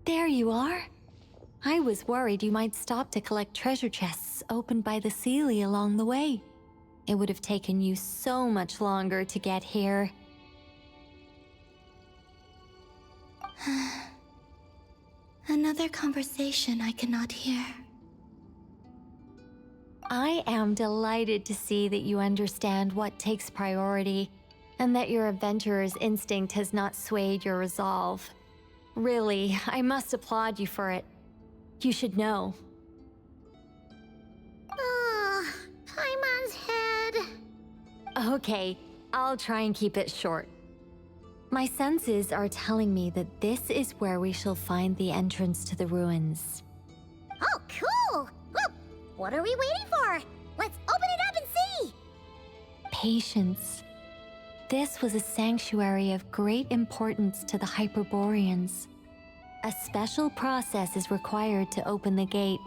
There you are. I was worried you might stop to collect treasure chests opened by the Seelie along the way. It would have taken you so much longer to get here. Another conversation I cannot hear. I am delighted to see that you understand what takes priority and that your adventurer's instinct has not swayed your resolve. Really, I must applaud you for it. You should know. Paimon's head. Okay, I'll try and keep it short. My senses are telling me that this is where we shall find the entrance to the ruins. Oh, cool! Well, what are we waiting for? Let's open it up and see! Patience. This was a sanctuary of great importance to the Hyperboreans. A special process is required to open the gate.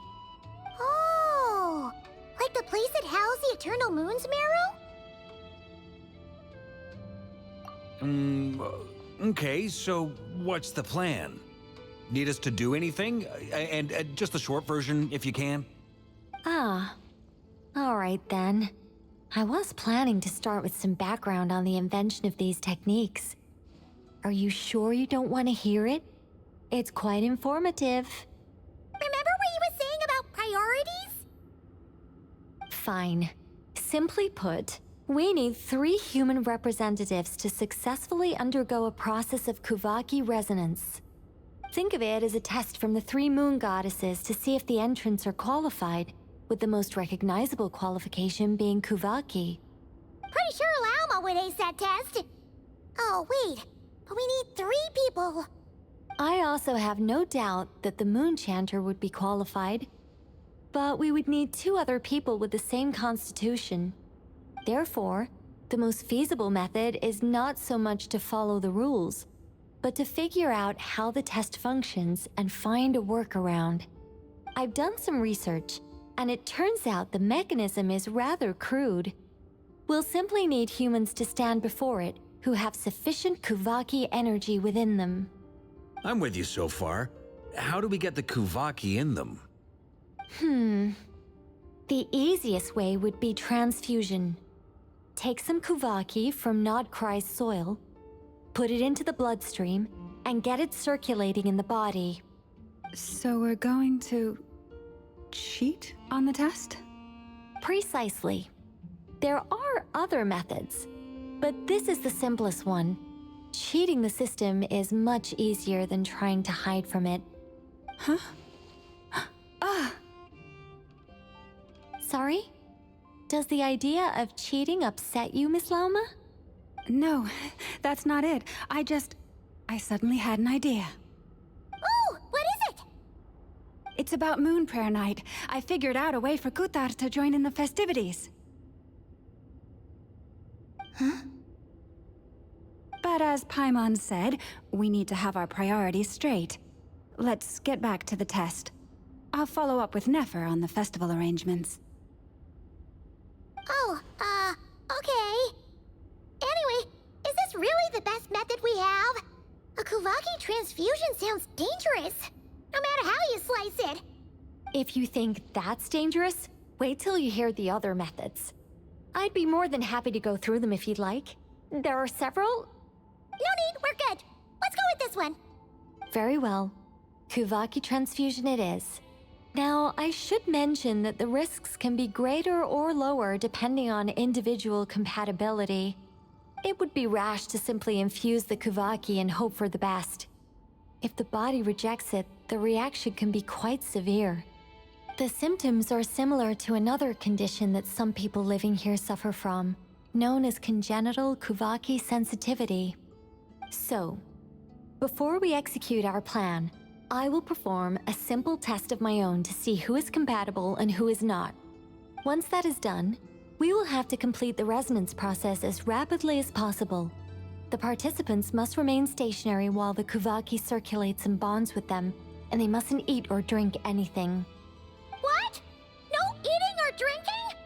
Oh! Like the place that housed the Eternal Moon's marrow? Okay, so what's the plan? Need us to do anything? And just the short version, if you can. Ah, all right then. I was planning to start with some background on the invention of these techniques. Are you sure you don't want to hear it? It's quite informative. Remember what you were saying about priorities? Fine. Simply put, we need 3 human representatives to successfully undergo a process of Kuvaki resonance. Think of it as a test from the 3 moon goddesses to see if the entrants are qualified, with the most recognizable qualification being Kuvaki. Pretty sure Lauma would ace that test. Oh, wait. But we need 3 people. I also have no doubt that the Moon Chanter would be qualified, but we would need 2 other people with the same constitution. Therefore, the most feasible method is not so much to follow the rules, but to figure out how the test functions and find a workaround. I've done some research, and it turns out the mechanism is rather crude. We'll simply need humans to stand before it who have sufficient Kuvaki energy within them. I'm with you so far. How do we get the Kuvaki in them? The easiest way would be transfusion. Take some Kuvaki from Nod Krai's soil, put it into the bloodstream, and get it circulating in the body. So we're going to cheat on the test? Precisely. There are other methods, but this is the simplest one. Cheating the system is much easier than trying to hide from it. Huh? Sorry? Does the idea of cheating upset you, Miss Lauma? No, that's not it. I suddenly had an idea. Oh, what is it? It's about Moon Prayer Night. I figured out a way for Kutar to join in the festivities. Huh? But as Paimon said, we need to have our priorities straight. Let's get back to the test. I'll follow up with Nefer on the festival arrangements. Oh, okay. Anyway, is this really the best method we have? A Kuvaki transfusion sounds dangerous, no matter how you slice it. If you think that's dangerous, wait till you hear the other methods. I'd be more than happy to go through them if you'd like. There are several. No need, we're good. Let's go with this one. Very well. Kuvaki transfusion it is. Now, I should mention that the risks can be greater or lower depending on individual compatibility. It would be rash to simply infuse the Kuvaki and hope for the best. If the body rejects it, the reaction can be quite severe. The symptoms are similar to another condition that some people living here suffer from, known as congenital Kuvaki sensitivity. So, before we execute our plan, I will perform a simple test of my own to see who is compatible and who is not. Once that is done, we will have to complete the resonance process as rapidly as possible. The participants must remain stationary while the Kuvaki circulates and bonds with them, and they mustn't eat or drink anything. What? No eating or drinking?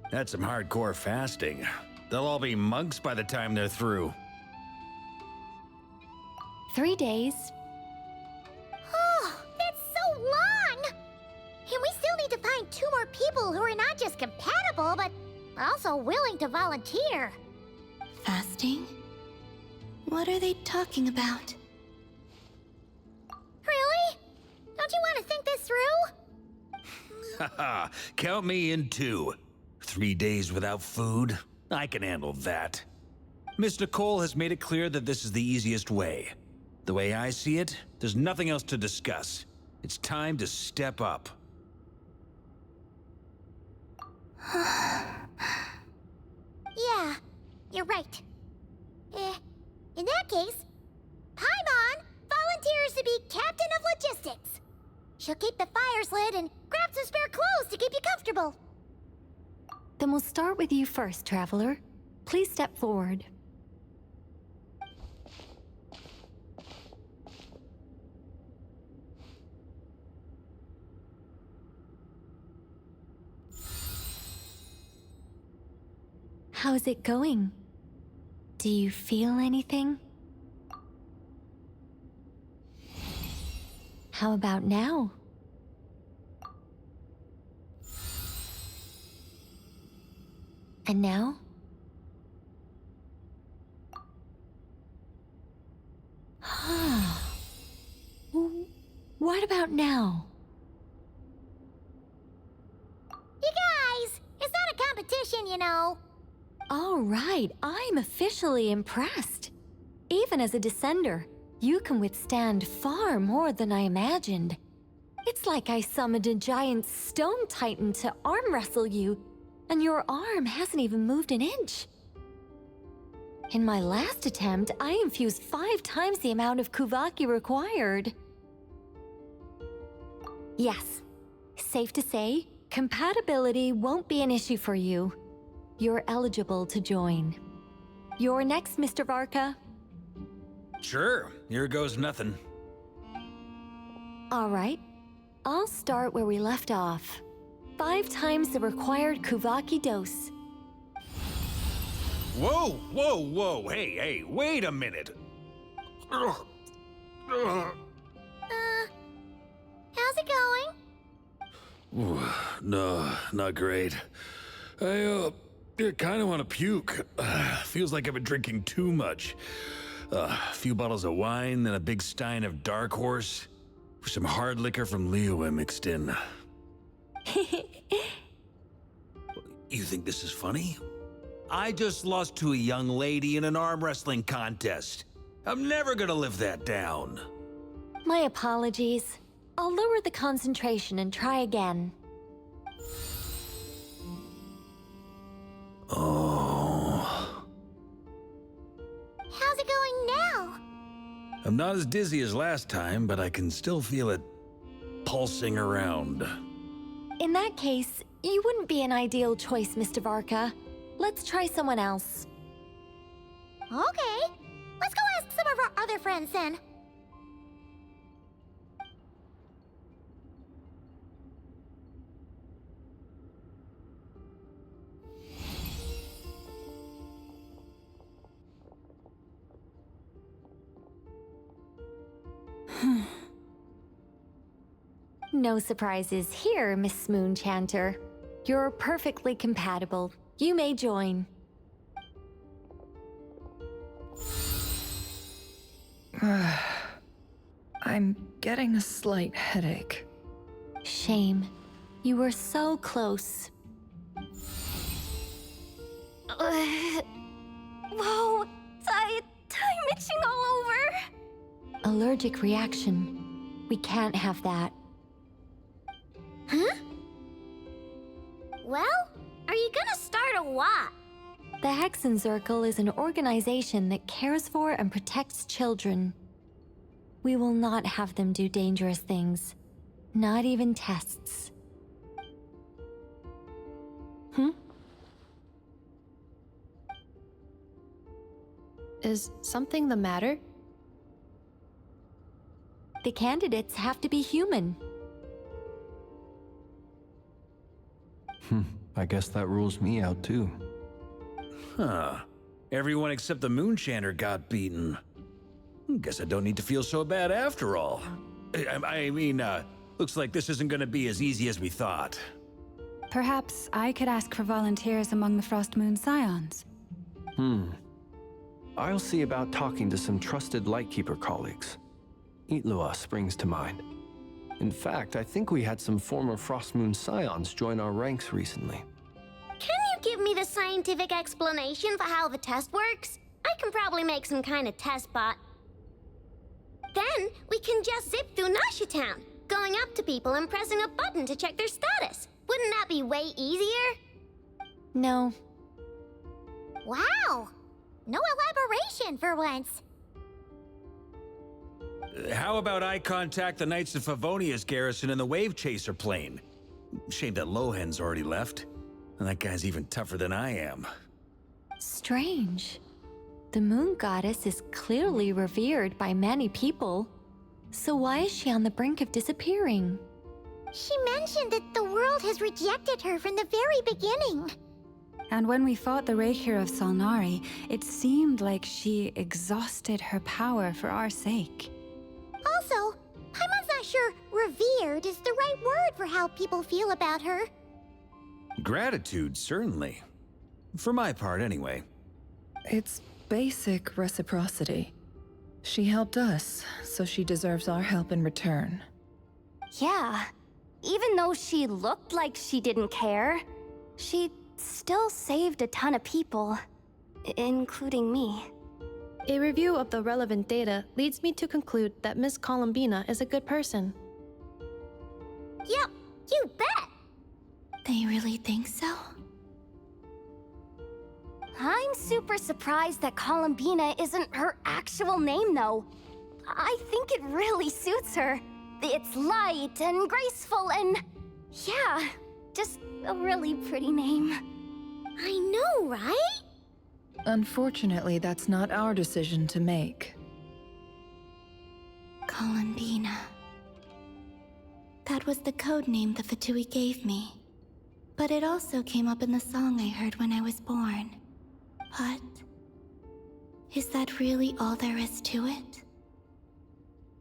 That's some hardcore fasting. They'll all be monks by the time they're through. 3 days, find 2 more people who are not just compatible, but also willing to volunteer. Fasting? What are they talking about? Really? Don't you want to think this through? Haha, count me in too. 3 days without food? I can handle that. Miss Nicole has made it clear that this is the easiest way. The way I see it, there's nothing else to discuss. It's time to step up. Yeah, you're right. In that case, Paimon volunteers to be captain of logistics. She'll keep the fires lit and grab some spare clothes to keep you comfortable. Then we'll start with you first, Traveler. Please step forward. How's it going? Do you feel anything? How about now? And now? What about now? You guys, it's not a competition, you know. All right, I'm officially impressed. Even as a descender, you can withstand far more than I imagined. It's like I summoned a giant stone titan to arm wrestle you, and your arm hasn't even moved an inch. In my last attempt, I infused 5 times the amount of Kuvaki required. Yes, safe to say, compatibility won't be an issue for you. You're eligible to join. You're next, Mr. Varka. Sure, here goes nothing. All right, I'll start where we left off. 5 times the required Kuvaki dose. Whoa, whoa, whoa, hey, wait a minute. How's it going? Ooh, no, not great. I kind of want to puke. Feels like I've been drinking too much. A few bottles of wine, then a big stein of Dark Horse, with some hard liquor from Liyue mixed in. You think this is funny? I just lost to a young lady in an arm wrestling contest. I'm never gonna live that down. My apologies. I'll lower the concentration and try again. Oh. How's it going now? I'm not as dizzy as last time, but I can still feel it pulsing around. In that case, you wouldn't be an ideal choice, Mr. Varka. Let's try someone else. Okay, let's go ask some of our other friends then. No surprises here, Miss Moonchanter. You're perfectly compatible. You may join. I'm getting a slight headache. Shame. You were so close. Whoa, I'm itching all over. Allergic reaction. We can't have that. Huh? Well, are you gonna start a what? The Hexen Circle is an organization that cares for and protects children. We will not have them do dangerous things. Not even tests. Is something the matter? The candidates have to be human. I guess that rules me out too. Huh. Everyone except the Moonchanter got beaten. Guess I don't need to feel so bad after all. I mean, looks like this isn't gonna be as easy as we thought. Perhaps I could ask for volunteers among the Frost Moon Scions. I'll see about talking to some trusted Lightkeeper colleagues. Itlua springs to mind. In fact, I think we had some former Frost Moon Scions join our ranks recently. Can you give me the scientific explanation for how the test works? I can probably make some kind of test bot. Then we can just zip through Nasha Town, going up to people and pressing a button to check their status. Wouldn't that be way easier? No. Wow! No elaboration for once. How about I contact the Knights of Favonia's garrison in the Wave Chaser plane? Shame that Lohan's already left. And that guy's even tougher than I am. Strange. The moon goddess is clearly revered by many people. So why is she on the brink of disappearing? She mentioned that the world has rejected her from the very beginning. And when we fought the Raikir of Salnari, it seemed like she exhausted her power for our sake. Also, Paimon's not sure revered is the right word for how people feel about her. Gratitude, certainly. For my part, anyway. It's basic reciprocity. She helped us, so she deserves our help in return. Yeah. Even though she looked like she didn't care, she still saved a ton of people, including me. A review of the relevant data leads me to conclude that Miss Columbina is a good person. Yep, you bet! They really think so? I'm super surprised that Columbina isn't her actual name, though. I think it really suits her. It's light and graceful and... yeah, just a really pretty name. I know, right? Unfortunately, that's not our decision to make. Columbina. That was the code name the Fatui gave me. But it also came up in the song I heard when I was born. But... is that really all there is to it?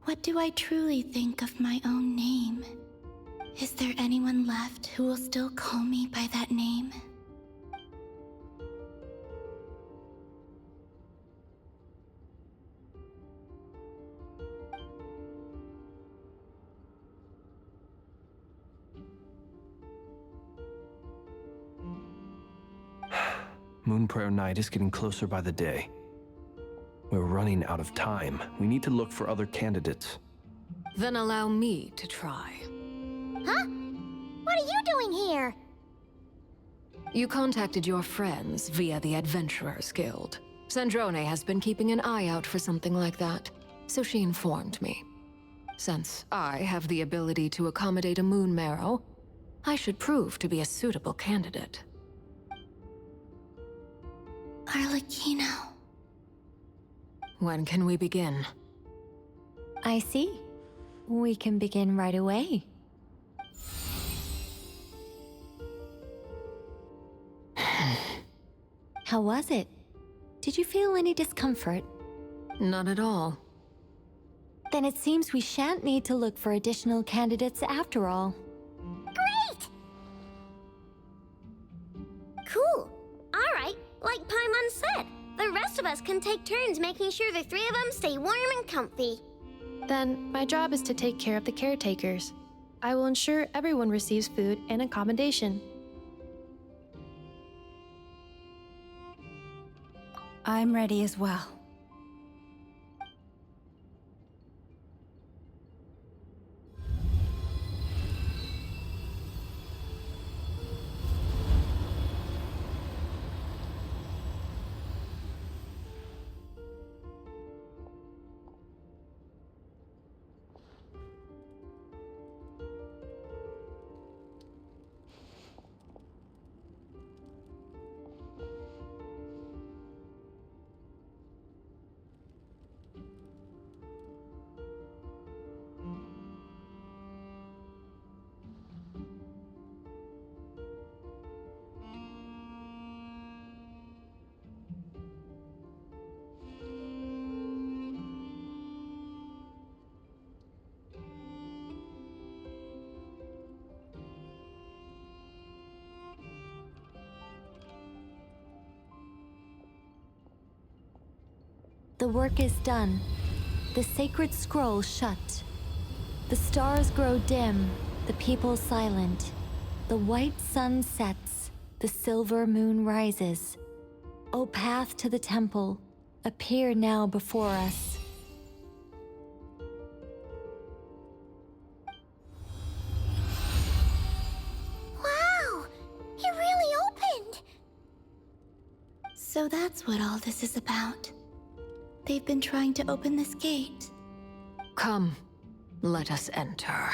What do I truly think of my own name? Is there anyone left who will still call me by that name? Moonprayer Night is getting closer by the day. We're running out of time. We need to look for other candidates. Then allow me to try. Huh? What are you doing here? You contacted your friends via the Adventurers Guild. Sandrone has been keeping an eye out for something like that, so she informed me. Since I have the ability to accommodate a moon marrow, I should prove to be a suitable candidate. Arlecchino. When can we begin? I see. We can begin right away. How was it? Did you feel any discomfort? Not at all. Then it seems we shan't need to look for additional candidates after all. Great! Cool. All right, like Paimon said, the rest of us can take turns making sure the three of them stay warm and comfy. Then, my job is to take care of the caretakers. I will ensure everyone receives food and accommodation. I'm ready as well. The work is done. The sacred scroll shut. The stars grow dim, the people silent. The white sun sets, the silver moon rises. O path to the temple, appear now before us. Wow! It really opened! So that's what all this is about. They've been trying to open this gate. Come, let us enter.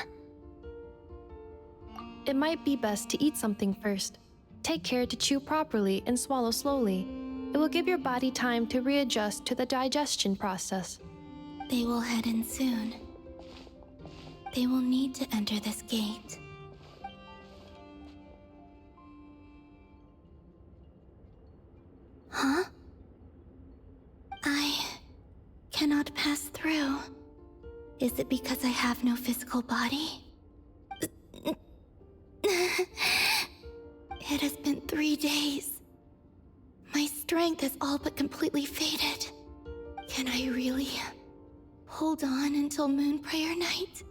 It might be best to eat something first. Take care to chew properly and swallow slowly. It will give your body time to readjust to the digestion process. They will head in soon. They will need to enter this gate. Huh? I cannot pass through. Is it because I have no physical body? It has been 3 days. My strength has all but completely faded. Can I really hold on until Moon Prayer Night?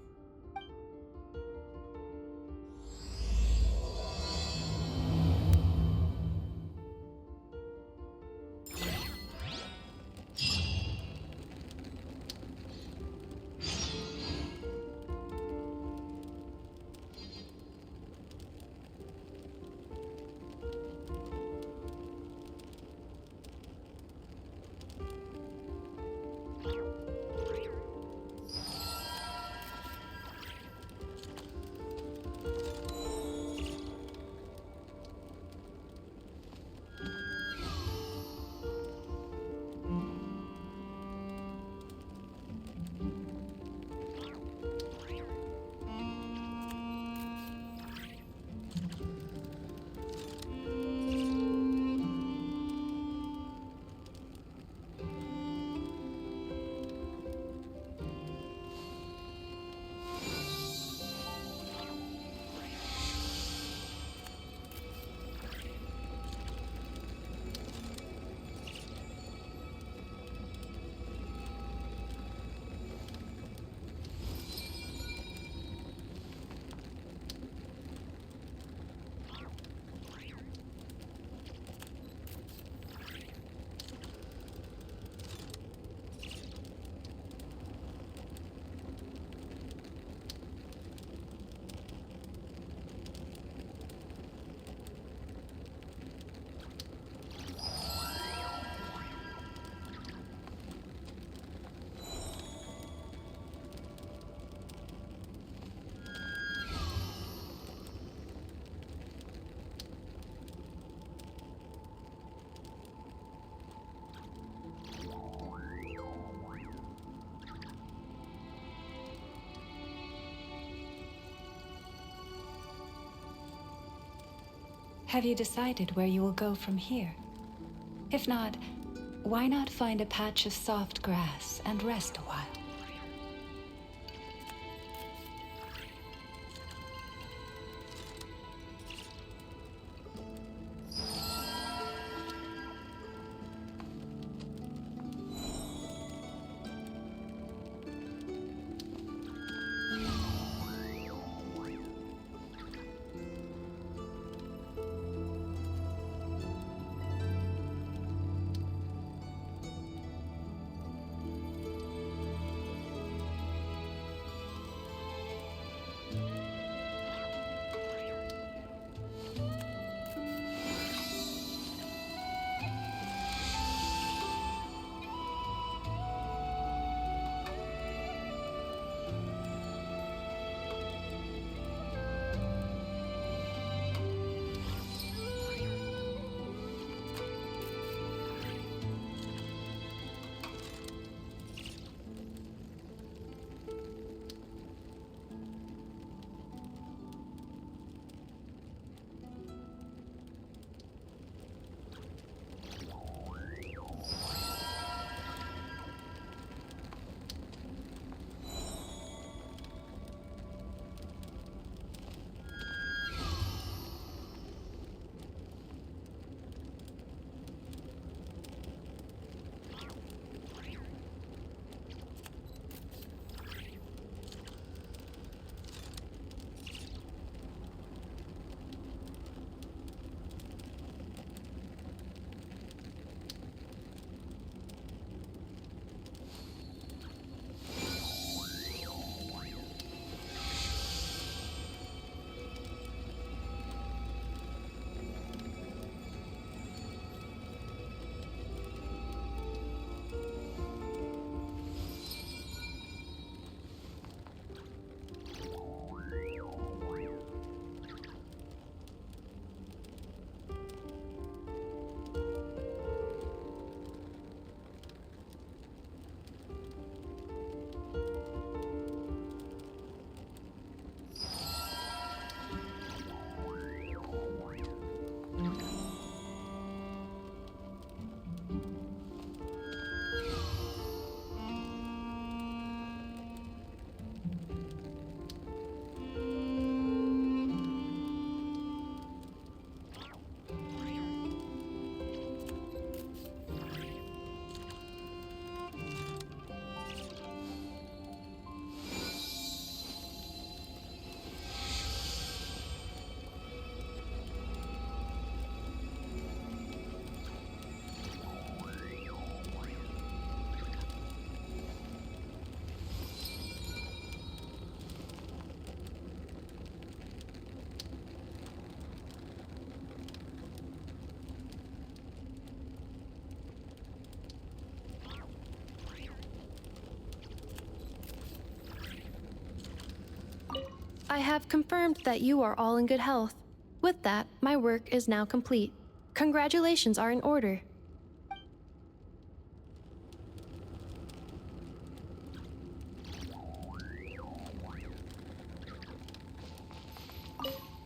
Have you decided where you will go from here? If not, why not find a patch of soft grass and rest a while? I have confirmed that you are all in good health. With that, my work is now complete. Congratulations are in order.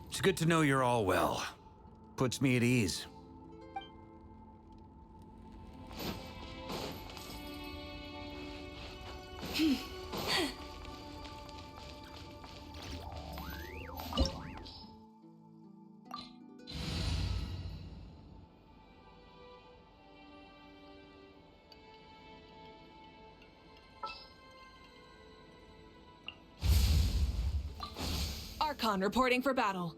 It's good to know you're all well. Puts me at ease. Archon reporting for battle.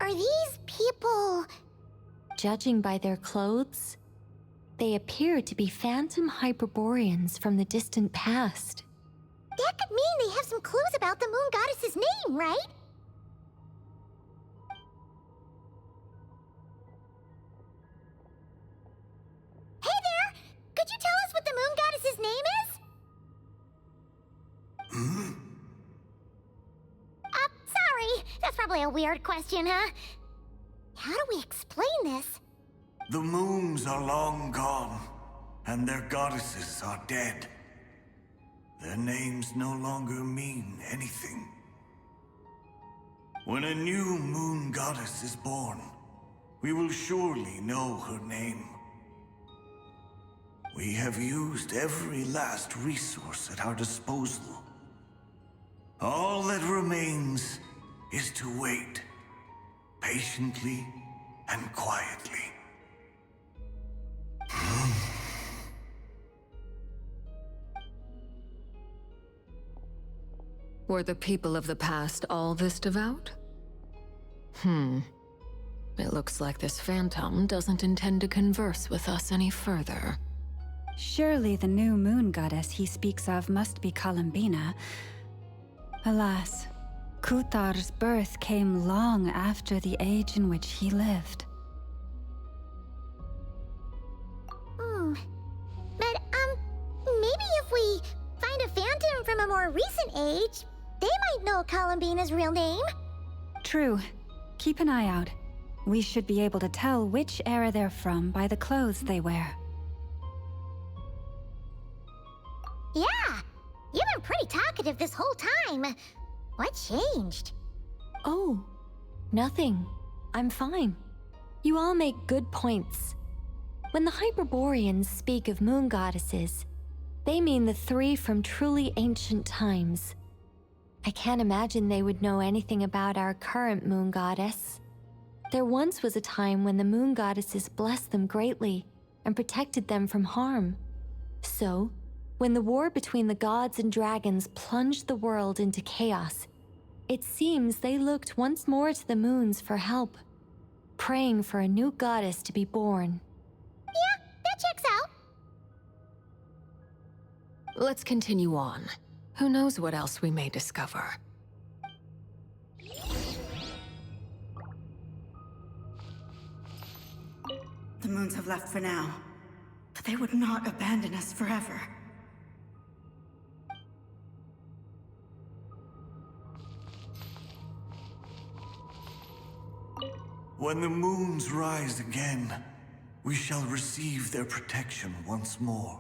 Are these people... Judging by their clothes, they appear to be phantom Hyperboreans from the distant past. That could mean they have some clues about the moon goddess's name, right? Hey there! Could you tell us what the moon goddess's name is? Sorry. That's probably a weird question, huh? How do we explain this? The moons are long gone, and their goddesses are dead. Their names no longer mean anything. When a new moon goddess is born, we will surely know her name. We have used every last resource at our disposal. All that remains is to wait, patiently and quietly. Were the people of the past all this devout? It looks like this phantom doesn't intend to converse with us any further. Surely the new moon goddess he speaks of must be Columbina. Alas, Kuthar's birth came long after the age in which he lived. But, maybe if we find a phantom from a more recent age, they might know Columbina's real name. True. Keep an eye out. We should be able to tell which era they're from by the clothes they wear. Yeah, you've been pretty talkative this whole time. What changed? Oh, nothing. I'm fine. You all make good points. When the Hyperboreans speak of moon goddesses, they mean the three from truly ancient times. I can't imagine they would know anything about our current moon goddess. There once was a time when the moon goddesses blessed them greatly and protected them from harm. So, when the war between the gods and dragons plunged the world into chaos, it seems they looked once more to the moons for help, praying for a new goddess to be born. Yeah, that checks out. Let's continue on. Who knows what else we may discover? The moons have left for now, but they would not abandon us forever. When the moons rise again, we shall receive their protection once more.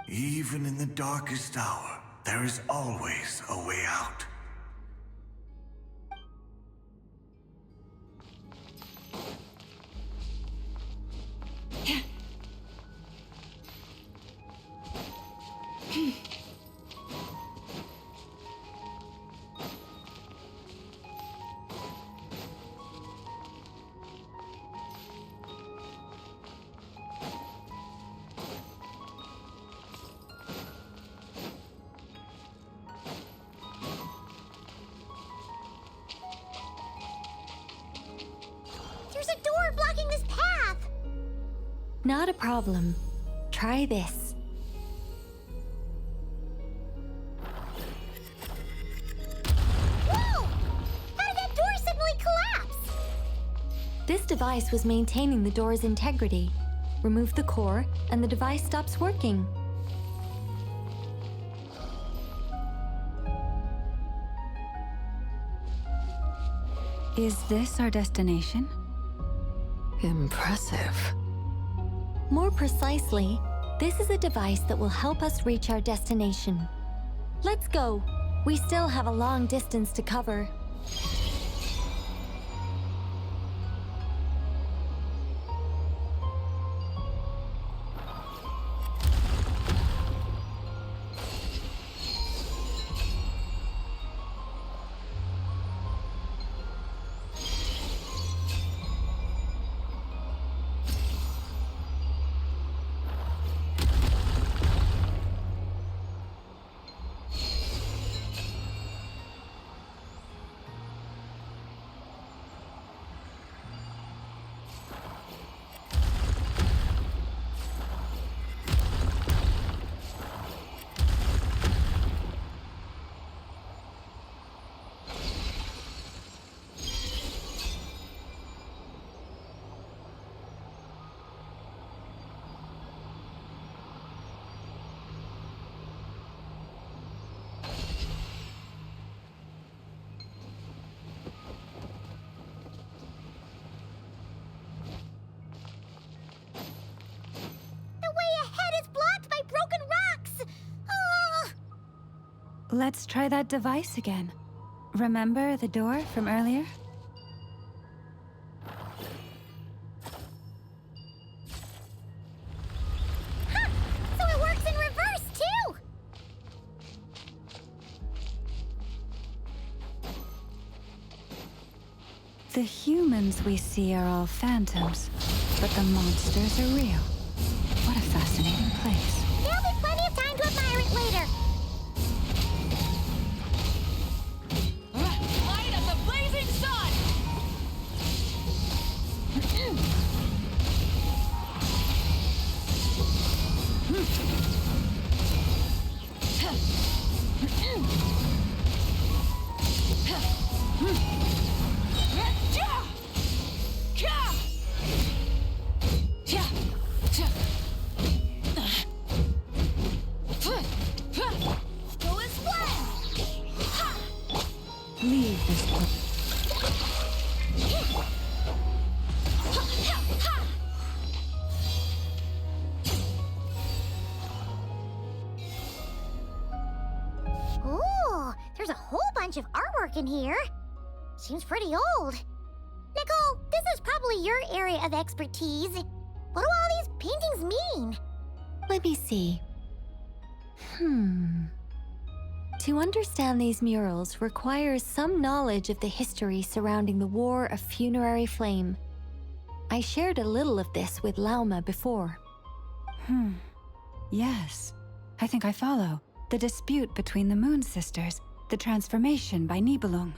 Even in the darkest hour, there is always a way out. There's a door blocking this path! Not a problem. Try this. This device was maintaining the door's integrity. Remove the core, and the device stops working. Is this our destination? Impressive. More precisely, this is a device that will help us reach our destination. Let's go. We still have a long distance to cover. Let's try that device again. Remember the door from earlier? Huh! So it works in reverse, too! The humans we see are all phantoms, but the monsters are real. What a fascinating place. There'll be plenty of time to admire it later. Light of the blazing sun! Go as one! Leave this place. Ooh, there's a whole bunch of artwork in here. Seems pretty old. Nicole, this is probably your area of expertise. What do all these paintings mean? Let me see. To understand these murals requires some knowledge of the history surrounding the War of Funerary Flame. I shared a little of this with Lauma before. Yes, I think I follow. The dispute between the Moon Sisters, the transformation by Nibelung.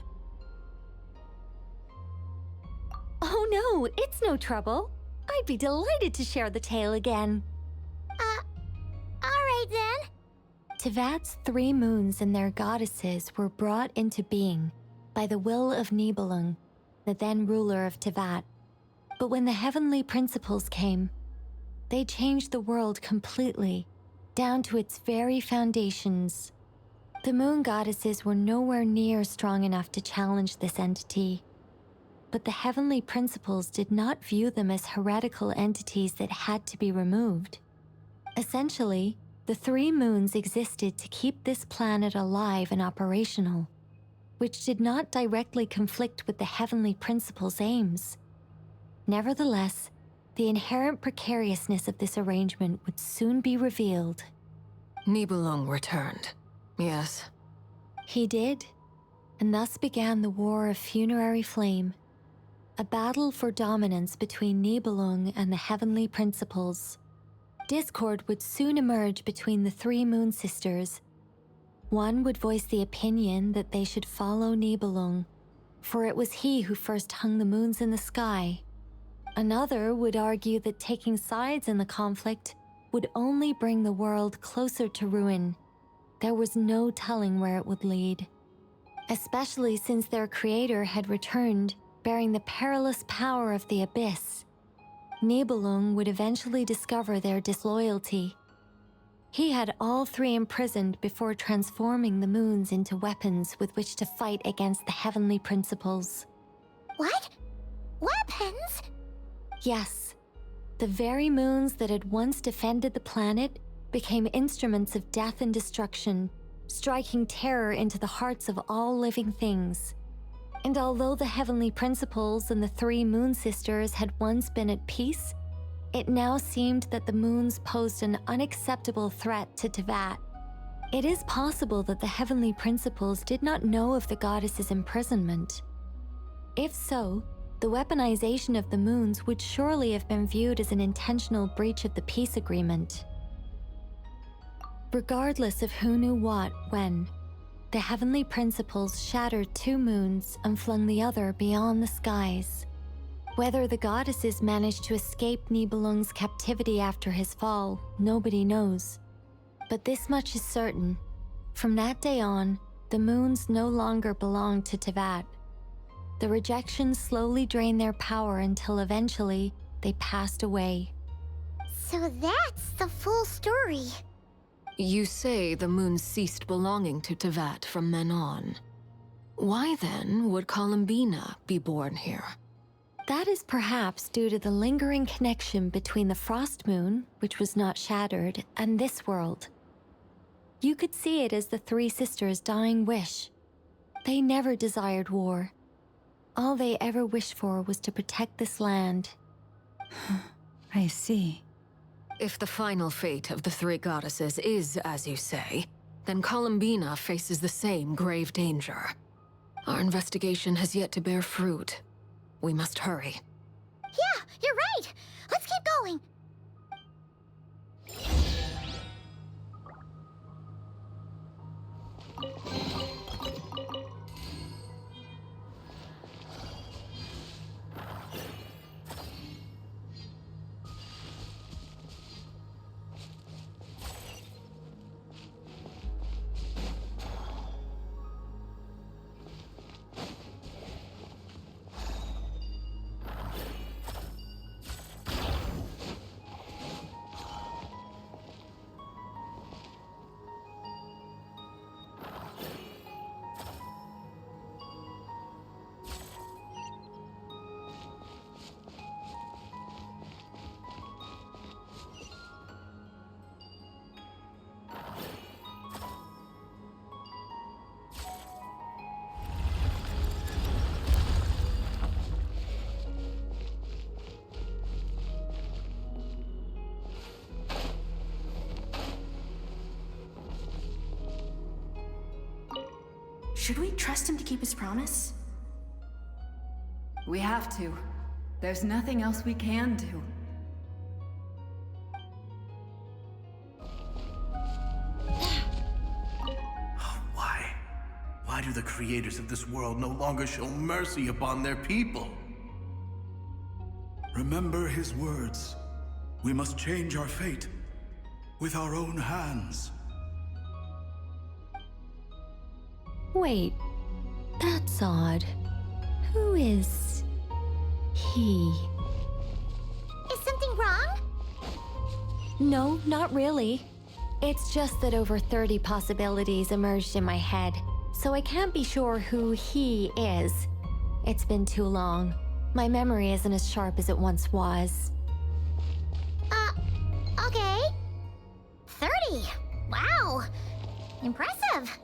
Oh no, it's no trouble. I'd be delighted to share the tale again. Alright then. Tevat's 3 moons and their goddesses were brought into being by the will of Nibelung, the then ruler of Tevat. But when the heavenly principles came, they changed the world completely, down to its very foundations. The moon goddesses were nowhere near strong enough to challenge this entity. But the heavenly principles did not view them as heretical entities that had to be removed. Essentially, the 3 moons existed to keep this planet alive and operational, which did not directly conflict with the heavenly principles' aims. Nevertheless, the inherent precariousness of this arrangement would soon be revealed. Nibelung returned. Yes. He did, and thus began the War of Funerary Flame, a battle for dominance between Nibelung and the heavenly principles. Discord would soon emerge between the 3 moon sisters. One would voice the opinion that they should follow Nibelung, for it was he who first hung the moons in the sky. Another would argue that taking sides in the conflict would only bring the world closer to ruin. There was no telling where it would lead, especially since their creator had returned, bearing the perilous power of the abyss. Nibelung would eventually discover their disloyalty. He had all three imprisoned before transforming the moons into weapons with which to fight against the heavenly principles. What? Weapons? Yes. The very moons that had once defended the planet became instruments of death and destruction, striking terror into the hearts of all living things. And although the heavenly principles and the three moon sisters had once been at peace, it now seemed that the moons posed an unacceptable threat to Teyvat. It is possible that the heavenly principles did not know of the goddess's imprisonment. If so, the weaponization of the moons would surely have been viewed as an intentional breach of the peace agreement. Regardless of who knew what when, the heavenly principles shattered two moons and flung the other beyond the skies. Whether the goddesses managed to escape Nibelung's captivity after his fall, nobody knows. But this much is certain. From that day on, the moons no longer belonged to Teyvat. The rejection slowly drained their power until eventually they passed away. So that's the full story. You say the moon ceased belonging to Teyvat from then on. Why then would Columbina be born here? That is perhaps due to the lingering connection between the Frost Moon, which was not shattered, and this world. You could see it as the three sisters' dying wish. They never desired war. All they ever wished for was to protect this land. I see. If the final fate of the three goddesses is as you say, then Columbina faces the same grave danger. Our investigation has yet to bear fruit. We must hurry. Yeah, you're right. Let's keep going. Should we trust him to keep his promise? We have to. There's nothing else we can do. Why? Why do the creators of this world no longer show mercy upon their people? Remember his words. We must change our fate with our own hands. Wait, that's odd. Who is he? Is something wrong? No, not really. It's just that over 30 possibilities emerged in my head, so I can't be sure who he is. It's been too long. My memory isn't as sharp as it once was. Okay. 30. Wow. Impressive.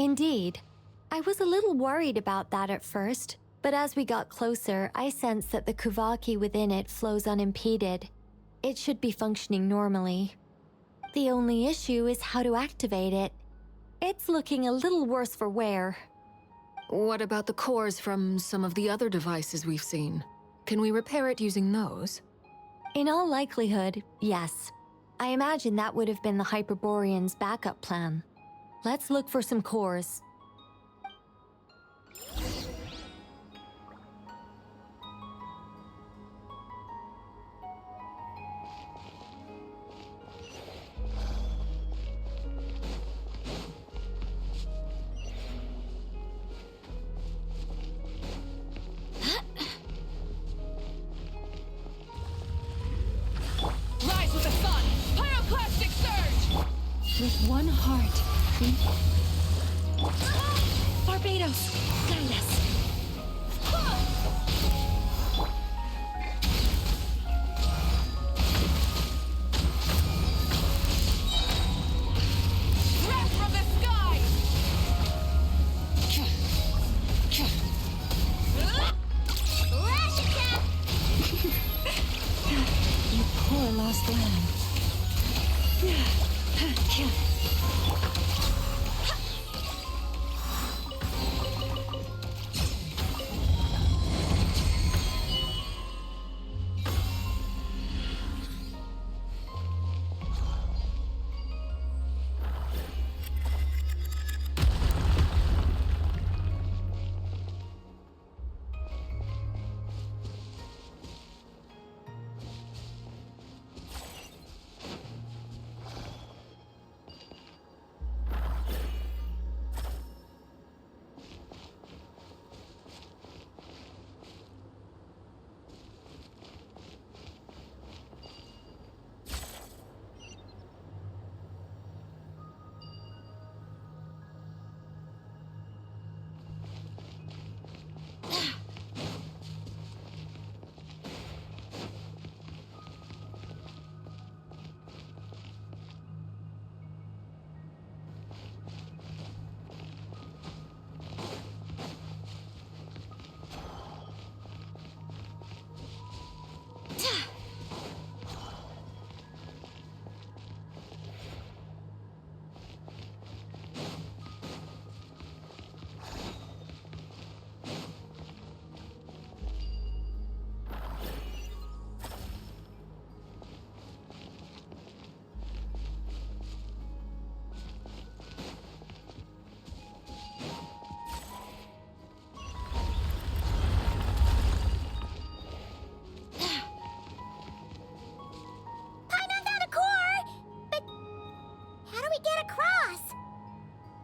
Indeed. I was a little worried about that at first, but as we got closer, I sensed that the Kuvaki within it flows unimpeded. It should be functioning normally. The only issue is how to activate it. It's looking a little worse for wear. What about the cores from some of the other devices we've seen? Can we repair it using those? In all likelihood, yes. I imagine that would have been the Hyperborean's backup plan. Let's look for some cores. Rise with the sun! Pyroclastic surge! With one heart. Barbados, guide us. Breath from the sky! Lash attack! You poor lost lamb.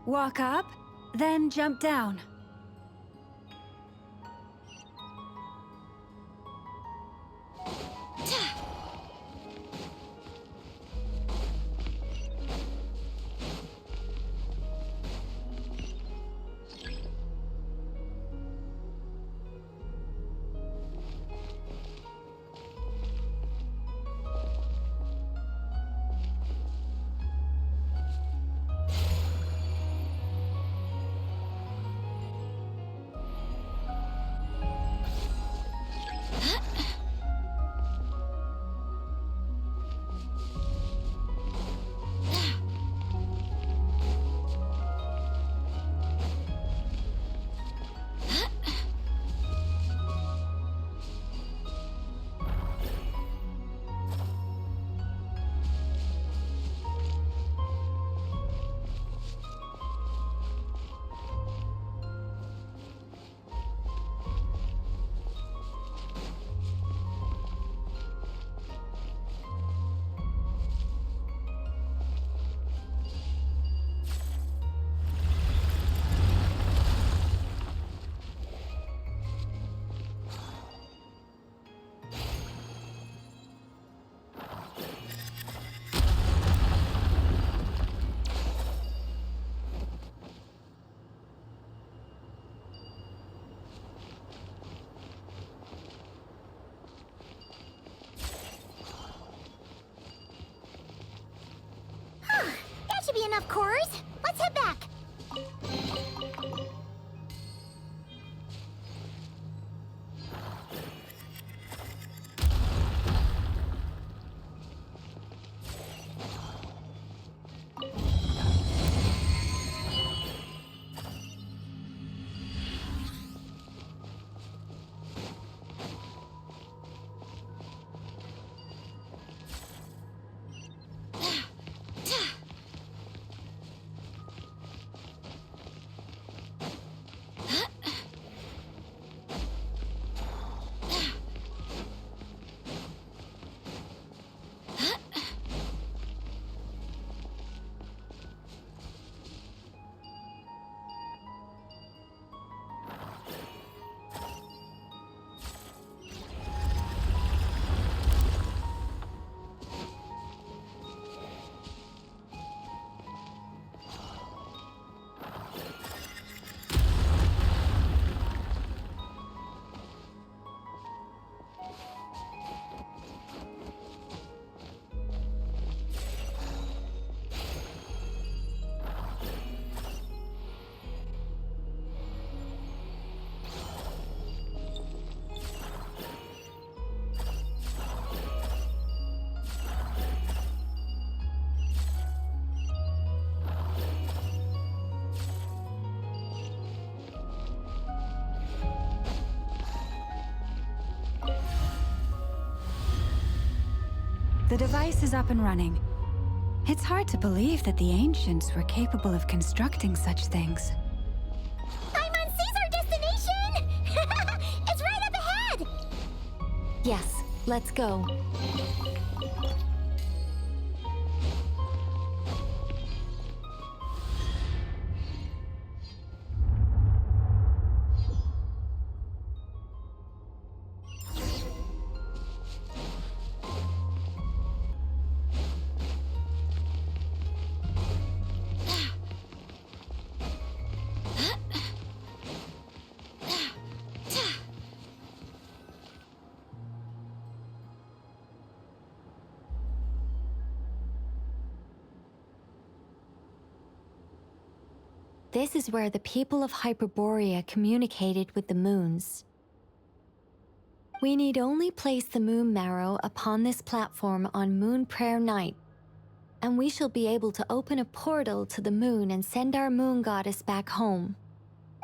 Walk up, then jump down. That should be enough cores. Let's head back. The device is up and running. It's hard to believe that the ancients were capable of constructing such things. Paimon sees our destination! It's right up ahead! Yes, let's go. This is where the people of Hyperborea communicated with the moons. We need only place the moon marrow upon this platform on Moon Prayer Night, and we shall be able to open a portal to the moon and send our moon goddess back home.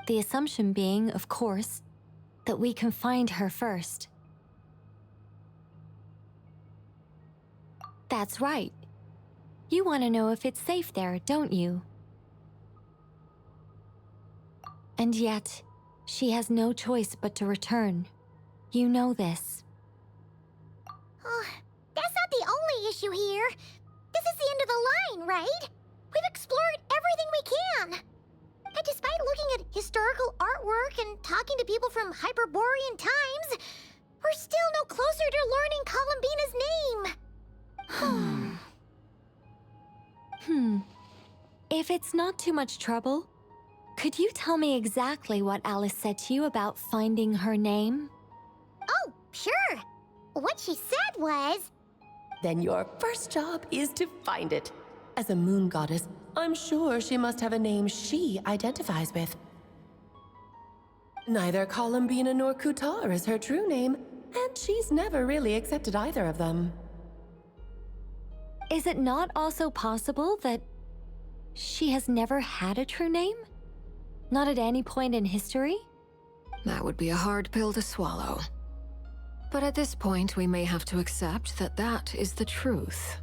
The assumption being, of course, that we can find her first. That's right. You want to know if it's safe there, don't you? And yet, she has no choice but to return. You know this. Oh, that's not the only issue here. This is the end of the line, right? We've explored everything we can. And despite looking at historical artwork and talking to people from Hyperborean times, we're still no closer to learning Columbina's name. If it's not too much trouble, could you tell me exactly what Alice said to you about finding her name? Oh, sure. What she said was... Then your first job is to find it. As a moon goddess, I'm sure she must have a name she identifies with. Neither Columbina nor Kutar is her true name, and she's never really accepted either of them. Is it not also possible that she has never had a true name? Not at any point in history? That would be a hard pill to swallow. But at this point, we may have to accept that that is the truth.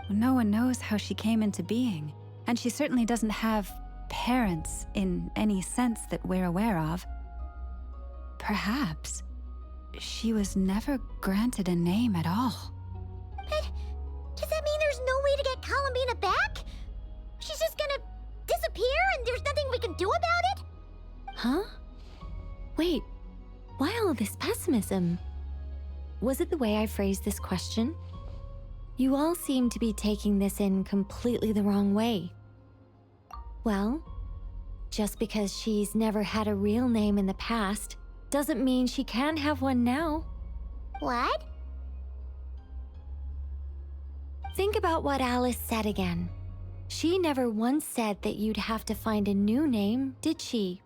No one knows how she came into being, and she certainly doesn't have parents in any sense that we're aware of. Perhaps she was never granted a name at all. But does that mean there's no way to get Columbina back? She's just gonna disappear and there's nothing we can do about it? Huh? Wait, why all this pessimism? Was it the way I phrased this question? You all seem to be taking this in completely the wrong way. Well, just because she's never had a real name in the past doesn't mean she can't have one now. What? Think about what Alice said again. She never once said that you'd have to find a new name, did she?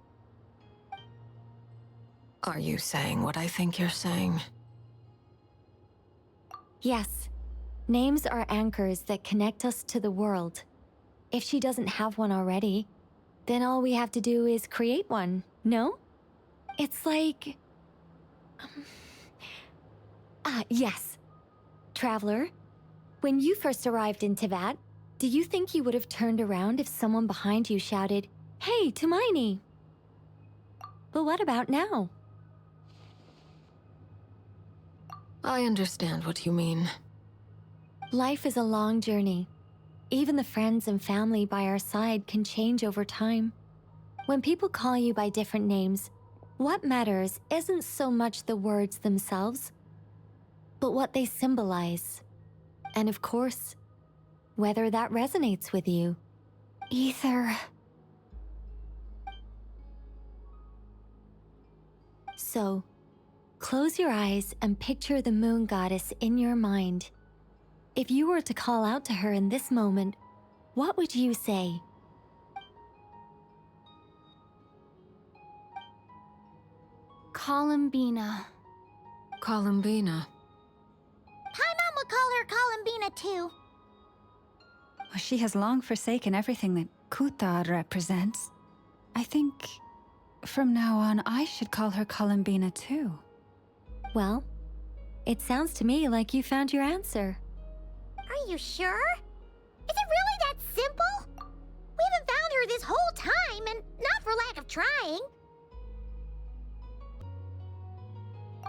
Are you saying what I think you're saying? Yes. Names are anchors that connect us to the world. If she doesn't have one already, then all we have to do is create one, no? It's like... yes. Traveler, when you first arrived in Teyvat, do you think you would have turned around if someone behind you shouted, "Hey, Tumaini"? But what about now? I understand what you mean. Life is a long journey. Even the friends and family by our side can change over time. When people call you by different names, what matters isn't so much the words themselves, but what they symbolize. And of course, whether that resonates with you. Ether. So, close your eyes and picture the moon goddess in your mind. If you were to call out to her in this moment, what would you say? Columbina. Columbina. Paimon would call her Columbina too. She has long forsaken everything that Kutar represents. I think from now on I should call her Columbina too. Well, it sounds to me like you found your answer. Are you sure? Is it really that simple? We haven't found her this whole time, and not for lack of trying.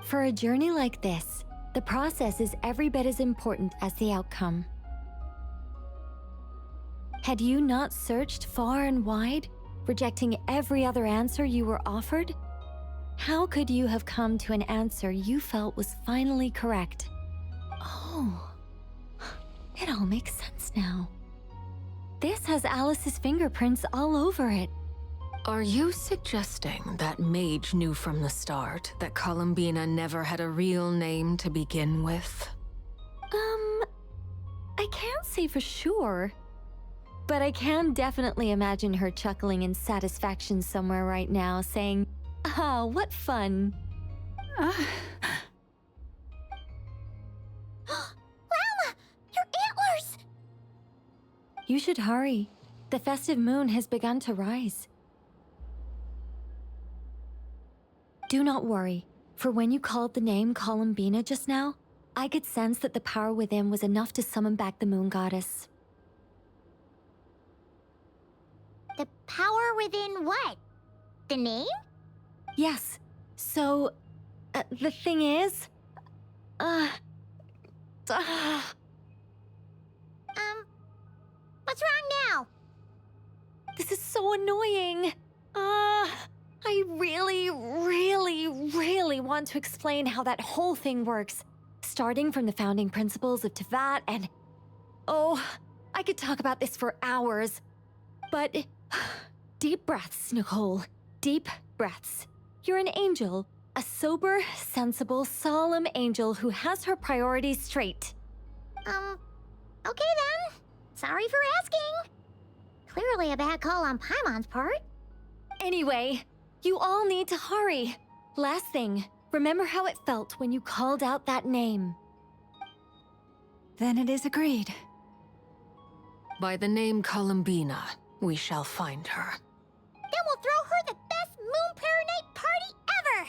For a journey like this, the process is every bit as important as the outcome. Had you not searched far and wide, rejecting every other answer you were offered? How could you have come to an answer you felt was finally correct? Oh, it all makes sense now. This has Alice's fingerprints all over it. Are you suggesting that Mage knew from the start that Columbina never had a real name to begin with? I can't say for sure. But I can definitely imagine her chuckling in satisfaction somewhere right now, saying, "Ah, what fun." Llama! Your antlers! You should hurry. The festive moon has begun to rise. Do not worry, for when you called the name Columbina just now, I could sense that the power within was enough to summon back the moon goddess. The power within what? The name? Yes. So, the thing is... What's wrong now? This is so annoying. I really want to explain how that whole thing works. Starting from the founding principles of Tevat and... Oh, I could talk about this for hours. But... Deep breaths, Nicole. Deep breaths. You're an angel. A sober, sensible, solemn angel who has her priorities straight. Okay then. Sorry for asking. Clearly a bad call on Paimon's part. Anyway, you all need to hurry. Last thing, remember how it felt when you called out that name. Then it is agreed. By the name Columbina, we shall find her. Then we'll throw her the best Moon Paranite party ever!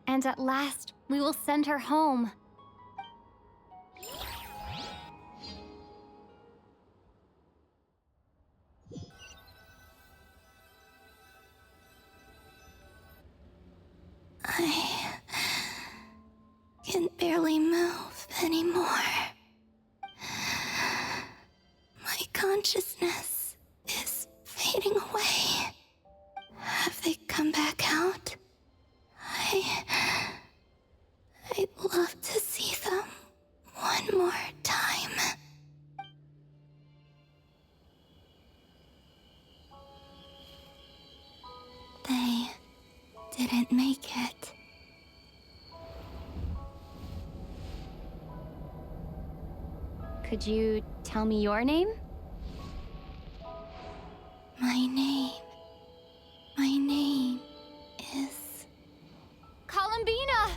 And at last, we will send her home. I can barely move anymore. My consciousness is fading away. Have they come back out? I'd love to see them one more time. They didn't make it. Could you tell me your name? My name is... Columbina!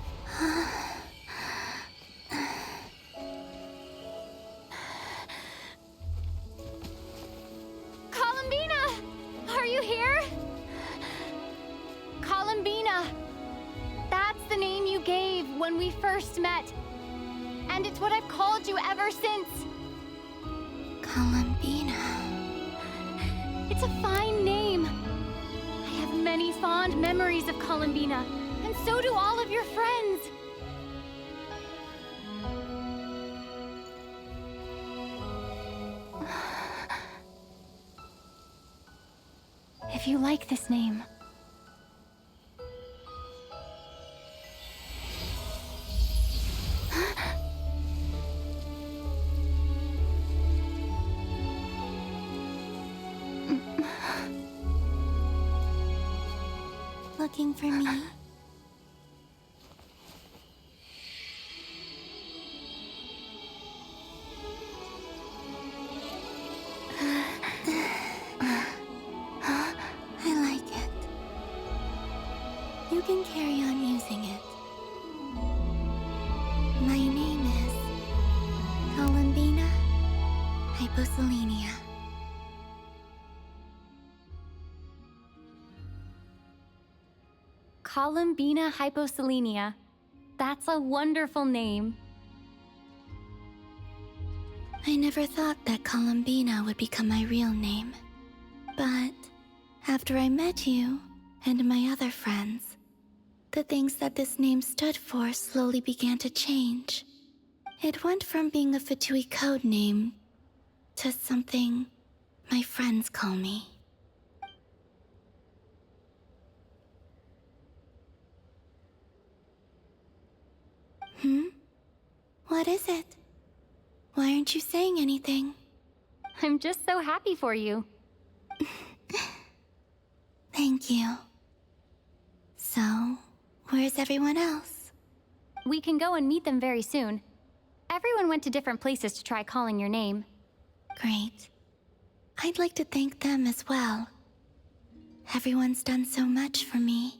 Columbina! Are you here? Columbina! That's the name you gave when we first met. And it's what I've called you ever since. Columbina. It's a fine name. I have many fond memories of Columbina, and so do all of your friends. If you like this name. Looking for me? I like it. You can carry on using it. My name is Columbina Hyposelenia. Columbina Hyposelenia. That's a wonderful name. I never thought that Columbina would become my real name. But after I met you and my other friends, the things that this name stood for slowly began to change. It went from being a Fatui code name to something my friends call me. What is it? Why aren't you saying anything? I'm just so happy for you. Thank you. So, where's everyone else? We can go and meet them very soon. Everyone went to different places to try calling your name. Great. I'd like to thank them as well. Everyone's done so much for me.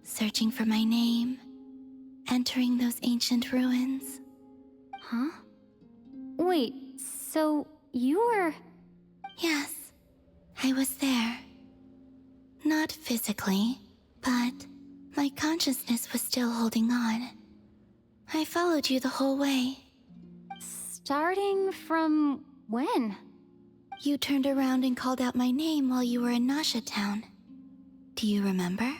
Searching for my name, entering those ancient ruins. Huh? Wait, so you were... Yes, I was there. Not physically, but my consciousness was still holding on. I followed you the whole way. Starting from when? You turned around and called out my name while you were in Nasha Town. Do you remember?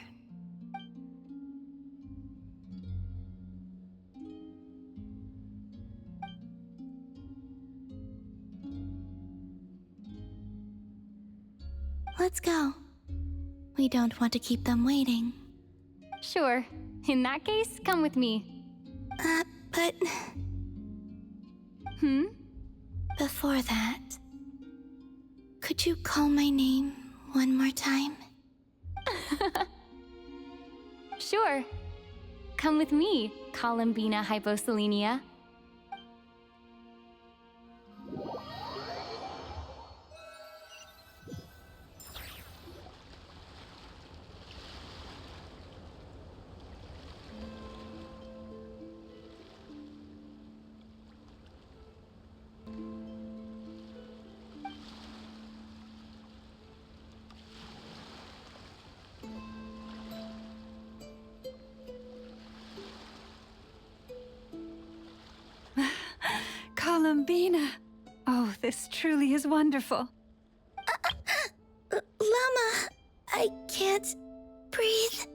Let's go. We don't want to keep them waiting. Sure. In that case, come with me. But... Before that, could you call my name one more time? Sure. Come with me, Columbina Hyposelenia. Columbina! Oh, this truly is wonderful. Llama, I can't breathe.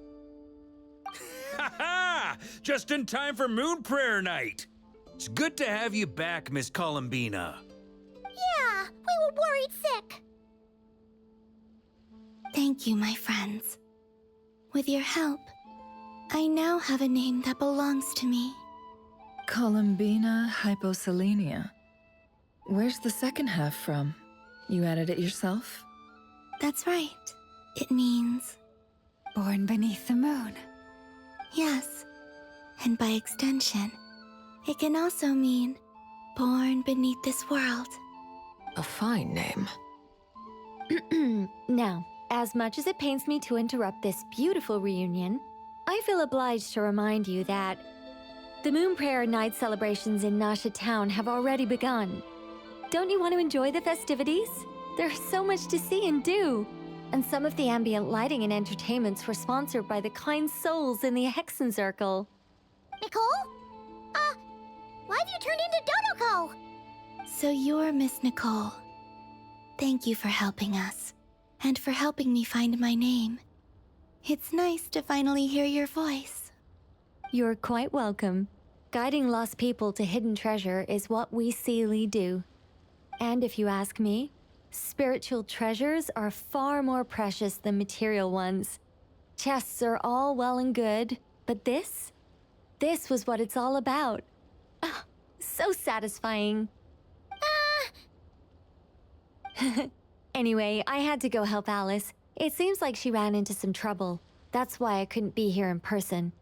Ha ha! Just in time for Moon Prayer Night! It's good to have you back, Miss Columbina. Yeah, we were worried sick. Thank you, my friends. With your help, I now have a name that belongs to me. Columbina Hyposelenia. Where's the second half from? You added it yourself? That's right. It means... Born beneath the moon. Yes. And by extension, it can also mean born beneath this world. A fine name. Now, as much as it pains me to interrupt this beautiful reunion, I feel obliged to remind you that the Moon Prayer Night celebrations in Nasha Town have already begun. Don't you want to enjoy the festivities? There's so much to see and do. And some of the ambient lighting and entertainments were sponsored by the kind souls in the Hexen Circle. Nicole? Why have you turned into Dodoko? So you're Miss Nicole. Thank you for helping us, and for helping me find my name. It's nice to finally hear your voice. You're quite welcome. Guiding lost people to hidden treasure is what we Seelie do. And if you ask me, spiritual treasures are far more precious than material ones. Chests are all well and good, but this was what it's all about. Ah, so satisfying. Anyway, I had to go help Alice. It seems like she ran into some trouble. That's why I couldn't be here in person.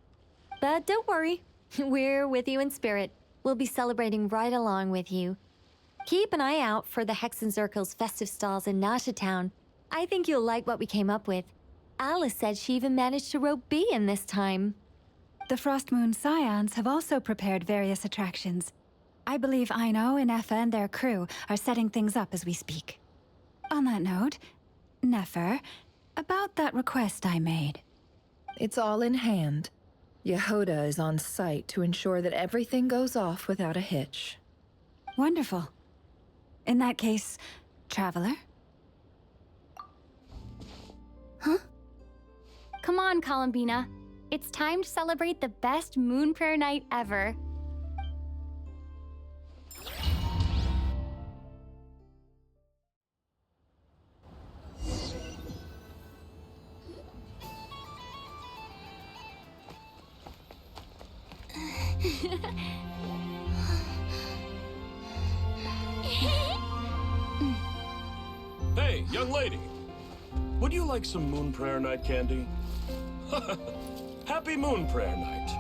But don't worry, we're with you in spirit. We'll be celebrating right along with you. Keep an eye out for the Hexen Circle's festive stalls in Nasha Town. I think you'll like what we came up with. Alice said she even managed to rope B in this time. The Frost Moon Scions have also prepared various attractions. I believe Aino, Ineffa, and their crew are setting things up as we speak. On that note, Nefer, about that request I made. It's all in hand. Yehoda is on site to ensure that everything goes off without a hitch. Wonderful. In that case, Traveler? Huh? Come on, Columbina. It's time to celebrate the best moon prayer night ever. Hey, young lady. Would you like some moon prayer night candy? Happy moon prayer night.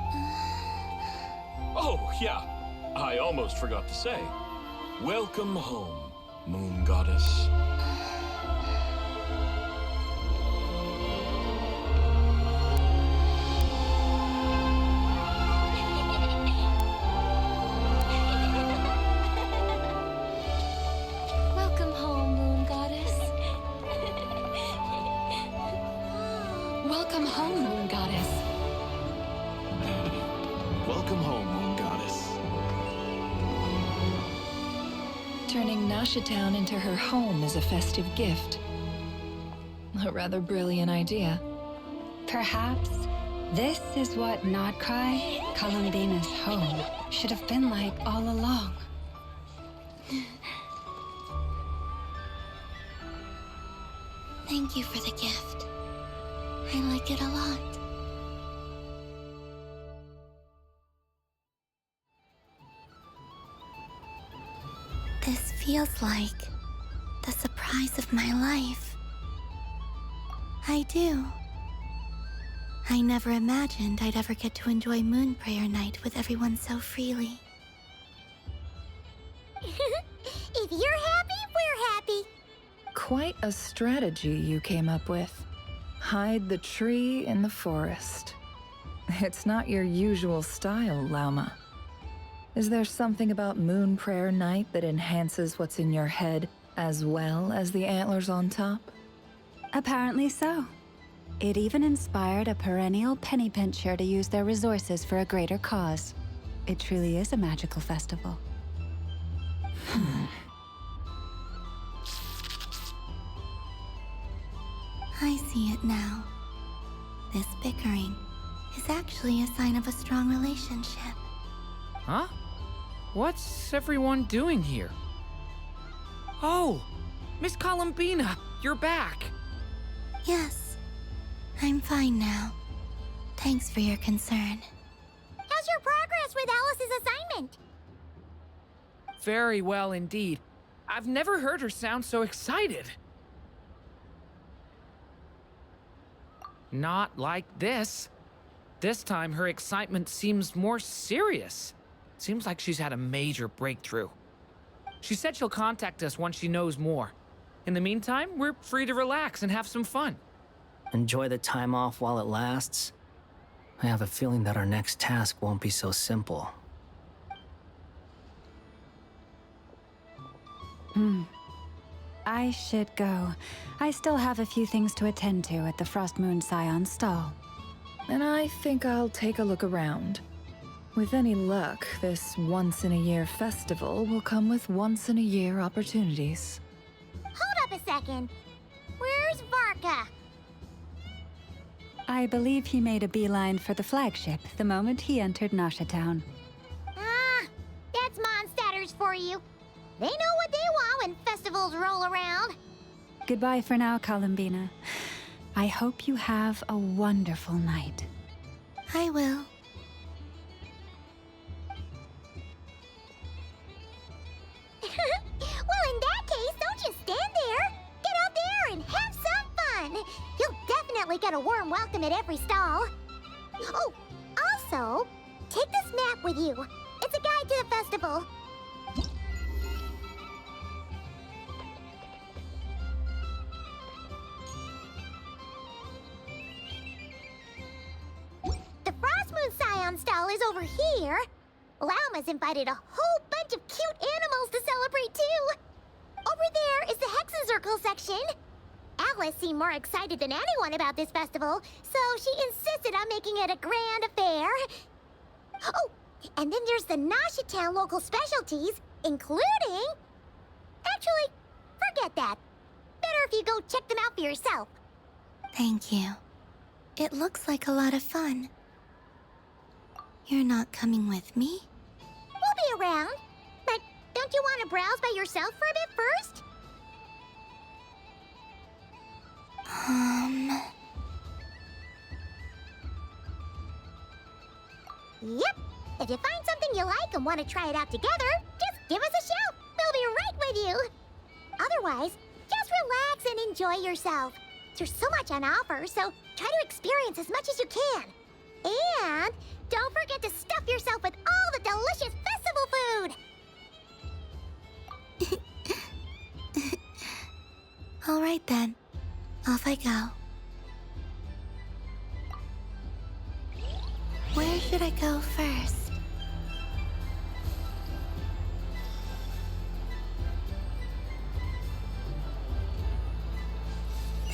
Oh, yeah. I almost forgot to say. Welcome home, moon goddess. Welcome home, Moon Goddess. Welcome home, Moon Goddess. Welcome home, Moon Goddess. Turning Nasha Town into her home is a festive gift. A rather brilliant idea. Perhaps this is what Krai, Columbina's home, should have been like all along. Thank you for the gift. I like it a lot. This feels like the surprise of my life. I do. I never imagined I'd ever get to enjoy Moon Prayer Night with everyone so freely. If you're happy, we're happy. Quite a strategy you came up with. Hide the tree in the forest. It's not your usual style, Lauma. Is there something about Moon Prayer Night that enhances what's in your head as well as the antlers on top? Apparently so. It even inspired a perennial penny pincher to use their resources for a greater cause. It truly is a magical festival. I see it now. This bickering is actually a sign of a strong relationship. Huh? What's everyone doing here? Oh, Miss Columbina, you're back. Yes, I'm fine now. Thanks for your concern. How's your progress with Alice's assignment? Very well indeed. I've never heard her sound so excited. Not like this. This time her excitement seems more serious. Seems like she's had a major breakthrough. She said she'll contact us once she knows more. In the meantime, we're free to relax and have some fun. Enjoy the time off while it lasts. I have a feeling that our next task won't be so simple. I should go. I still have a few things to attend to at the Frost Moon Scion stall. And I think I'll take a look around. With any luck, this once-in-a-year festival will come with once-in-a-year opportunities. Hold up a second. Where's Varka? I believe he made a beeline for the flagship the moment he entered Nasha Town. Ah, that's Mondstadters for you. They know what they want when festivals roll around. Goodbye for now, Columbina. I hope you have a wonderful night. I will. Well, in that case, don't just stand there. Get out there and have some fun. You'll definitely get a warm welcome at every stall. Oh, also, take this map with you. It's a guide to the festival. The Frost Moon Scion stall is over here. Lauma's invited a whole bunch of cute animals to celebrate, too. Over there is the Hexencircle section. Alice seemed more excited than anyone about this festival, so she insisted on making it a grand affair. Oh, and then there's the Nasha Town local specialties, Including... Actually, forget that. Better if you go check them out for yourself. Thank you. It looks like a lot of fun. You're not coming with me? We'll be around. But don't you want to browse by yourself for a bit first? Yep. If you find something you like and want to try it out together, just give us a shout. We'll be right with you. Otherwise, just relax and enjoy yourself. There's so much on offer, so try to experience as much as you can. And don't forget to stuff yourself with all the delicious festival food. All right then. Off I go. Where should I go first?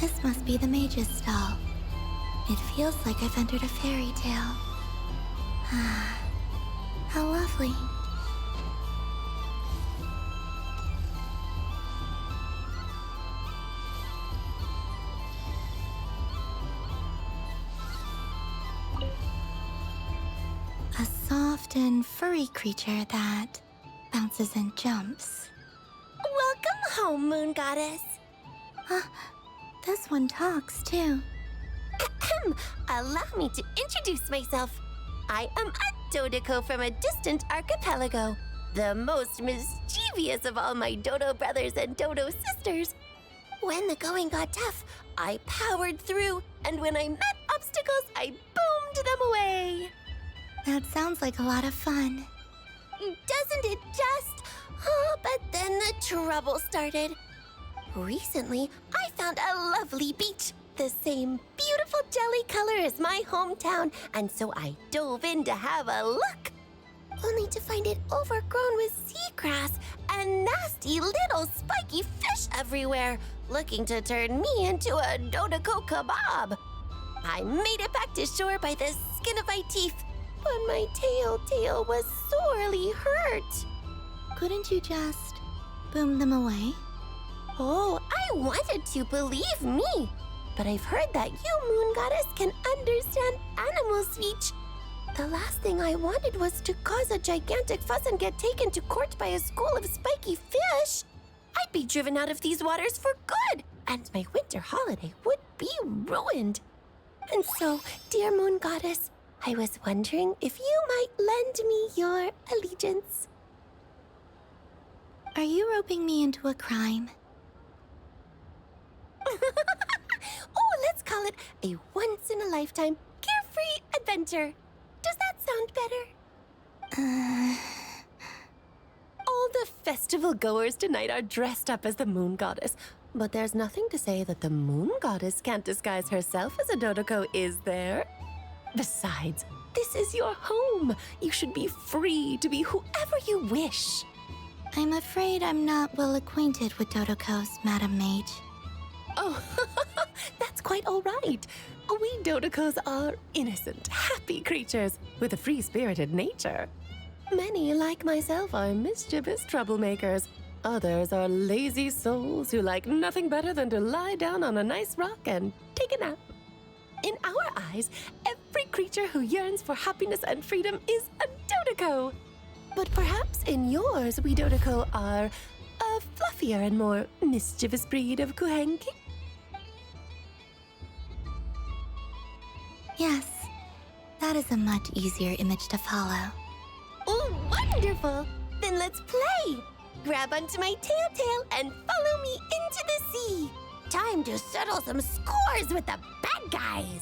This must be the mage's stall. It feels like I've entered a fairy tale. Ah, how lovely. A soft and furry creature that bounces and jumps. Welcome home, Moon Goddess. This one talks too. Allow me to introduce myself. I am a Dodoco from a distant archipelago, the most mischievous of all my Dodo brothers and Dodo sisters. When the going got tough, I powered through, and when I met obstacles, I boomed them away. That sounds like a lot of fun. Doesn't it just? Oh, but then the trouble started. Recently, I found a lovely beach, the same beautiful jelly color as my hometown, and so I dove in to have a look. Only to find it overgrown with seagrass and nasty little spiky fish everywhere, looking to turn me into a Dodoco kebab. I made it back to shore by the skin of my teeth, but my tail was sorely hurt. Couldn't you just boom them away? Oh, I wanted to, believe me. But I've heard that you, Moon Goddess, can understand animal speech. The last thing I wanted was to cause a gigantic fuss and get taken to court by a school of spiky fish. I'd be driven out of these waters for good, and my winter holiday would be ruined. And so, dear Moon Goddess, I was wondering if you might lend me your allegiance. Are you roping me into a crime? Oh, let's call it a once-in-a-lifetime carefree adventure. Does that sound better? All the festival goers tonight are dressed up as the Moon Goddess, but there's nothing to say that the Moon Goddess can't disguise herself as a Dodoco, is there? Besides, this is your home. You should be free to be whoever you wish. I'm afraid I'm not well acquainted with Dodocos, Madam Mage. Oh, that's quite all right. We Dodocos are innocent, happy creatures with a free-spirited nature. Many, like myself, are mischievous troublemakers. Others are lazy souls who like nothing better than to lie down on a nice rock and take a nap. In our eyes, every creature who yearns for happiness and freedom is a Dodoco. But perhaps in yours, we Dodoco are a fluffier and more mischievous breed of Kuhenki? Yes, that is a much easier image to follow. Oh, wonderful! Then let's play! Grab onto my tail and follow me into the sea! Time to settle some scores with the bad guys!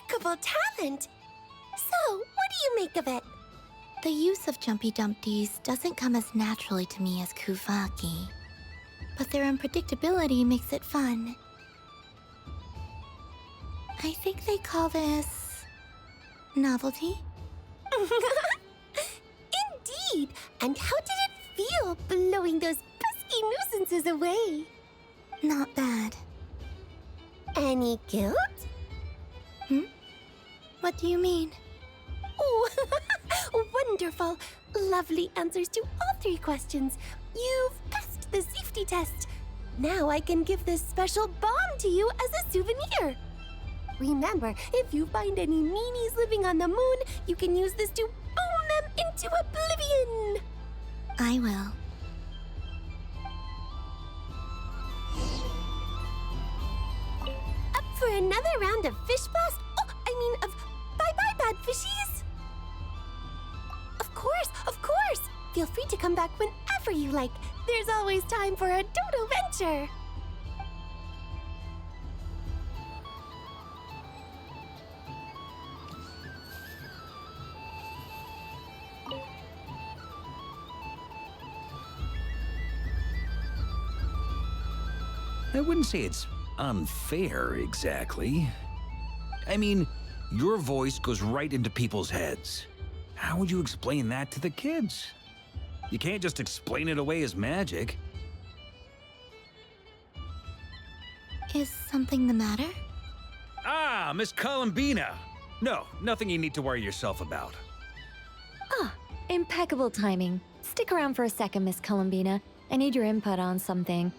remarkable talent. So, what do you make of it? The use of Jumpy Dumpties doesn't come as naturally to me as Kuvaki, but their unpredictability makes it fun. I think they call this novelty. Indeed! And how did it feel blowing those pesky nuisances away? Not bad. Any guilt? What do you mean? Oh, wonderful! Lovely answers to all 3 questions. You've passed the safety test. Now I can give this special bomb to you as a souvenir. Remember, if you find any meanies living on the moon, you can use this to boom them into oblivion. I will. Up for another round of fish blast? Of bye-bye, bad fishies. Of course. Feel free to come back whenever you like. There's always time for a dodo venture. I wouldn't say it's unfair, exactly. I mean, your voice goes right into people's heads. How would you explain that to the kids? You can't just explain it away as magic. Is something the matter? Ah, Miss Columbina! No, nothing you need to worry yourself about. Ah, impeccable timing. Stick around for a second, Miss Columbina. I need your input on something.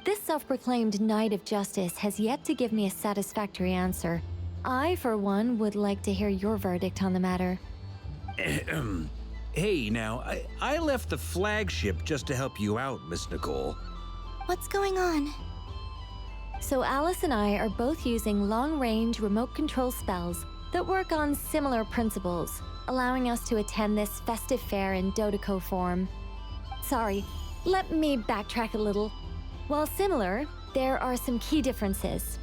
This self-proclaimed Knight of Justice has yet to give me a satisfactory answer. I, for one, would like to hear your verdict on the matter. Hey, now, I left the flagship just to help you out, Miss Nicole. What's going on? So Alice and I are both using long-range remote control spells that work on similar principles, allowing us to attend this festive fair in Dodoco form. Sorry, let me backtrack a little. While similar, there are some key differences.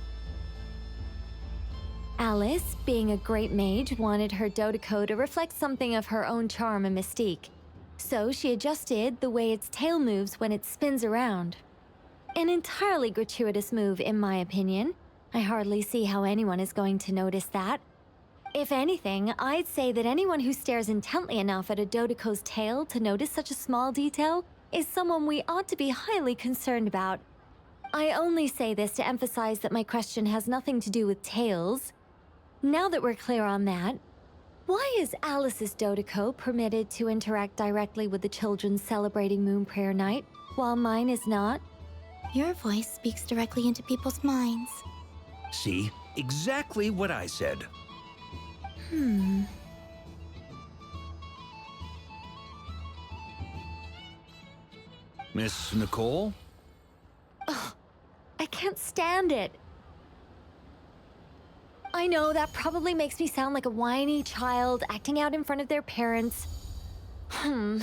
Alice, being a great mage, wanted her Dodoco to reflect something of her own charm and mystique. So she adjusted the way its tail moves when it spins around. An entirely gratuitous move, in my opinion. I hardly see how anyone is going to notice that. If anything, I'd say that anyone who stares intently enough at a Dodoco's tail to notice such a small detail is someone we ought to be highly concerned about. I only say this to emphasize that my question has nothing to do with tails. Now that we're clear on that, why is Alice's Dodoco permitted to interact directly with the children celebrating Moon Prayer Night, while mine is not? Your voice speaks directly into people's minds. See? Exactly what I said. Miss Nicole? Ugh, I can't stand it. I know that probably makes me sound like a whiny child acting out in front of their parents. And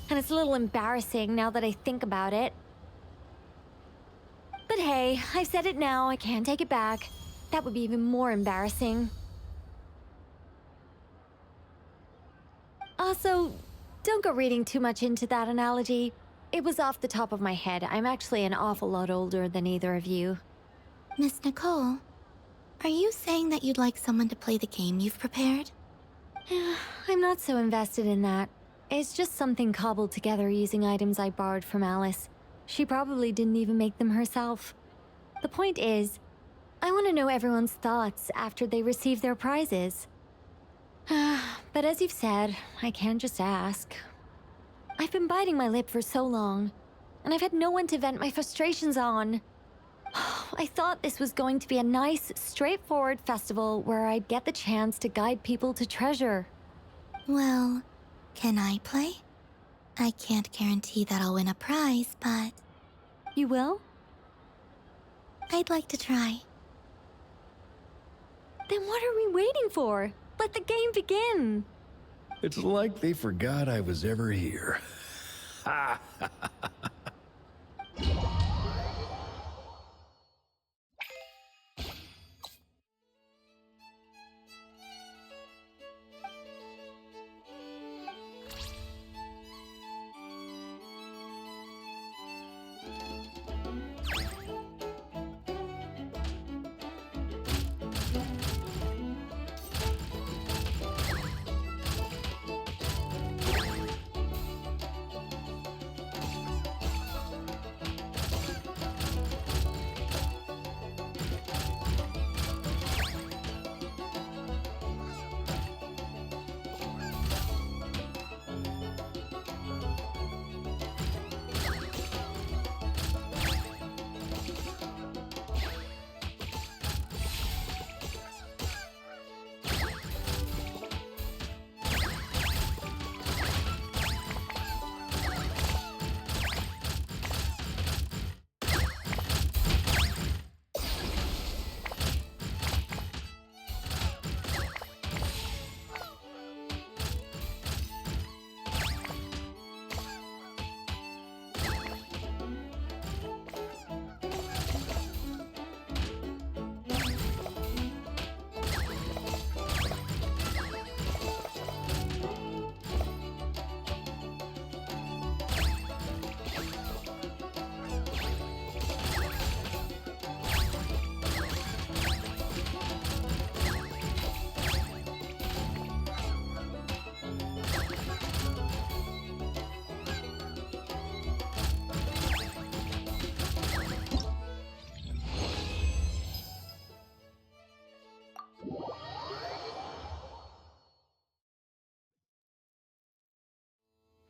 it's a little embarrassing now that I think about it. But hey, I've said it now, I can't take it back. That would be even more embarrassing. Also, don't go reading too much into that analogy. It was off the top of my head. I'm actually an awful lot older than either of you. Miss Nicole, are you saying that you'd like someone to play the game you've prepared? I'm not so invested in that. It's just something cobbled together using items I borrowed from Alice. She probably didn't even make them herself. The point is, I want to know everyone's thoughts after they receive their prizes. But as you've said, I can't just ask. I've been biting my lip for so long, and I've had no one to vent my frustrations on. I thought this was going to be a nice, straightforward festival where I'd get the chance to guide people to treasure. Well, can I play? I can't guarantee that I'll win a prize, but... You will? I'd like to try. Then what are we waiting for? Let the game begin! It's like they forgot I was ever here.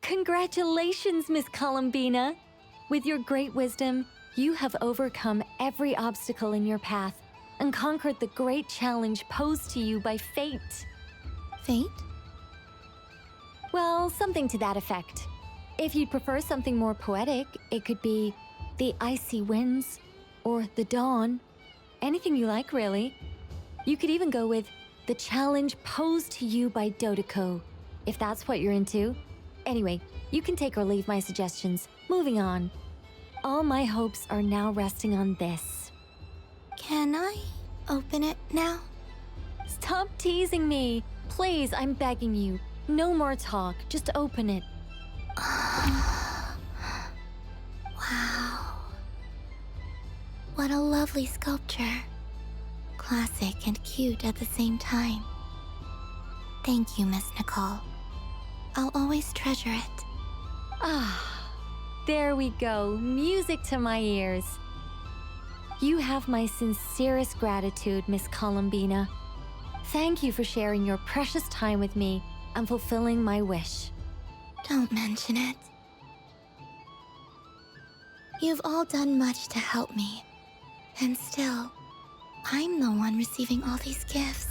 Congratulations, Miss Columbina! With your great wisdom, you have overcome every obstacle in your path and conquered the great challenge posed to you by fate. Fate? Well, something to that effect. If you'd prefer something more poetic, it could be the icy winds or the dawn. Anything you like, really. You could even go with the challenge posed to you by Dodeko, if that's what you're into. Anyway, you can take or leave my suggestions. Moving on. All my hopes are now resting on this. Can I open it now? Stop teasing me. Please, I'm begging you. No more talk. Just open it. Wow. What a lovely sculpture. Classic and cute at the same time. Thank you, Miss Nicole. I'll always treasure it. Ah, there we go. Music to my ears. You have my sincerest gratitude, Miss Columbina. Thank you for sharing your precious time with me and fulfilling my wish. Don't mention it. You've all done much to help me. And still, I'm the one receiving all these gifts.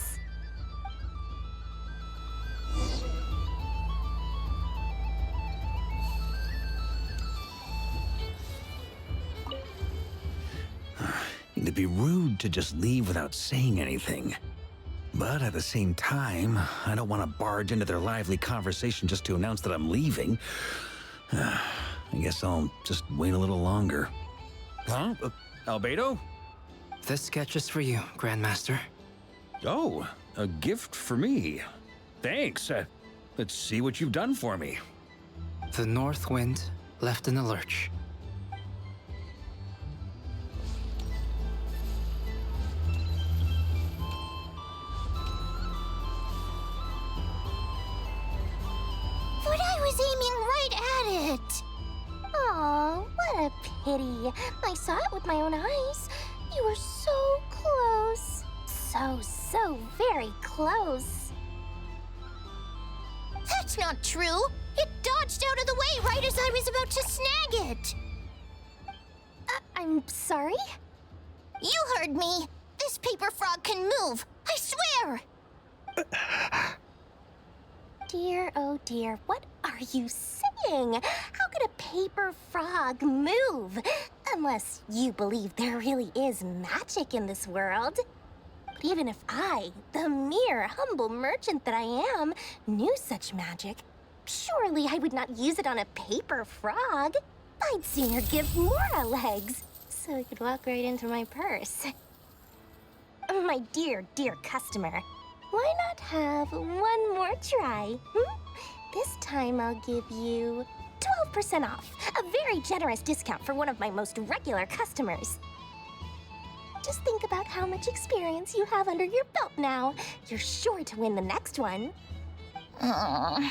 It'd be rude to just leave without saying anything. But at the same time, I don't want to barge into their lively conversation just to announce that I'm leaving. I guess I'll just wait a little longer. Huh? Albedo? This sketch is for you, Grandmaster. Oh, a gift for me. Thanks. Let's see what you've done for me. The North Wind left in a lurch. But I was aiming right at it! Aw, what a pity. I saw it with my own eyes. You were so close. So very close. That's not true! It dodged out of the way right as I was about to snag it! I'm sorry? You heard me! This paper frog can move! I swear! Dear, oh dear, what are you saying? How could a paper frog move? Unless you believe there really is magic in this world. But even if I, the mere humble merchant that I am, knew such magic, surely I would not use it on a paper frog. I'd sooner give Mora legs, so I could walk right into my purse. My dear, dear customer, why not have one more try? This time I'll give you 12% off, a very generous discount for one of my most regular customers. Just think about how much experience you have under your belt now. You're sure to win the next one. Darn,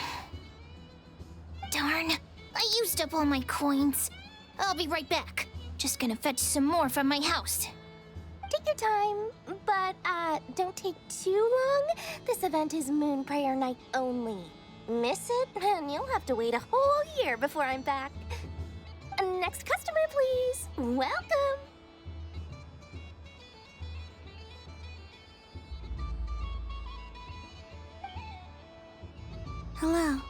I used up all my coins. I'll be right back. Just gonna fetch some more from my house. Take your time, but don't take too long. This event is Moon Prayer Night only. Miss it, and you'll have to wait a whole year before I'm back. Next customer, please. Welcome. Hello.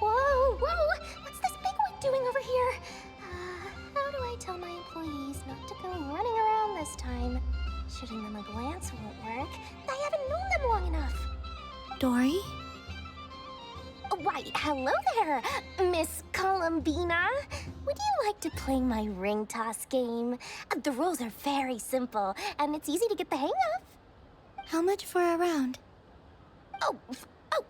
Whoa, whoa! What's this big one doing over here? How do I tell my employees not to go running around this time? Shooting them a glance won't work. I haven't known them long enough. Dory? Why, hello there, Miss Columbina. Would you like to play my ring toss game? The rules are very simple, and it's easy to get the hang of. How much for a round? Oh,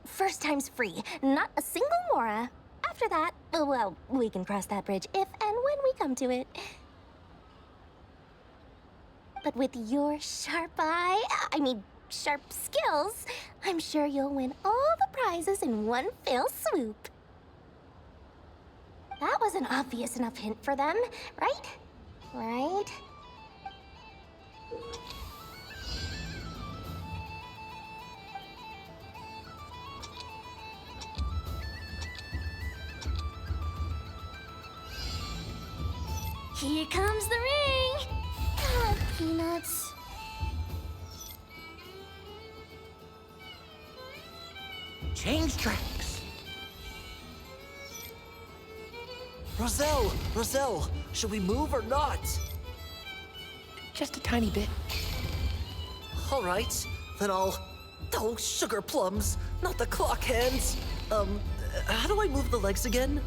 first time's free. Not a single mora. After that, well, we can cross that bridge if and when we come to it. But with your sharp sharp skills, I'm sure you'll win all the prizes in one fell swoop. That was an obvious enough hint for them, right? Right? Here comes the ring! Oh, peanuts. Change tracks. Roselle, should we move or not? Just a tiny bit. All right, then I'll... Oh, sugar plums, not the clock hands. How do I move the legs again?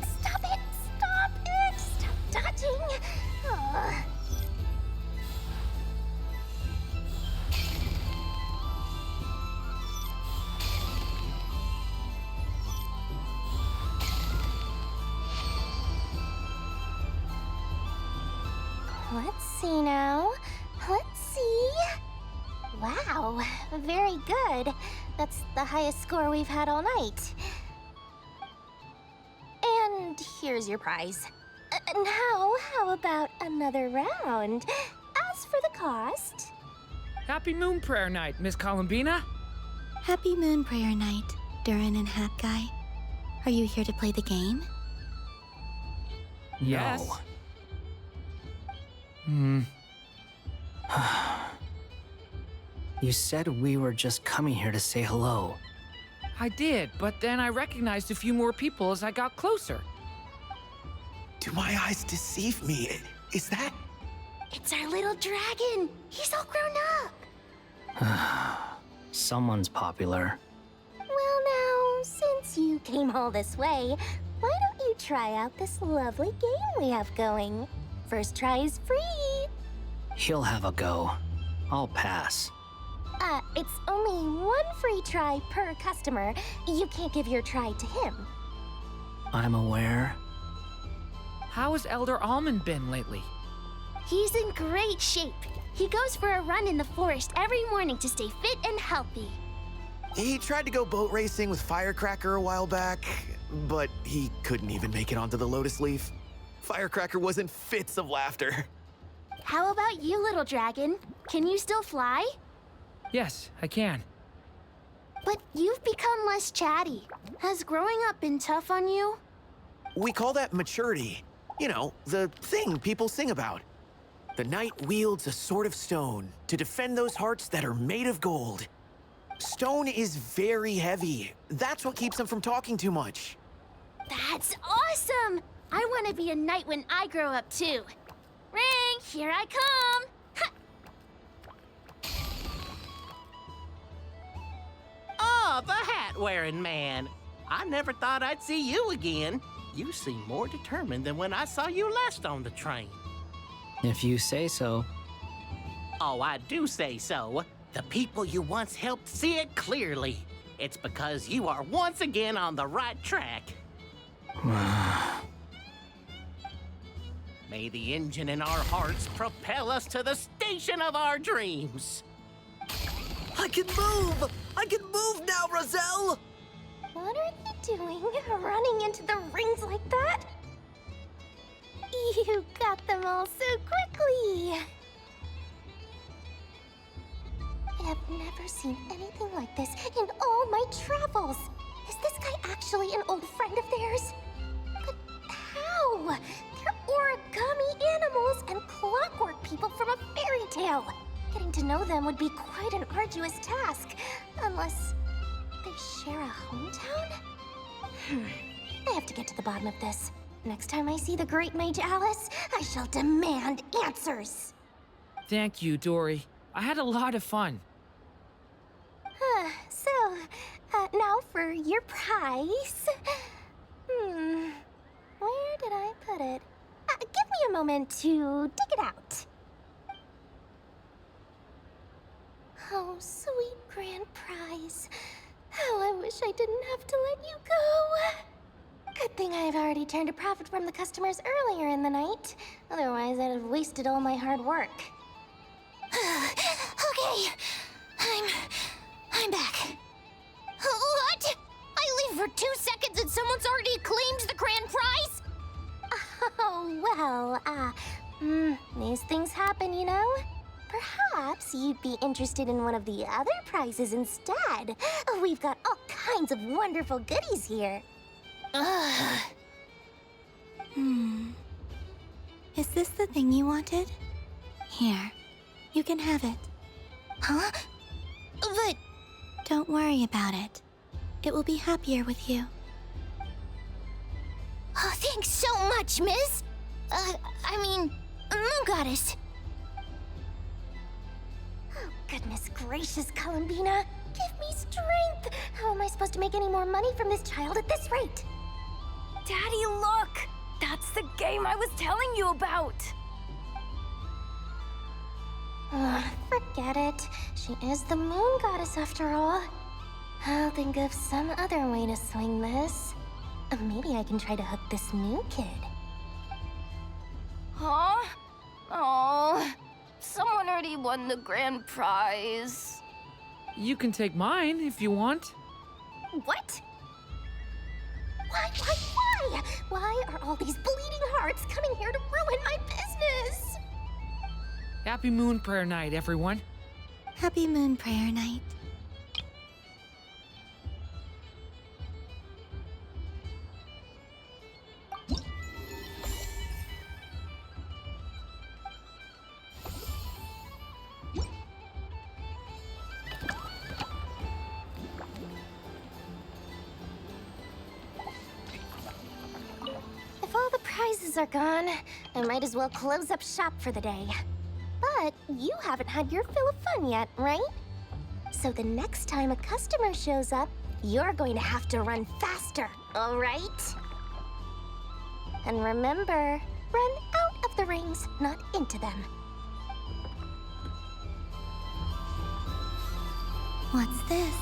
Stop it! Stop it! Stop dodging! Let's see now. Let's see. Wow, very good. That's the highest score we've had all night. And here's your prize. Now, how about another round? As for the cost... Happy Moon Prayer Night, Miss Columbina. Happy Moon Prayer Night, Durin and Hat Guy. Are you here to play the game? Yes. You said we were just coming here to say hello. I did, but then I recognized a few more people as I got closer. Do my eyes deceive me? Is that... It's our little dragon! He's all grown up! Someone's popular. Well now, since you came all this way, why don't you try out this lovely game we have going? First try is free! He'll have a go. I'll pass. It's only one free try per customer. You can't give your try to him. I'm aware. How has Elder Almond been lately? He's in great shape. He goes for a run in the forest every morning to stay fit and healthy. He tried to go boat racing with Firecracker a while back, but he couldn't even make it onto the Lotus Leaf. Firecracker was in fits of laughter. How about you, little dragon? Can you still fly? Yes, I can. But you've become less chatty. Has growing up been tough on you? We call that maturity. You know, the thing people sing about. The knight wields a sword of stone to defend those hearts that are made of gold. Stone is very heavy. That's what keeps him from talking too much. That's awesome! I want to be a knight when I grow up, too. Ring, here I come! Oh, the hat-wearing man. I never thought I'd see you again. You seem more determined than when I saw you last on the train. If you say so. Oh, I do say so. The people you once helped see it clearly. It's because you are once again on the right track. May the engine in our hearts propel us to the station of our dreams. I can move! I can move now, Roselle! What are you doing, running into the rings like that? You got them all so quickly! I have never seen anything like this in all my travels. Is this guy actually an old friend of theirs? But how? They're origami animals and clockwork people from a fairy tale. Getting to know them would be quite an arduous task, unless they share a hometown? I have to get to the bottom of this. Next time I see the great mage Alice, I shall demand answers. Thank you, Dory. I had a lot of fun. Now for your prize. Where did I put it? Give me a moment to dig it out. Oh, sweet grand prize. How I wish I didn't have to let you go. Good thing I've already turned a profit from the customers earlier in the night. Otherwise, I'd have wasted all my hard work. Okay, I'm back. What? I leave for 2 seconds and someone's already claimed the grand prize? Oh, well, these things happen, you know? Perhaps you'd be interested in one of the other prizes instead. We've got all kinds of wonderful goodies here. Ugh. Is this the thing you wanted? Here, you can have it. Huh? But... Don't worry about it. It will be happier with you. Oh, thanks so much, miss. Moon Goddess. Oh, goodness gracious, Columbina. Give me strength. How am I supposed to make any more money from this child at this rate? Daddy, look! That's the game I was telling you about! Forget it. She is the Moon Goddess after all. I'll think of some other way to swing this. Maybe I can try to hook this new kid. Huh? Oh, someone already won the grand prize. You can take mine if you want. What? Why? Why are all these bleeding hearts coming here to ruin my business? Happy Moon Prayer Night, everyone. Happy Moon Prayer Night. If all the prizes are gone, I might as well close up shop for the day. But you haven't had your fill of fun yet, right? So the next time a customer shows up, you're going to have to run faster, all right? And remember, run out of the rings, not into them. What's this?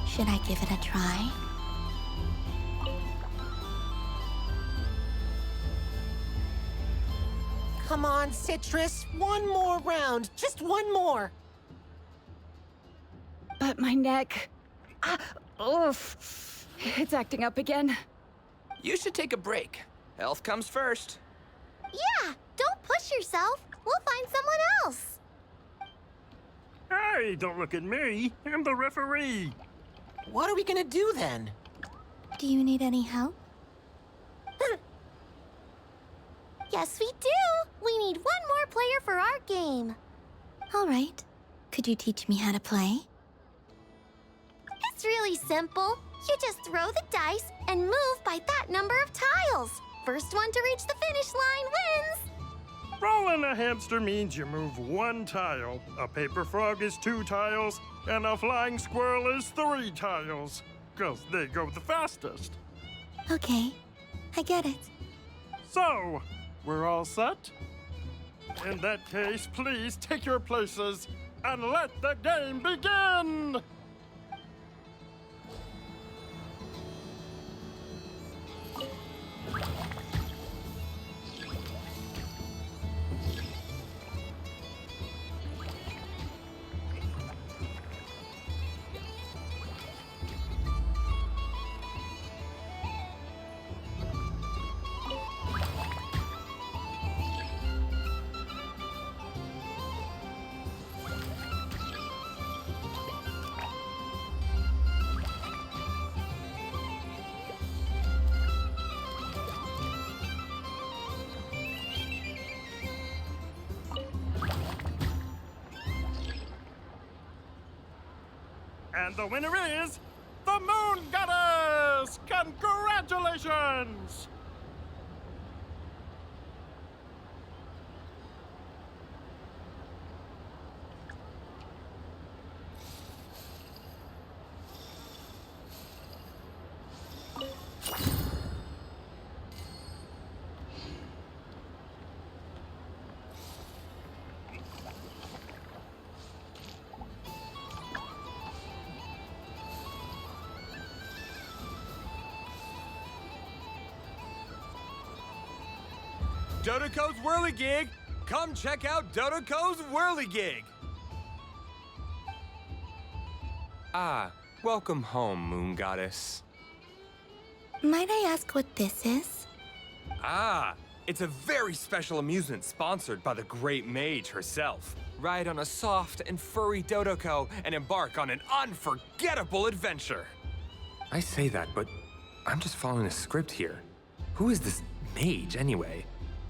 Should I give it a try? Come on, Citrus. One more round. Just one more. But my neck... oof. It's acting up again. You should take a break. Health comes first. Yeah, don't push yourself. We'll find someone else. Hey, don't look at me. I'm the referee. What are we gonna do then? Do you need any help? Yes, we do. We need one more player for our game. All right. Could you teach me how to play? It's really simple. You just throw the dice and move by that number of tiles. First one to reach the finish line wins. Rolling a hamster means you move one tile. A paper frog is 2 tiles, and a flying squirrel is 3 tiles. 'Cause they go the fastest. Okay, I get it. So, we're all set? In that case, please take your places and let the game begin! And the winner is the Moon Goddess! Congratulations! Dodoco's Whirligig! Come check out Dodoco's Whirligig! Ah, welcome home, Moon Goddess. Might I ask what this is? Ah, it's a very special amusement sponsored by the great mage herself. Ride on a soft and furry Dodoco and embark on an unforgettable adventure. I say that, but I'm just following a script here. Who is this mage, anyway?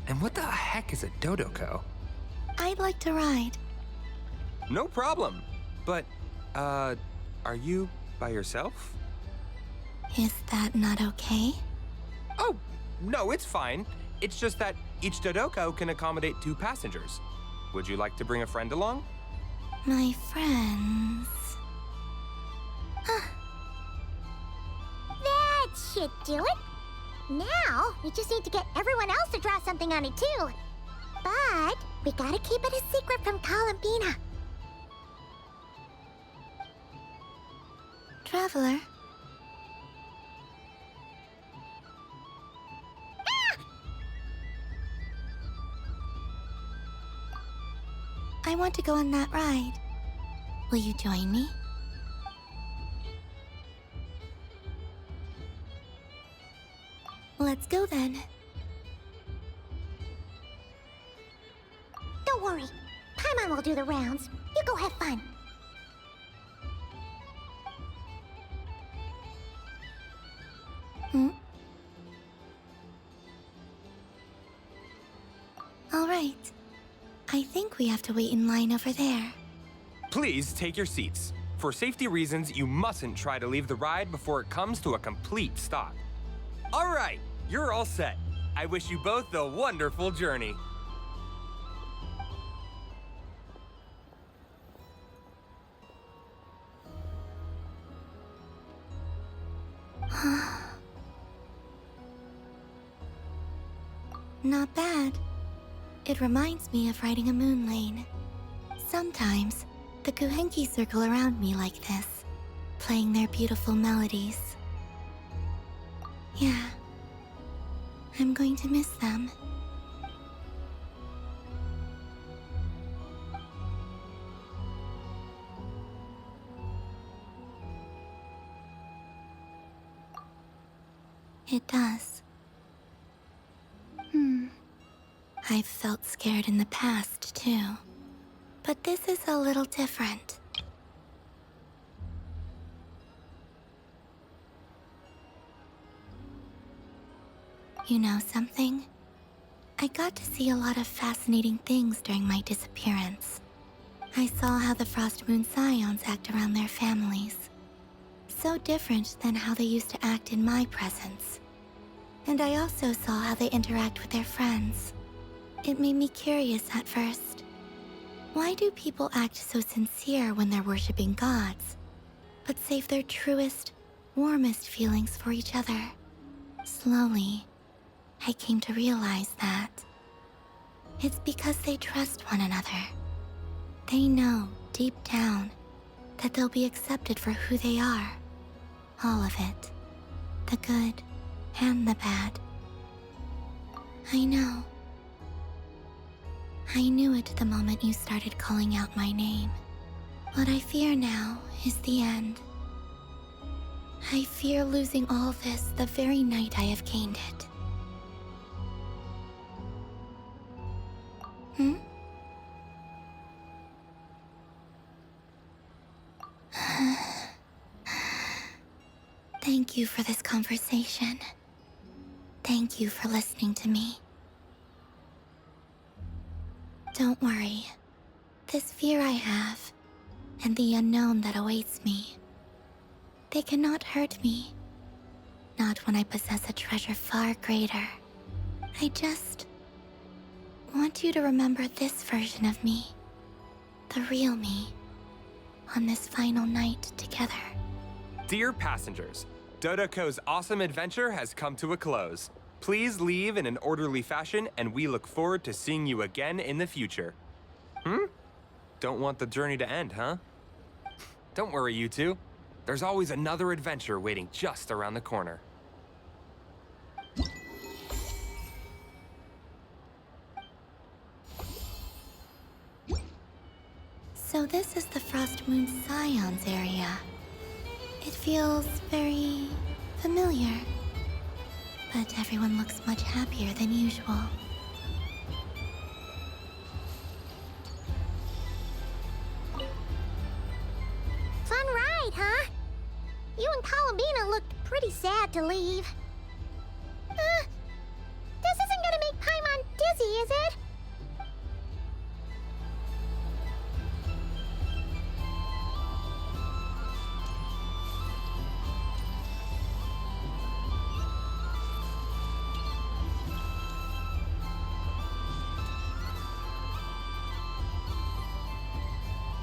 And what the heck is a Dodoko? I'd like to ride. No problem. But, are you by yourself? Is that not okay? Oh, no, it's fine. It's just that each Dodoko can accommodate 2 passengers. Would you like to bring a friend along? My friends... That should do it. Now, we just need to get everyone else to draw something on it too. But we gotta keep it a secret from Columbina. Traveler? I want to go on that ride. Will you join me? Let's go then. Don't worry. Paimon will do the rounds. You go have fun. All right. I think we have to wait in line over there. Please take your seats. For safety reasons, you mustn't try to leave the ride before it comes to a complete stop. All right, you're all set. I wish you both a wonderful journey. Not bad. It reminds me of riding a moon lane. Sometimes, the Kuhenki circle around me like this, playing their beautiful melodies. Yeah, I'm going to miss them. It does. I've felt scared in the past, too. But this is a little different. You know something? I got to see a lot of fascinating things during my disappearance. I saw how the Frost Moon Scions act around their families. So different than how they used to act in my presence. And I also saw how they interact with their friends. It made me curious at first. Why do people act so sincere when they're worshipping gods, but save their truest, warmest feelings for each other? Slowly, I came to realize that it's because they trust one another. They know, deep down, that they'll be accepted for who they are. All of it. The good and the bad. I know. I knew it the moment you started calling out my name. What I fear now is the end. I fear losing all this the very night I have gained it. Thank you for this conversation. Thank you for listening to me. Don't worry. This fear I have, and the unknown that awaits me, they cannot hurt me. Not when I possess a treasure far greater. I just want you to remember this version of me, the real me, on this final night together. Dear passengers, Dodoko's awesome adventure has come to a close. Please leave in an orderly fashion, and we look forward to seeing you again in the future. Don't want the journey to end, huh? Don't worry, you two. There's always another adventure waiting just around the corner. So this is the Frost Moon Scions area. It feels very familiar. But everyone looks much happier than usual. Fun ride, huh? You and Columbina looked pretty sad to leave. This isn't gonna make Paimon dizzy, is it?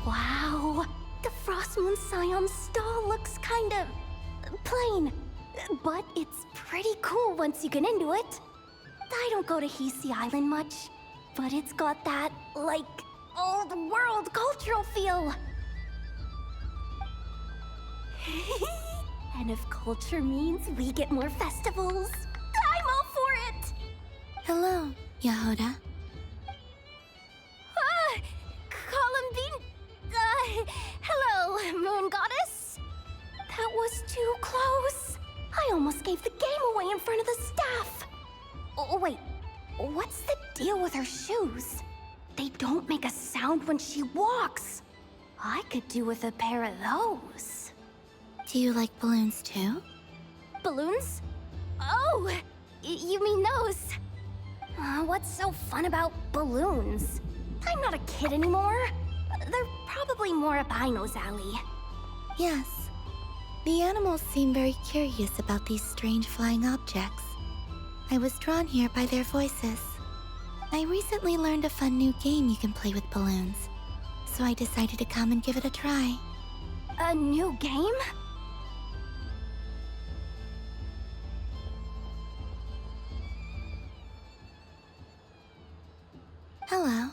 Wow, the Frost Moon Scion's stall looks kind of plain, but it's pretty cool once you get into it. I don't go to Hisi Island much, but it's got that, like, old world cultural feel. And if culture means we get more festivals, I'm all for it! Hello, Yehoda. Columbine... hello, Moon Goddess. That was too close. I almost gave the game away in front of the staff. Oh, wait, what's the deal with her shoes? They don't make a sound when she walks. I could do with a pair of those. Do you like balloons too? Balloons? Oh, you mean those? What's so fun about balloons? I'm not a kid anymore. They're probably more up Aino's alley. Yes. The animals seem very curious about these strange flying objects. I was drawn here by their voices. I recently learned a fun new game you can play with balloons, so I decided to come and give it a try. A new game? Hello.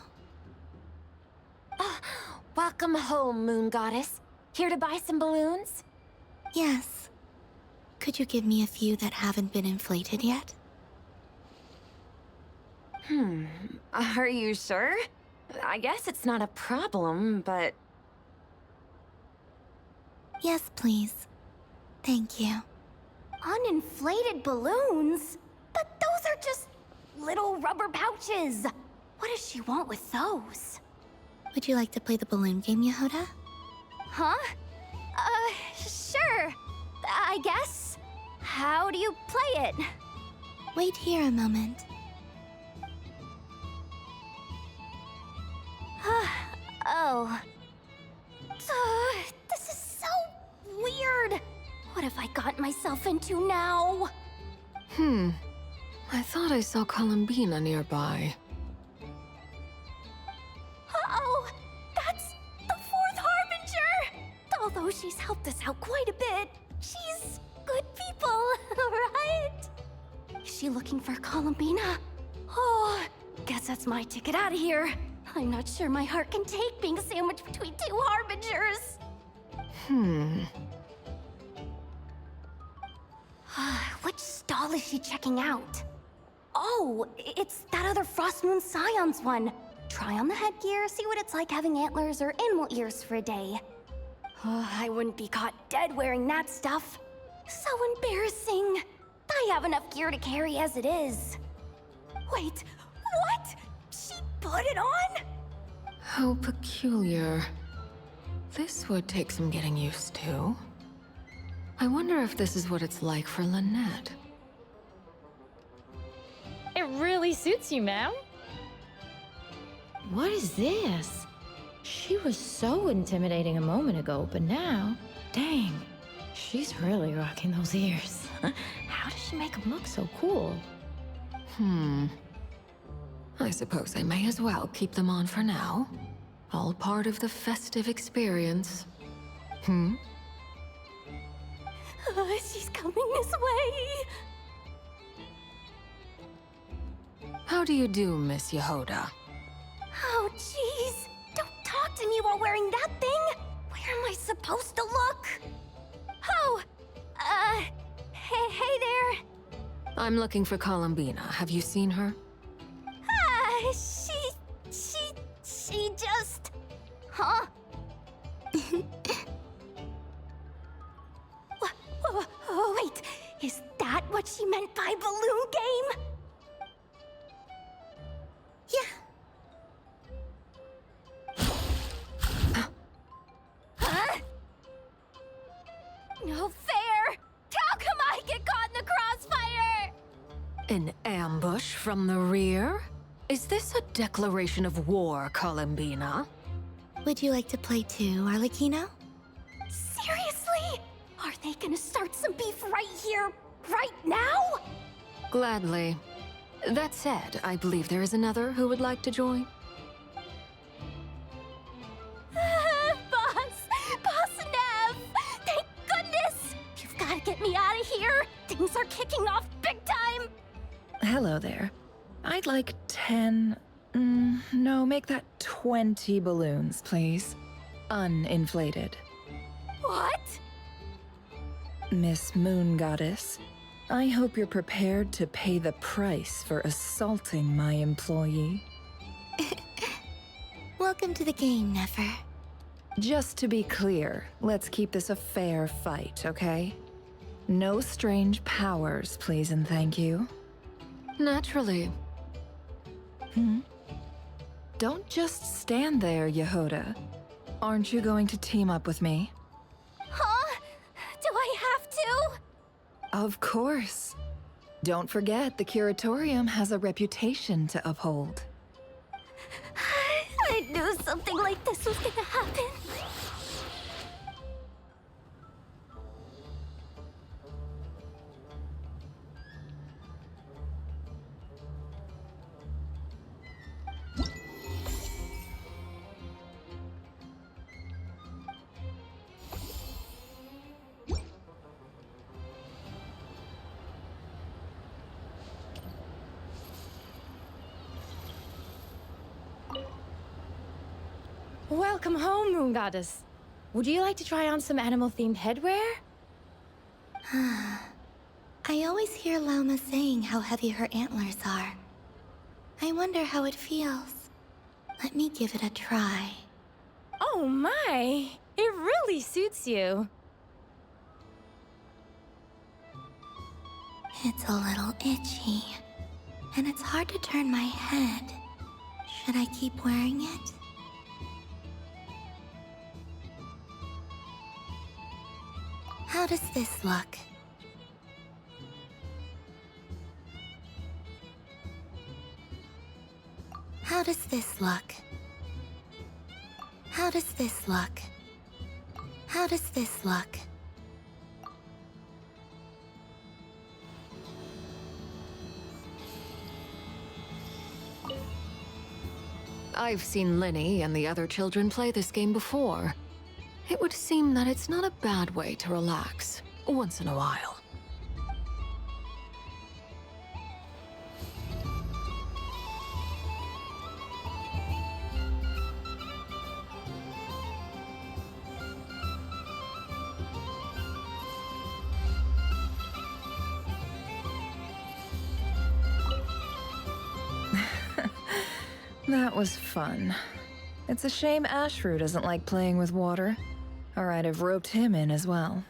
Welcome home, Moon Goddess. Here to buy some balloons? Yes. Could you give me a few that haven't been inflated yet? Are you sure? I guess it's not a problem, but... Yes, please. Thank you. Uninflated balloons? But those are just little rubber pouches. What does she want with those? Would you like to play the balloon game, Yehoda? Huh? Sure. I guess. How do you play it? Wait here a moment. Oh. This is so weird. What have I got myself into now? I thought I saw Columbina nearby. Uh-oh! That's the Fourth Harbinger! Although she's helped us out quite a bit, she's good people, right? Is she looking for Columbina? Oh, guess that's my ticket out of here. I'm not sure my heart can take being sandwiched between two Harbingers. Which stall is she checking out? Oh, it's that other Frost Moon Scion's one. Try on the headgear, see what it's like having antlers or animal ears for a day. I wouldn't be caught dead wearing that stuff. So embarrassing. I have enough gear to carry as it is. Wait, what? She put it on? How peculiar. This would take some getting used to. I wonder if this is what it's like for Lynette. It really suits you, ma'am. What is this? She was so intimidating a moment ago, but now, dang, she's really rocking those ears. How does she make them look so cool? I suppose I may as well keep them on for now. All part of the festive experience. She's coming this way. How do you do, Miss Yehoda? Oh, jeez. Don't talk to me while wearing that thing. Where am I supposed to look? Oh, hey there. I'm looking for Columbina. Have you seen her? She just... Huh? Wait, is that what she meant by balloon game? Huh? No fair! How come I An ambush from the rear? Is this a declaration of war, Columbina? Would you like to play too, Arlecchino? Seriously? Are they gonna start some beef right here, right now? Gladly. That said, I believe there is another who would like to join. Boss Nev! Thank goodness! You've gotta get me out of here! Things are kicking off big time! Hello there. I'd like 10... no, make that 20 balloons, please. Uninflated. What? Miss Moon Goddess, I hope you're prepared to pay the price for assaulting my employee. Welcome to the game, Nefer. Just to be clear, let's keep this a fair fight, okay? No strange powers, please and thank you. Naturally. Don't just stand there, Yehoda. Aren't you going to team up with me? Huh? Do I have to? Of course. Don't forget, the Curatorium has a reputation to uphold. I knew something like this was gonna happen. Welcome home, Moon Goddess. Would you like to try on some animal-themed headwear? I always hear Lauma saying how heavy her antlers are. I wonder how it feels. Let me give it a try. Oh my! It really suits you. It's a little itchy, and it's hard to turn my head. Should I keep wearing it? How does this look? How does this look? How does this look? How does this look? I've seen Lenny and the other children play this game before. It would seem that it's not a bad way to relax, once in a while. That was fun. It's a shame Ashru doesn't like playing with water, or I'd have roped him in as well.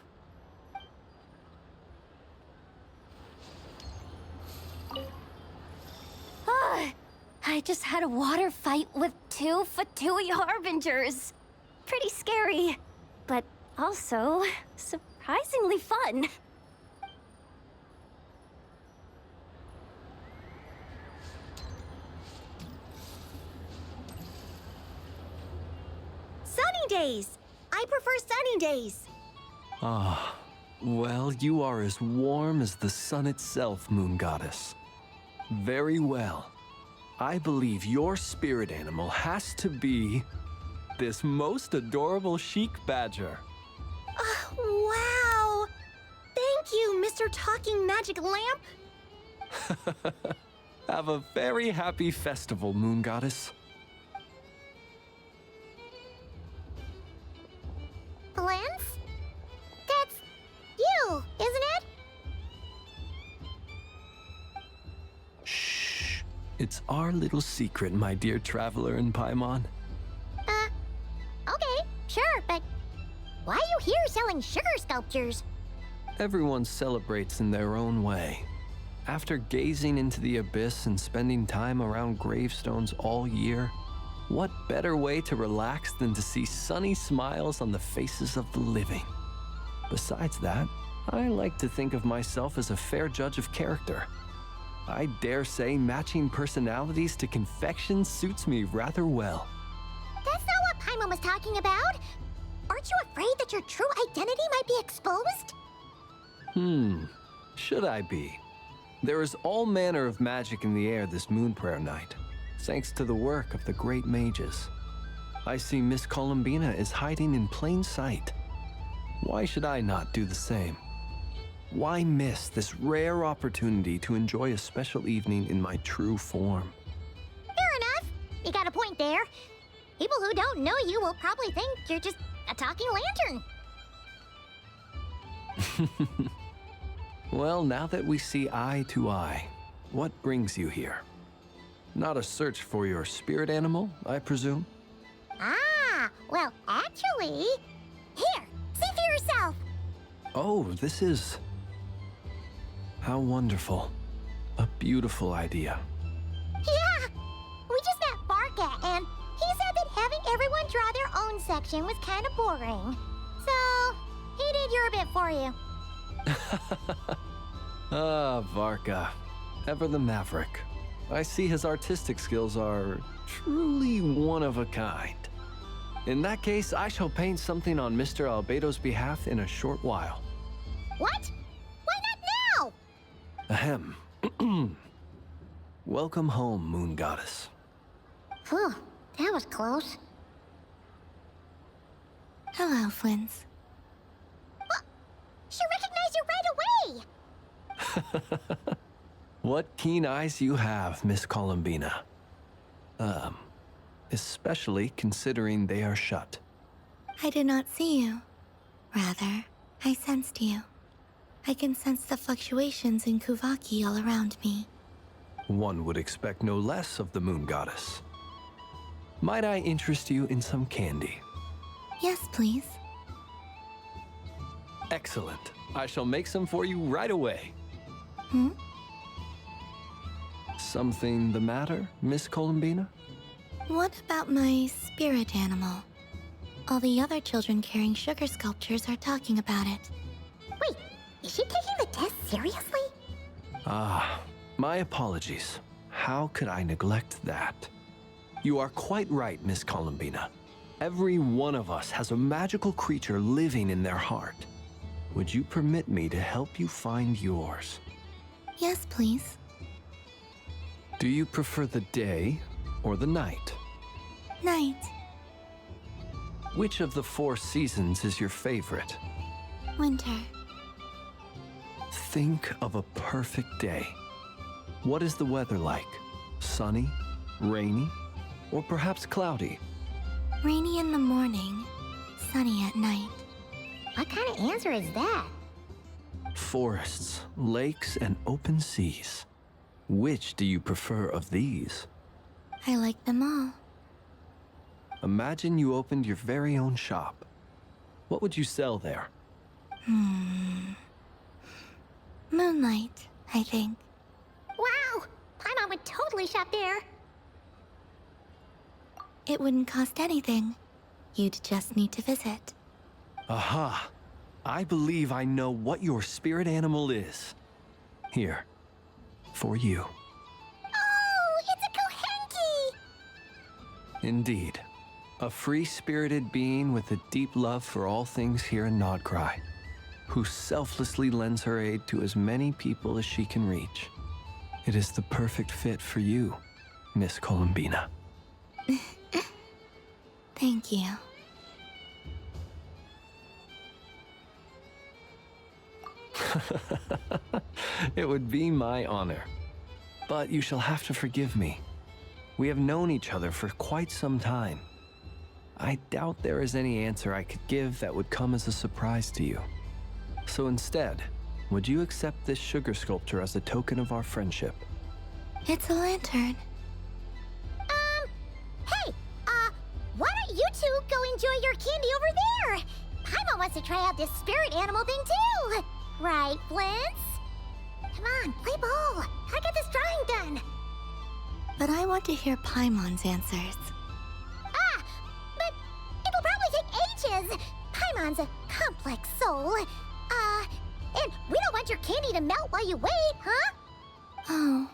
I just had a water fight with 2 Fatui Harbingers. Pretty scary, but also surprisingly fun. Sunny days! I prefer sunny days. Ah, well, you are as warm as the sun itself, Moon Goddess. Very well. I believe your spirit animal has to be this most adorable chic badger. Wow! Thank you, Mr. Talking Magic Lamp. Have a very happy festival, Moon Goddess. Lance? That's you, isn't it? Shh. It's our little secret, my dear traveler in Paimon. Okay, sure, but why are you here selling sugar sculptures? Everyone celebrates in their own way. After gazing into the abyss and spending time around gravestones all year, what better way to relax than to see sunny smiles on the faces of the living? Besides that, I like to think of myself as a fair judge of character. I dare say matching personalities to confection suits me rather well. That's not what Paimon was talking about. Aren't you afraid that your true identity might be exposed? Should I be? There is all manner of magic in the air this moon prayer night, thanks to the work of the great mages. I see Miss Columbina is hiding in plain sight. Why should I not do the same? Why miss this rare opportunity to enjoy a special evening in my true form? Fair enough. You got a point there. People who don't know you will probably think you're just a talking lantern. Well, now that we see eye to eye, what brings you here? Not a search for your spirit animal, I presume? Ah, well, actually... Here, see for yourself! Oh, this is... How wonderful. A beautiful idea. Yeah! We just met Barka, and he said that having everyone draw their own section was kind of boring. So, he did your bit for you. Ah, Varka. Ever the maverick. I see his artistic skills are truly one of a kind. In that case, I shall paint something on Mr. Albedo's behalf in a short while. What? Why not now? Ahem. Welcome home, Moon Goddess. Phew, that was close. Hello, Flins. She recognized you right away! What keen eyes you have, Miss Columbina. Especially considering they are shut. I did not see you. Rather, I sensed you. I can sense the fluctuations in Kuvaki all around me. One would expect no less of the Moon Goddess. Might I interest you in some candy? Yes, please. Excellent. I shall make some for you right away. Something the matter, Miss Columbina? What about my spirit animal? All the other children carrying sugar sculptures are talking about it. Wait, is she taking the test seriously? Ah, my apologies. How could I neglect that? You are quite right, Miss Columbina. Every one of us has a magical creature living in their heart. Would you permit me to help you find yours? Yes, please. Do you prefer the day or the night? Night. Which of the 4 seasons is your favorite? Winter. Think of a perfect day. What is the weather like? Sunny, rainy, or perhaps cloudy? Rainy in the morning, sunny at night. What kind of answer is that? Forests, lakes, and open seas. Which do you prefer of these? I like them all. Imagine you opened your very own shop. What would you sell there? Moonlight, I think. Wow! Paimon would totally shop there. It wouldn't cost anything. You'd just need to visit. Aha! I believe I know what your spirit animal is. Here, for you. Oh, it's a Kohenki! Indeed. A free-spirited being with a deep love for all things here in Nodkrai, who selflessly lends her aid to as many people as she can reach. It is the perfect fit for you, Miss Columbina. Thank you. It would be my honor. But you shall have to forgive me. We have known each other for quite some time. I doubt there is any answer I could give that would come as a surprise to you. So instead, would you accept this sugar sculpture as a token of our friendship? It's a lantern. Hey, why don't you two go enjoy your candy over there? Paimon wants to try out this spirit animal thing too. Right, Flint's? Come on, play ball. I got this drawing done. But I want to hear Paimon's answers. But it'll probably take ages. Paimon's a complex soul. And we don't want your candy to melt while you wait, huh? Oh,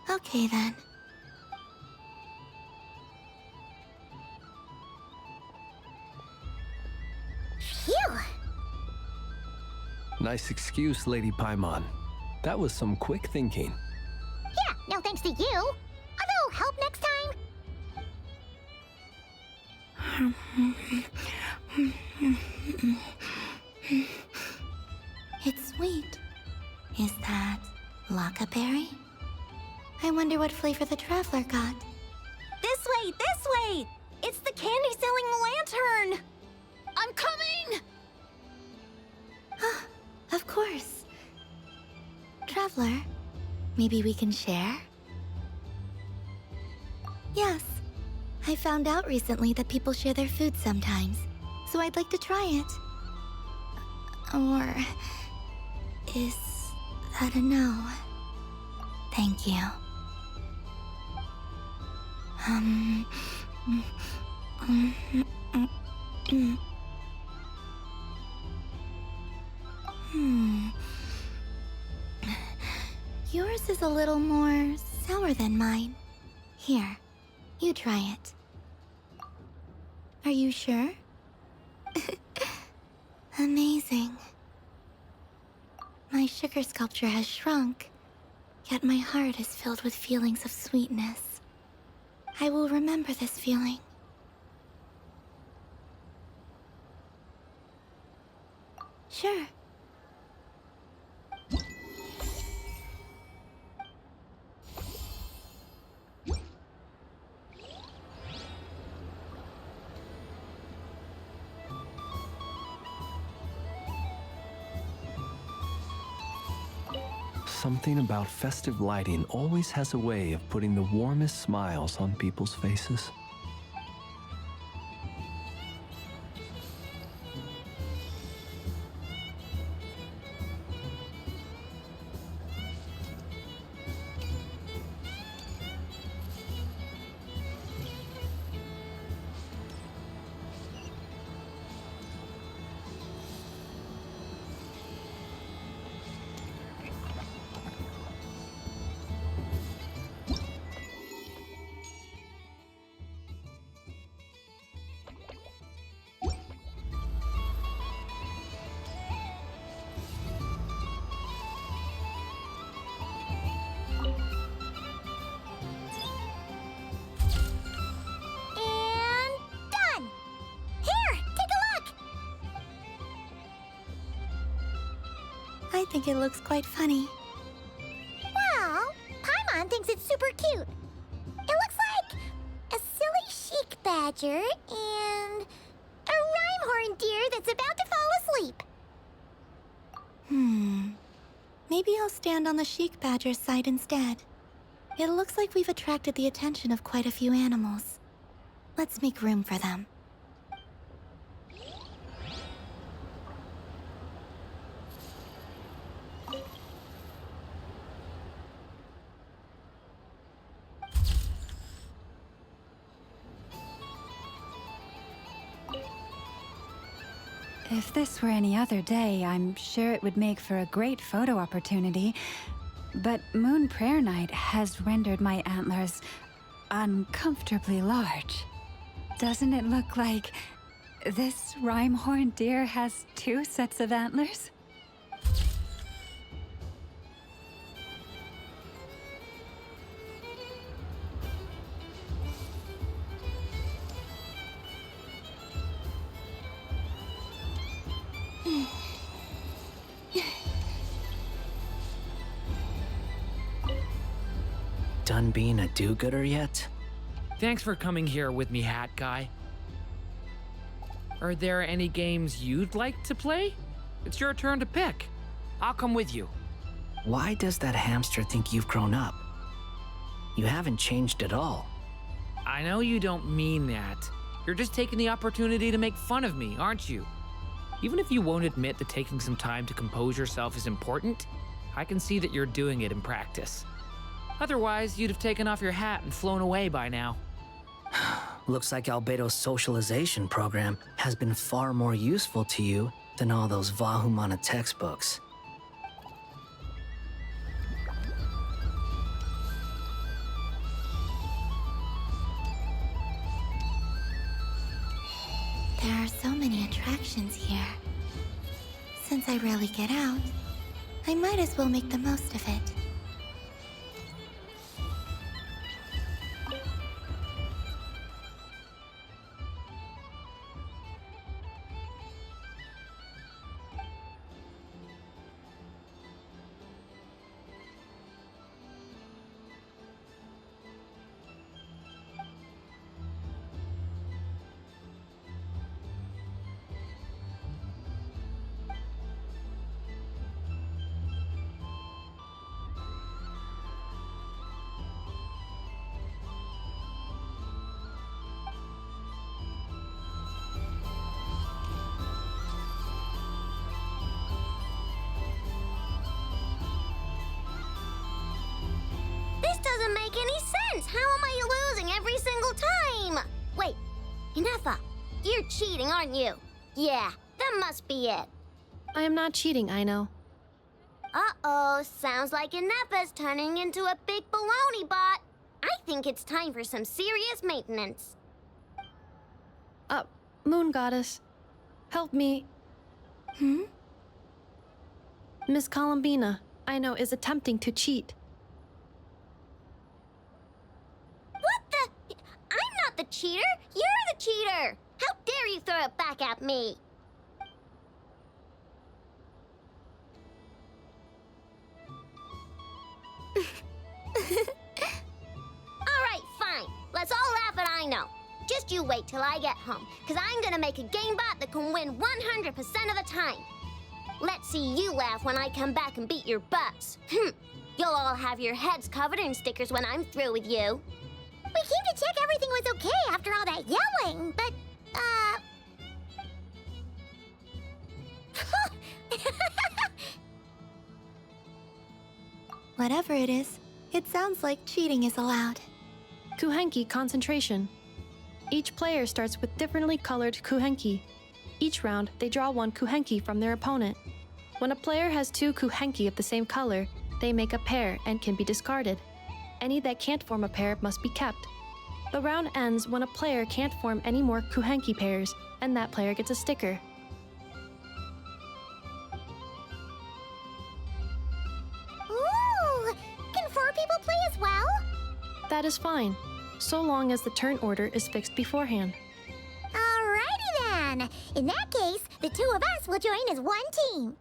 Okay then. Phew! Nice excuse, Lady Paimon. That was some quick thinking. Yeah, no thanks to you. A little help next time? It's sweet. Is that Lockaberry? I wonder what flavor the Traveler got. This way, this way! It's the candy-selling lantern! I'm coming! Of course. Traveler, maybe we can share? Yes. I found out recently that people share their food sometimes, so I'd like to try it. Or... is that a no? Thank you. Yours is a little more sour than mine. Here, you try it. Are you sure? Amazing. My sugar sculpture has shrunk, yet my heart is filled with feelings of sweetness. I will remember this feeling. Sure. Something about festive lighting always has a way of putting the warmest smiles on people's faces. I think it looks quite funny. Well, Paimon thinks it's super cute. It looks like a silly chic badger and a rhyme-horn deer that's about to fall asleep. Maybe I'll stand on the chic badger's side instead. It looks like we've attracted the attention of quite a few animals. Let's make room for them. If this were any other day, I'm sure it would make for a great photo opportunity. But Moon Prayer Night has rendered my antlers uncomfortably large. Doesn't it look like this rhyme-horned deer has 2 sets of antlers? Done being a do-gooder yet? Thanks for coming here with me, Hat Guy. Are there any games you'd like to play? It's your turn to pick. I'll come with you. Why does that hamster think you've grown up? You haven't changed at all. I know you don't mean that. You're just taking the opportunity to make fun of me, aren't you? Even if you won't admit that taking some time to compose yourself is important, I can see that you're doing it in practice. Otherwise, you'd have taken off your hat and flown away by now. Looks like Albedo's socialization program has been far more useful to you than all those Vahumana textbooks. There are so many attractions here. Since I rarely get out, I might as well make the most of it. This doesn't make any sense! How am I losing every single time? Wait, Inefa, you're cheating, aren't you? Yeah, that must be it. I am not cheating, I know. Uh-oh, sounds like Inefa's turning into a big baloney bot. I think it's time for some serious maintenance. Moon Goddess, help me. Miss Columbina, I know, is attempting to cheat. What the? I'm not the cheater! You're the cheater! How dare you throw it back at me? Alright, fine. Let's all laugh at I know. Just you wait till I get home, because I'm gonna make a game bot that can win 100% of the time. Let's see you laugh when I come back and beat your butts. You'll all have your heads covered in stickers when I'm through with you. We came to check everything was okay after all that yelling, but, Whatever it is, it sounds like cheating is allowed. Kuhenki concentration. Each player starts with differently colored kuhenki. Each round, they draw one kuhenki from their opponent. When a player has two kuhenki of the same color, they make a pair and can be discarded. Any that can't form a pair must be kept. The round ends when a player can't form any more kuhenki pairs, and that player gets a sticker. Ooh! Can 4 people play as well? That is fine, so long as the turn order is fixed beforehand. Alrighty then! In that case, the 2 of us will join as one team.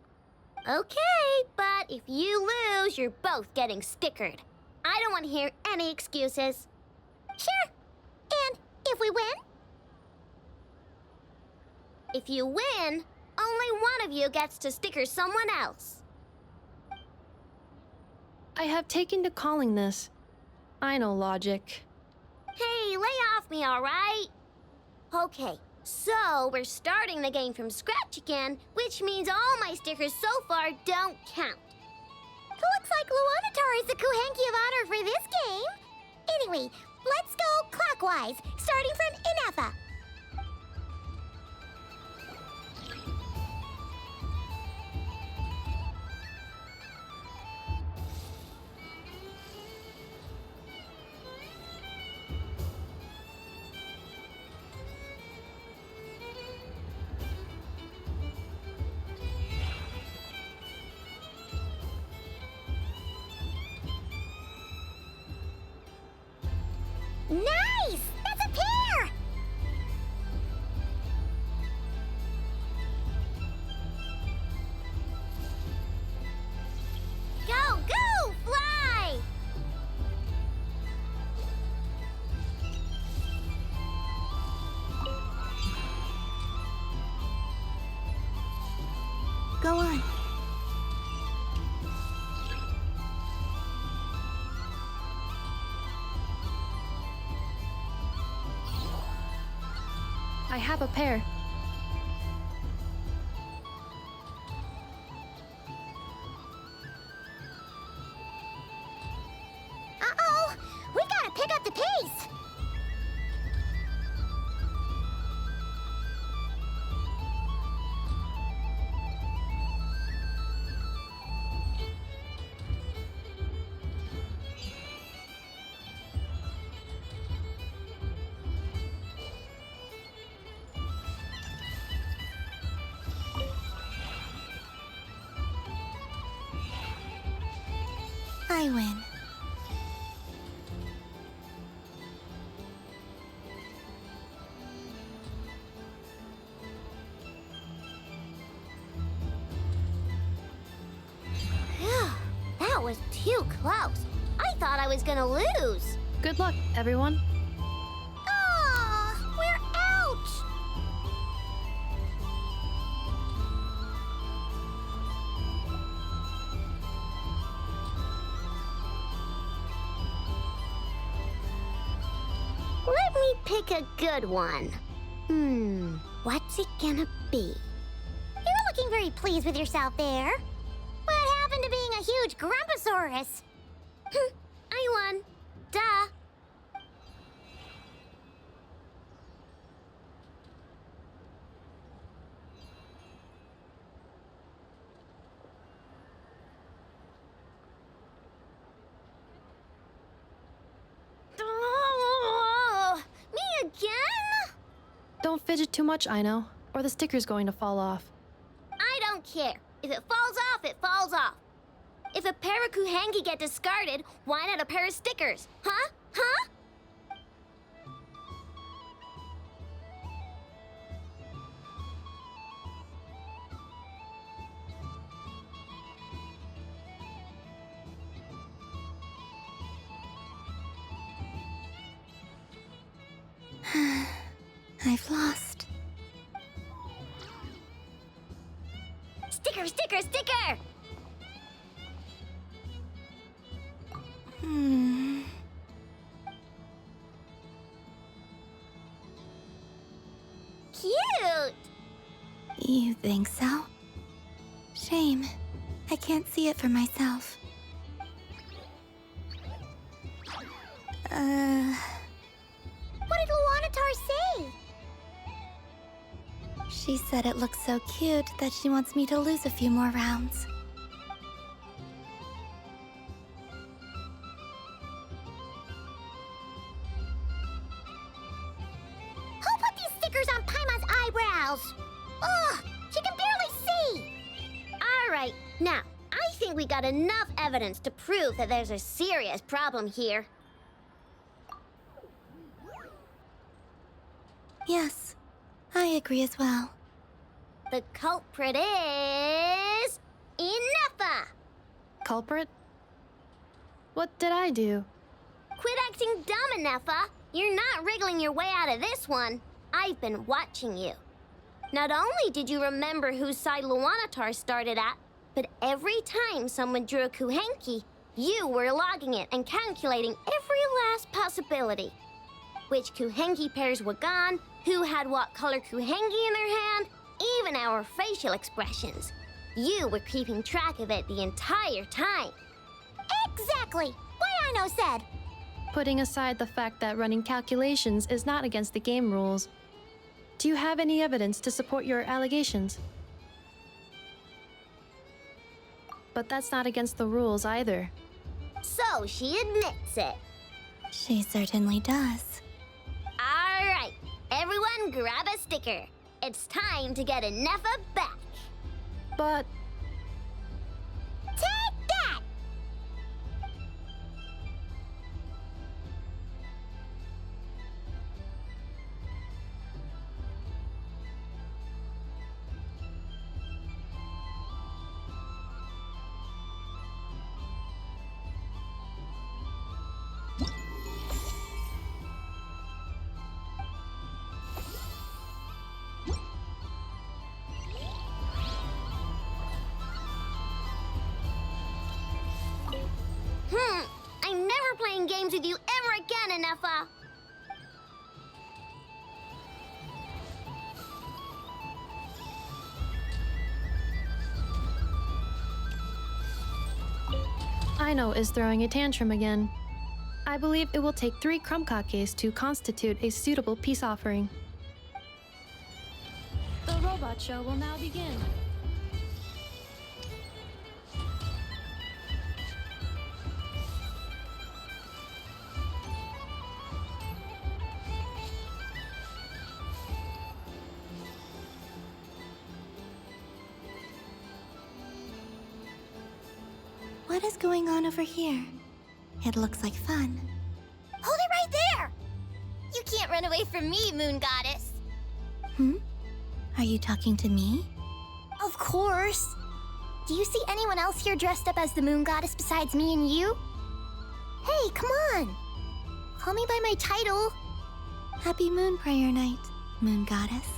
Okay, but if you lose, you're both getting stickered. I don't want to hear any excuses. Sure. And if we win? If you win, only one of you gets to sticker someone else. I have taken to calling this. I know logic. Hey, lay off me, alright? Okay, so we're starting the game from scratch again, which means all my stickers so far don't count. Looks like Luonatar is the Kuhenki of honor for this game. Anyway, let's go clockwise, starting from Inefa. Nice! That's a pair! Go, go, fly! Go on. I have a pair. Uh-oh! We gotta pick up the pace! I win. Phew, that was too close. I thought I was gonna lose. Good luck, everyone. Aw, we're out! Let me pick a good one. What's it gonna be? You're looking very pleased with yourself there. What happened to being a huge Grumposaurus? I won. Duh. Oh, me again? Don't fidget too much, Aino, or the sticker's going to fall off. I don't care. If it falls off, it falls off. If a pair of Kuhenki get discarded, why not a pair of stickers? Huh? Huh? I've lost. Sticker, sticker, sticker! Cute! You think so? Shame. I can't see it for myself. What did Luanatar say? She said it looks so cute that she wants me to lose a few more rounds. Who put these stickers on Paimon's eyebrows? Ugh, she can barely see! Alright, now, I think we got enough evidence to prove that there's a serious problem here. Yes, I agree as well. The culprit is... Inefa! Culprit? What did I do? Quit acting dumb, Inefa! You're not wriggling your way out of this one. I've been watching you. Not only did you remember whose side Luanatar started at, but every time someone drew a Kuhenki, you were logging it and calculating every last possibility. Which Kuhenki pairs were gone, who had what color Kuhenki in their hand, even our facial expressions. You were keeping track of it the entire time. Exactly! What Aino said! Putting aside the fact that running calculations is not against the game rules, do you have any evidence to support your allegations? But that's not against the rules either. So she admits it. She certainly does. All right, everyone grab a sticker. It's time to get Inefa back. But... Take that! I'm never playing games with you ever again, Inefa. Aino is throwing a tantrum again. I believe it will take 3 crumb-kakes to constitute a suitable peace offering. The robot show will now begin. What is going on over here? It looks like fun. Hold it right there! You can't run away from me, Moon Goddess. Are you talking to me? Of course. Do you see anyone else here dressed up as the Moon Goddess besides me and you? Hey, come on! Call me by my title. Happy Moon Prayer Night, Moon Goddess.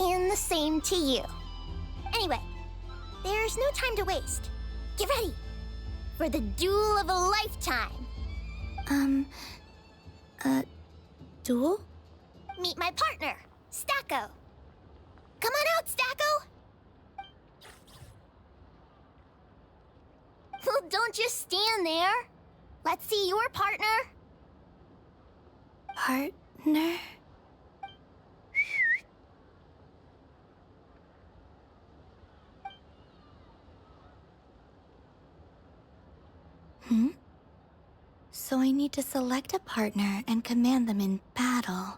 And the same to you. Anyway, there's no time to waste. Get ready for the duel of a lifetime. Duel? Meet my partner, Stacko. Come on out, Stacko! Well, don't just stand there. Let's see your partner. Partner? So I need to select a partner and command them in battle.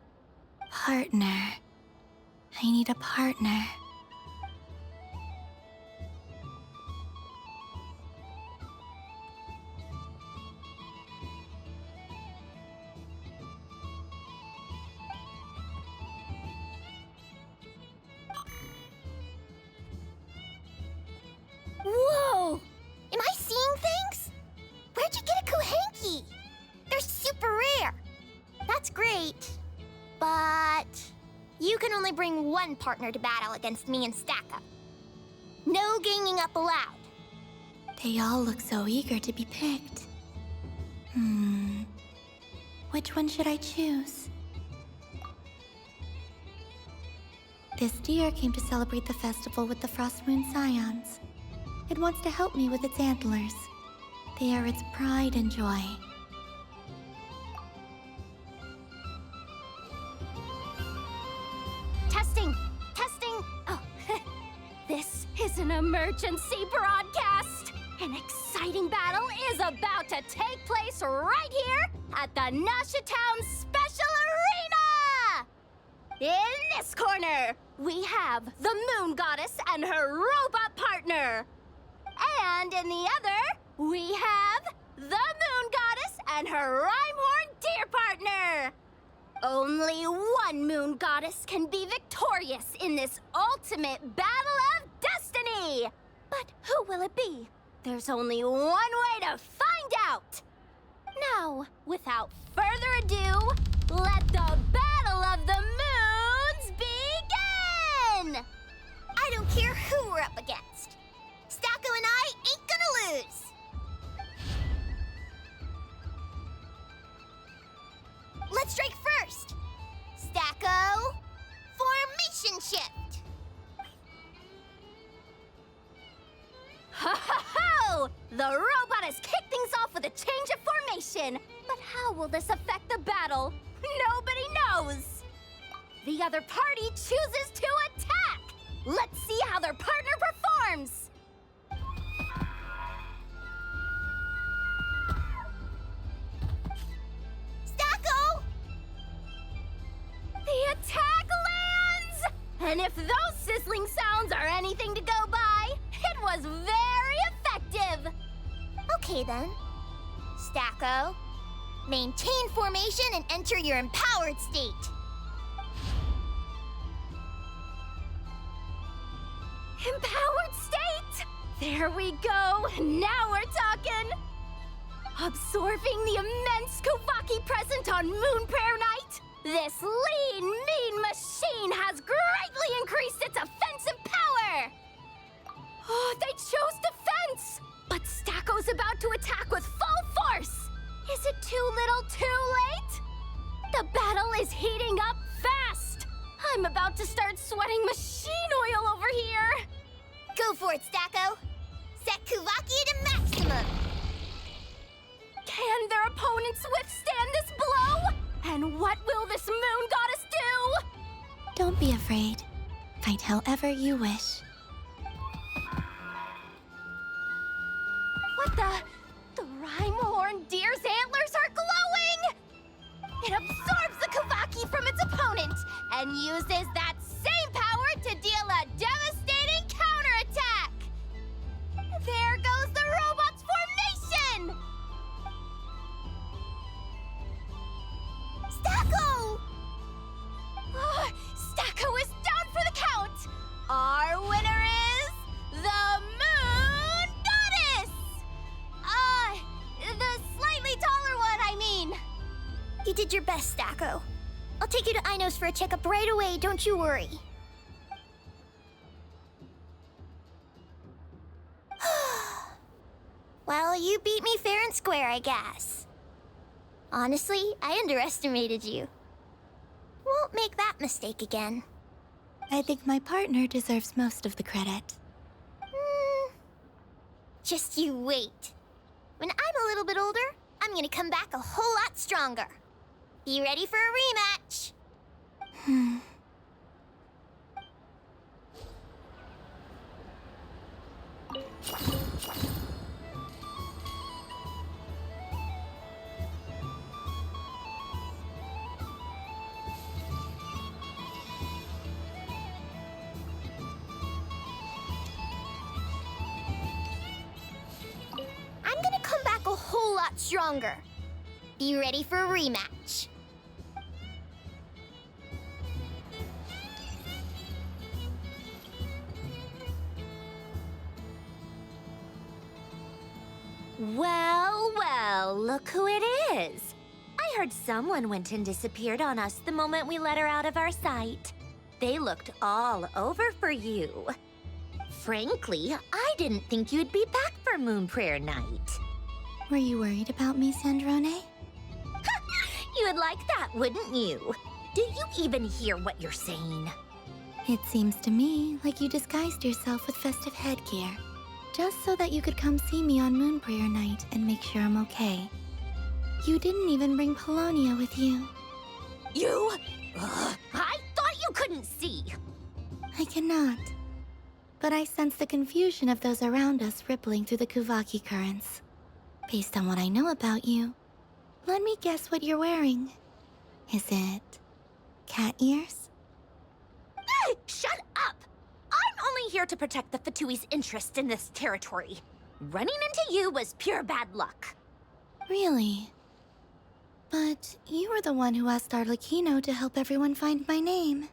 Partner. I need a partner. Whoa! Am I seeing things? Where'd you get a Kuhenki? They're super rare. That's great. But you can only bring one partner to battle against me and Stacko. No ganging up allowed. They all look so eager to be picked. Which one should I choose? This deer came to celebrate the festival with the Frost Moon Scions. It wants to help me with its antlers. They are its pride and joy. Testing! Testing! Oh, this is an emergency broadcast! An exciting battle is about to take place right here at the Nashatown Special Arena! In this corner, we have the Moon Goddess and her robot partner. And in the other, we have the Moon Goddess and her Rhymehorn deer partner. Only one Moon Goddess can be victorious in this ultimate battle of destiny. But who will it be? There's only one way to find out. Now, without further ado, let the Battle of the Moons begin! I don't care who we're up against. Stacko and I ain't gonna lose. Let's strike first. Stacko, formation shift. Ho ho ho! The robot has kicked things off with a change of formation. But how will this affect the battle? Nobody knows. The other party chooses to attack. Let's see how their partner performs. Stacko! The attack lands! And if those sizzling sounds are anything to go by, it was very effective. Okay then. Stacko, maintain formation and enter your empowered state. Empowered state! There we go! Now we're talking! Absorbing the immense Kuvaki present on Moon Prayer Night, this lean, mean machine has greatly increased its offensive power! Oh, they chose defense! But Stacko's about to attack with full force! Is it too little too late? The battle is heating up fast! I'm about to start sweating machine oil over here! Go for it, Stacko. Set Kuvaki to maximum. Can their opponents withstand this blow? And what will this Moon Goddess do? Don't be afraid. Fight however you wish. What the? The Rhymehorn deer's antlers are glowing! It absorbs the Kuvaki from its opponent and uses that same power to deal a devastating counterattack! did your best, Stacko. I'll take you to Ainos for a checkup right away, don't you worry. Well, you beat me fair and square, I guess. Honestly, I underestimated you. Won't make that mistake again. I think my partner deserves most of the credit. Just you wait. When I'm a little bit older, I'm gonna come back a whole lot stronger. Be ready for a rematch. I'm gonna come back a whole lot stronger. Be ready for a rematch. Well, well, look who it is. I heard someone went and disappeared on us the moment we let her out of our sight. They looked all over for you. Frankly, I didn't think you'd be back for Moon Prayer Night. Were you worried about me, Sandrone? You would like that, wouldn't you? Do you even hear what you're saying? It seems to me like you disguised yourself with festive headgear, just so that you could come see me on Moon Prayer Night and make sure I'm okay. You didn't even bring Polonia with you. You? I thought you couldn't see. I cannot. But I sense the confusion of those around us rippling through the Kuvaki currents. Based on what I know about you, let me guess what you're wearing. Is it cat ears? Shut up! I'm only here to protect the Fatui's interest in this territory. Running into you was pure bad luck. Really? But you were the one who asked Arlecchino to help everyone find my name.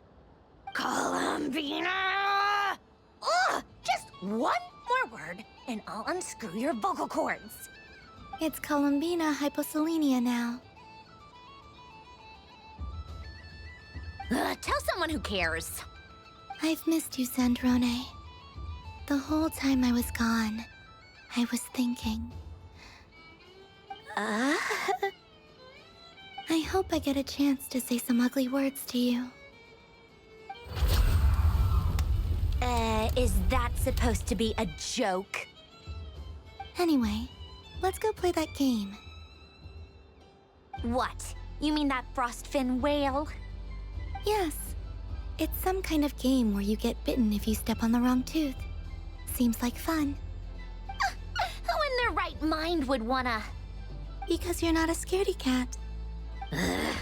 Columbina! Ugh! Just one more word, and I'll unscrew your vocal cords. It's Columbina hyposelenia now. Tell someone who cares. I've missed you, Sandrone. The whole time I was gone, I was thinking. I hope I get a chance to say some ugly words to you. Is that supposed to be a joke? Anyway, let's go play that game. What? You mean that frostfin whale? Yes. It's some kind of game where you get bitten if you step on the wrong tooth. Seems like fun. Who in their right mind would wanna... Because you're not a scaredy cat. Fine!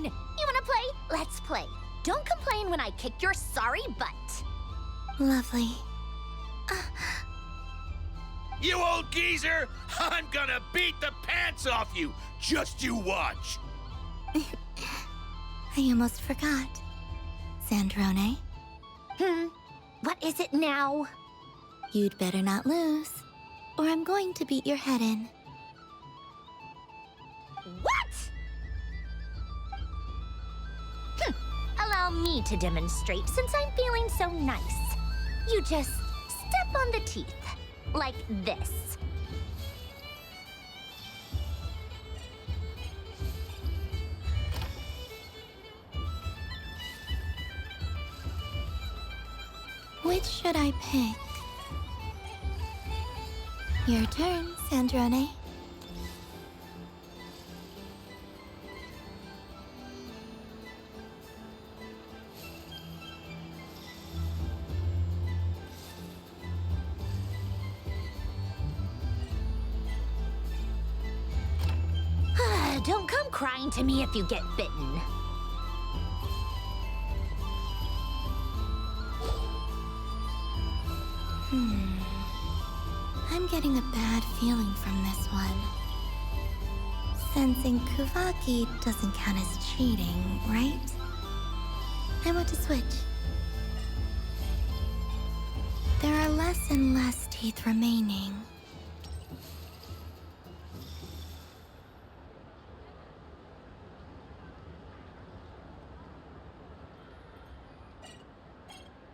You wanna play? Let's play. Don't complain when I kick your sorry butt. Lovely. You old geezer! I'm gonna beat the pants off you! Just you watch! I almost forgot. Sandrone? What is it now? You'd better not lose, or I'm going to beat your head in. What? Allow me to demonstrate since I'm feeling so nice. You just step on the teeth, like this. Which should I pick? Your turn, Sandrone. Don't come crying to me if you get bitten. I'm getting a bad feeling from this one. Sensing Kuvaki doesn't count as cheating, right? I want to switch. There are less and less teeth remaining.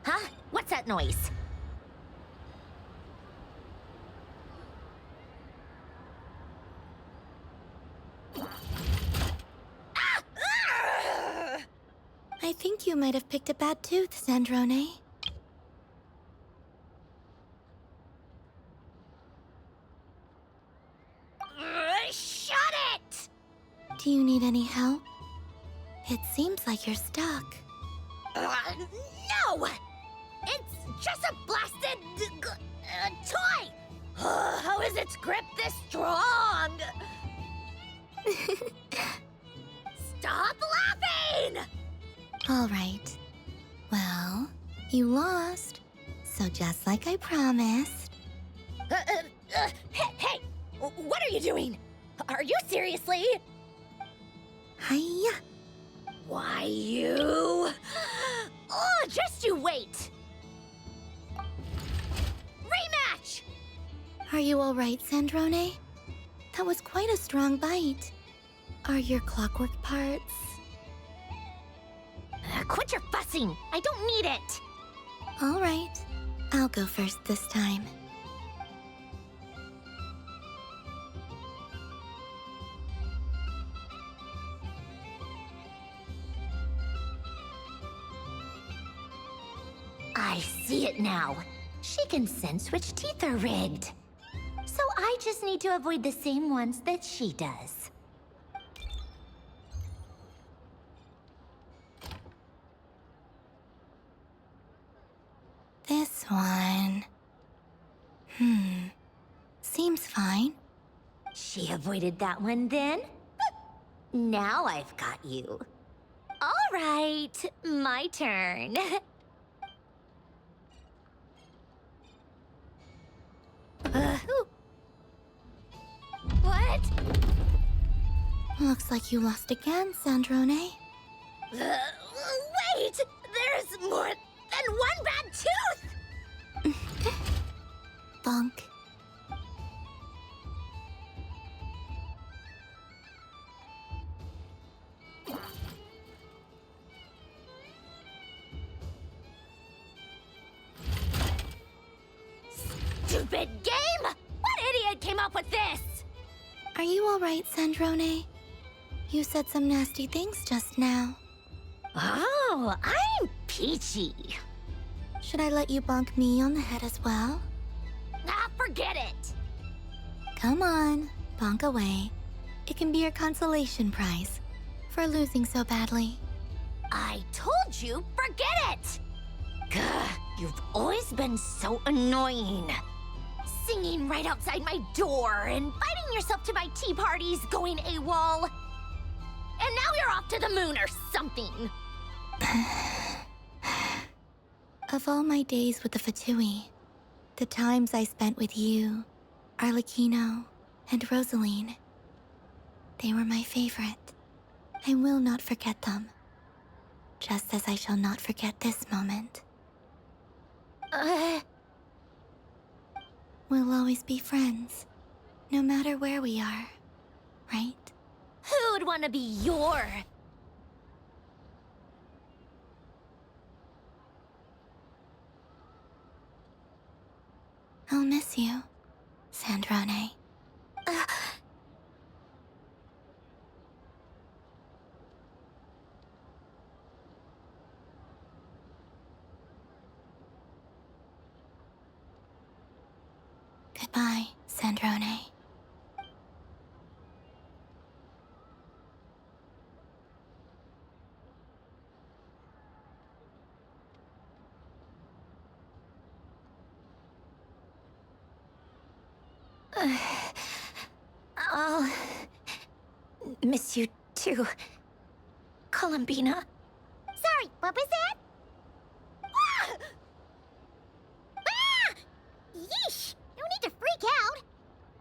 Huh? What's that noise? I think you might have picked a bad tooth, Sandrone. Shut it! Do you need any help? It seems like you're stuck. No! It's just a blasted toy! How is its grip this strong? Stop laughing! All right. Well, you lost. So just like I promised. Hey! What are you doing? Are you seriously? Hiya. Why, you... Oh, just you wait! Rematch! Are you all right, Sandrone? That was quite a strong bite. Are your clockwork parts? Quit your fussing! I don't need it! All right. I'll go first this time. I see it now. She can sense which teeth are rigged. So I just need to avoid the same ones that she does. This one... Seems fine. She avoided that one then? Now I've got you. All right, my turn. What? Looks like you lost again, Sandrone. Wait! There's more than one bad tooth! Bonk. Stupid game! What idiot came up with this? Are you all right, Sandrone? You said some nasty things just now. Oh, I'm peachy. Should I let you bonk me on the head as well? Ah, forget it! Come on, bonk away. It can be your consolation prize for losing so badly. I told you, forget it! Gah, you've always been so annoying. Singing right outside my door, inviting yourself to my tea parties, going AWOL. And now you're off to the moon or something. Of all my days with the Fatui, the times I spent with you, Arlecchino, and Rosaline, they were my favorite. I will not forget them. Just as I shall not forget this moment. We'll always be friends, no matter where we are, right? Who'd want to be your... I'll miss you, Sandrone. Goodbye, Sandrone. I'll miss you too, Columbina. Sorry, what was that? Ah! Ah! Yeesh! No need to freak out.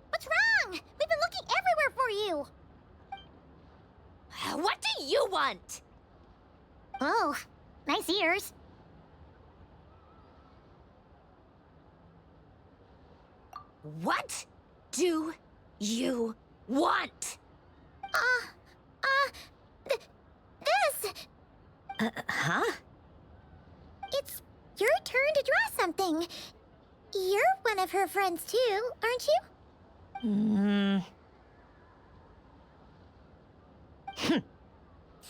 What's wrong? We've been looking everywhere for you. What do you want? Oh, nice ears. What do you want? This. Huh? It's your something. You're one of her friends too, aren't you?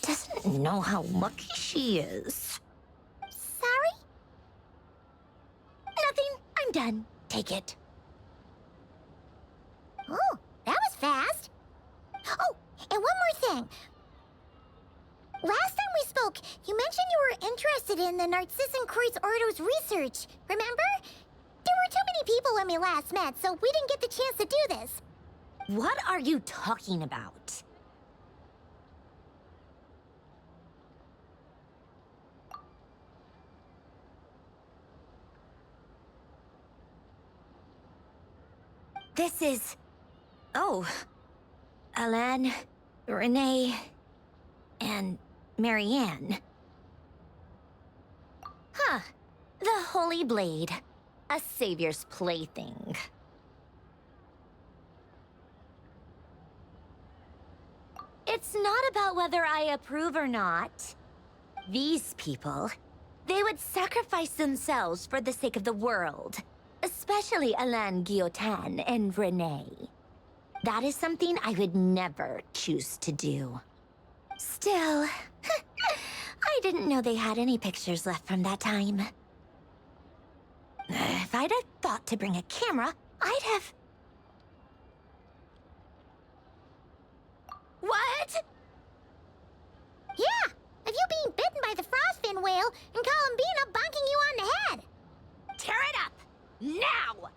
Doesn't know how lucky she is. Sorry? Nothing. I'm done. Take it. Oh, that was fast. Oh, and one more thing. Last time we spoke, you mentioned you were interested in the Narcissan Kreutz Ordo's research, remember? There were too many people when we last met, so we didn't get the chance to do this. What are you talking about? This is... Oh. Alan, Renee, and Marianne. Huh. The Holy Blade. A savior's plaything. It's not about whether I approve or not. These people, they would sacrifice themselves for the sake of the world. Especially Alain Guillotin and Renee. That is something I would never choose to do. Still, I didn't know they had any pictures left from that time. If I'd have thought to bring a camera, I'd have... What? Yeah, of you being bitten by the frostfin whale and Columbina bonking you on the head. Tear it up! Now!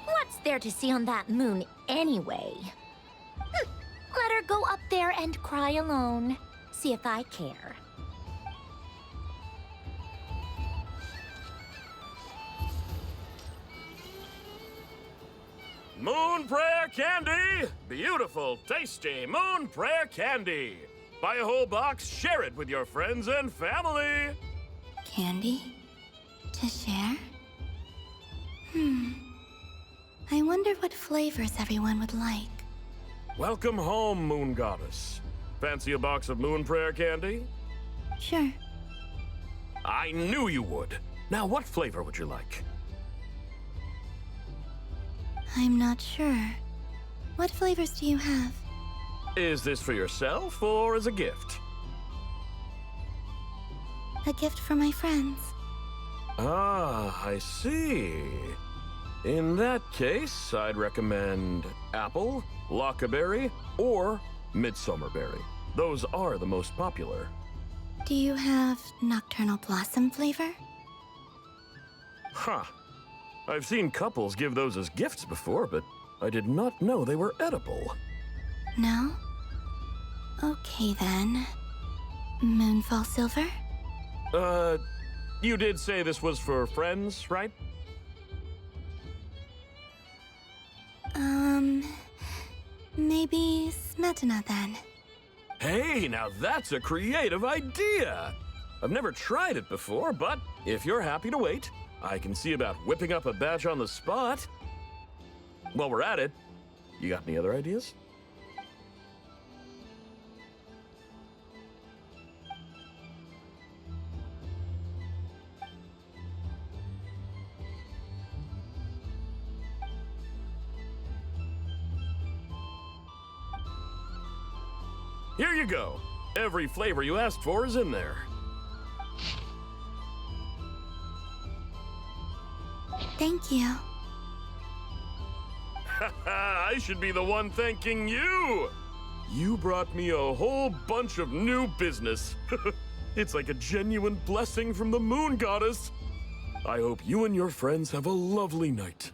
What's there to see on that moon anyway? Let her go up there and cry alone. See if I care. Moon Prayer Candy! Beautiful, tasty Moon Prayer Candy! Buy a whole box, share it with your friends and family! Candy? To share? I wonder what flavors everyone would like. Welcome home, Moon Goddess. Fancy a box of Moon Prayer Candy? Sure. I knew you would. Now, what flavor would you like? I'm not sure. What flavors do you have? Is this for yourself or as a gift? A gift for my friends. Ah, I see. In that case, I'd recommend apple, lockaberry, or midsummerberry. Those are the most popular. Do you have nocturnal blossom flavor? Huh. I've seen couples give those as gifts before, but I did not know they were edible. No? Okay then. Moonfall silver? You did say this was for friends, right? Maybe smetana then. Hey, now that's a creative idea! I've never tried it before, but if you're happy to wait, I can see about whipping up a batch on the spot. While we're at it, you got any other ideas? Here you go. Every flavor you asked for is in there. Thank you. I should be the one thanking you! You brought me a whole bunch of new business. It's like a genuine blessing from the Moon Goddess. I hope you and your friends have a lovely night.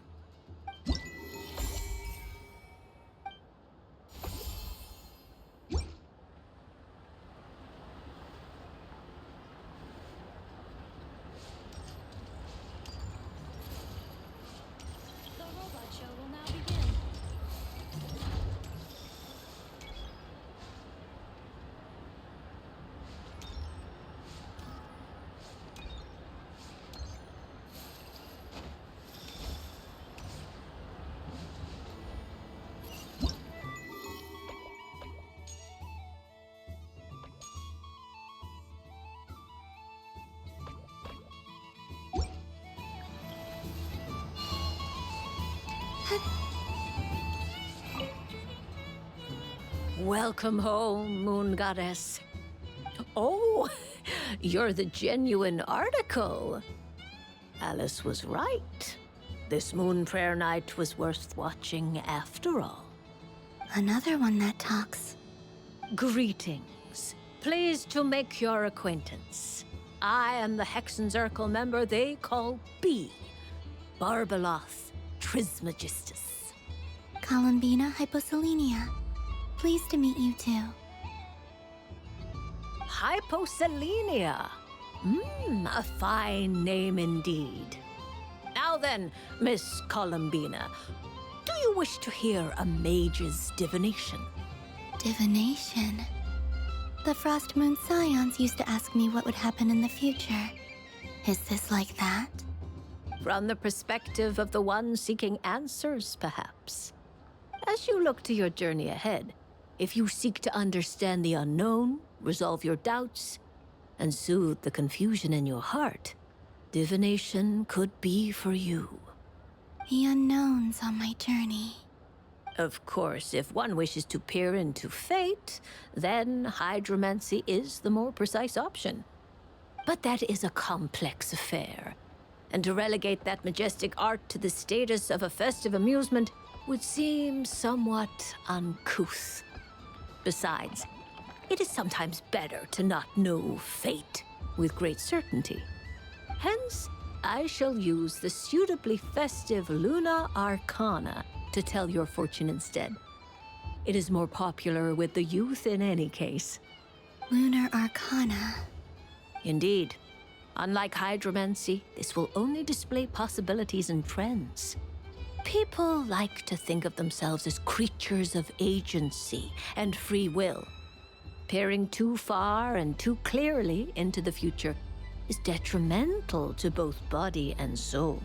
Welcome home, Moon Goddess. Oh, you're the genuine article. Alice was right. This moon prayer night was worth watching after all. Another one that talks. Greetings. Pleased to make your acquaintance. I am the Hexenzirkel member they call B. Barbeloth Trismegistus. Columbina Hyposelenia. Pleased to meet you too. Hyposelenia. A fine name indeed. Now then, Miss Columbina, do you wish to hear a mage's divination? Divination? The Frost Moon Scions used to ask me what would happen in the future. Is this like that? From the perspective of the one seeking answers, perhaps. As you look to your journey ahead, if you seek to understand the unknown, resolve your doubts, and soothe the confusion in your heart, divination could be for you. The unknowns on my journey. Of course, if one wishes to peer into fate, then hydromancy is the more precise option. But that is a complex affair, and to relegate that majestic art to the status of a festive amusement would seem somewhat uncouth. Besides, it is sometimes better to not know fate with great certainty. Hence, I shall use the suitably festive Luna Arcana to tell your fortune instead. It is more popular with the youth in any case. Lunar Arcana. Indeed. Unlike hydromancy, this will only display possibilities and trends. People like to think of themselves as creatures of agency and free will. Peering too far and too clearly into the future is detrimental to both body and soul.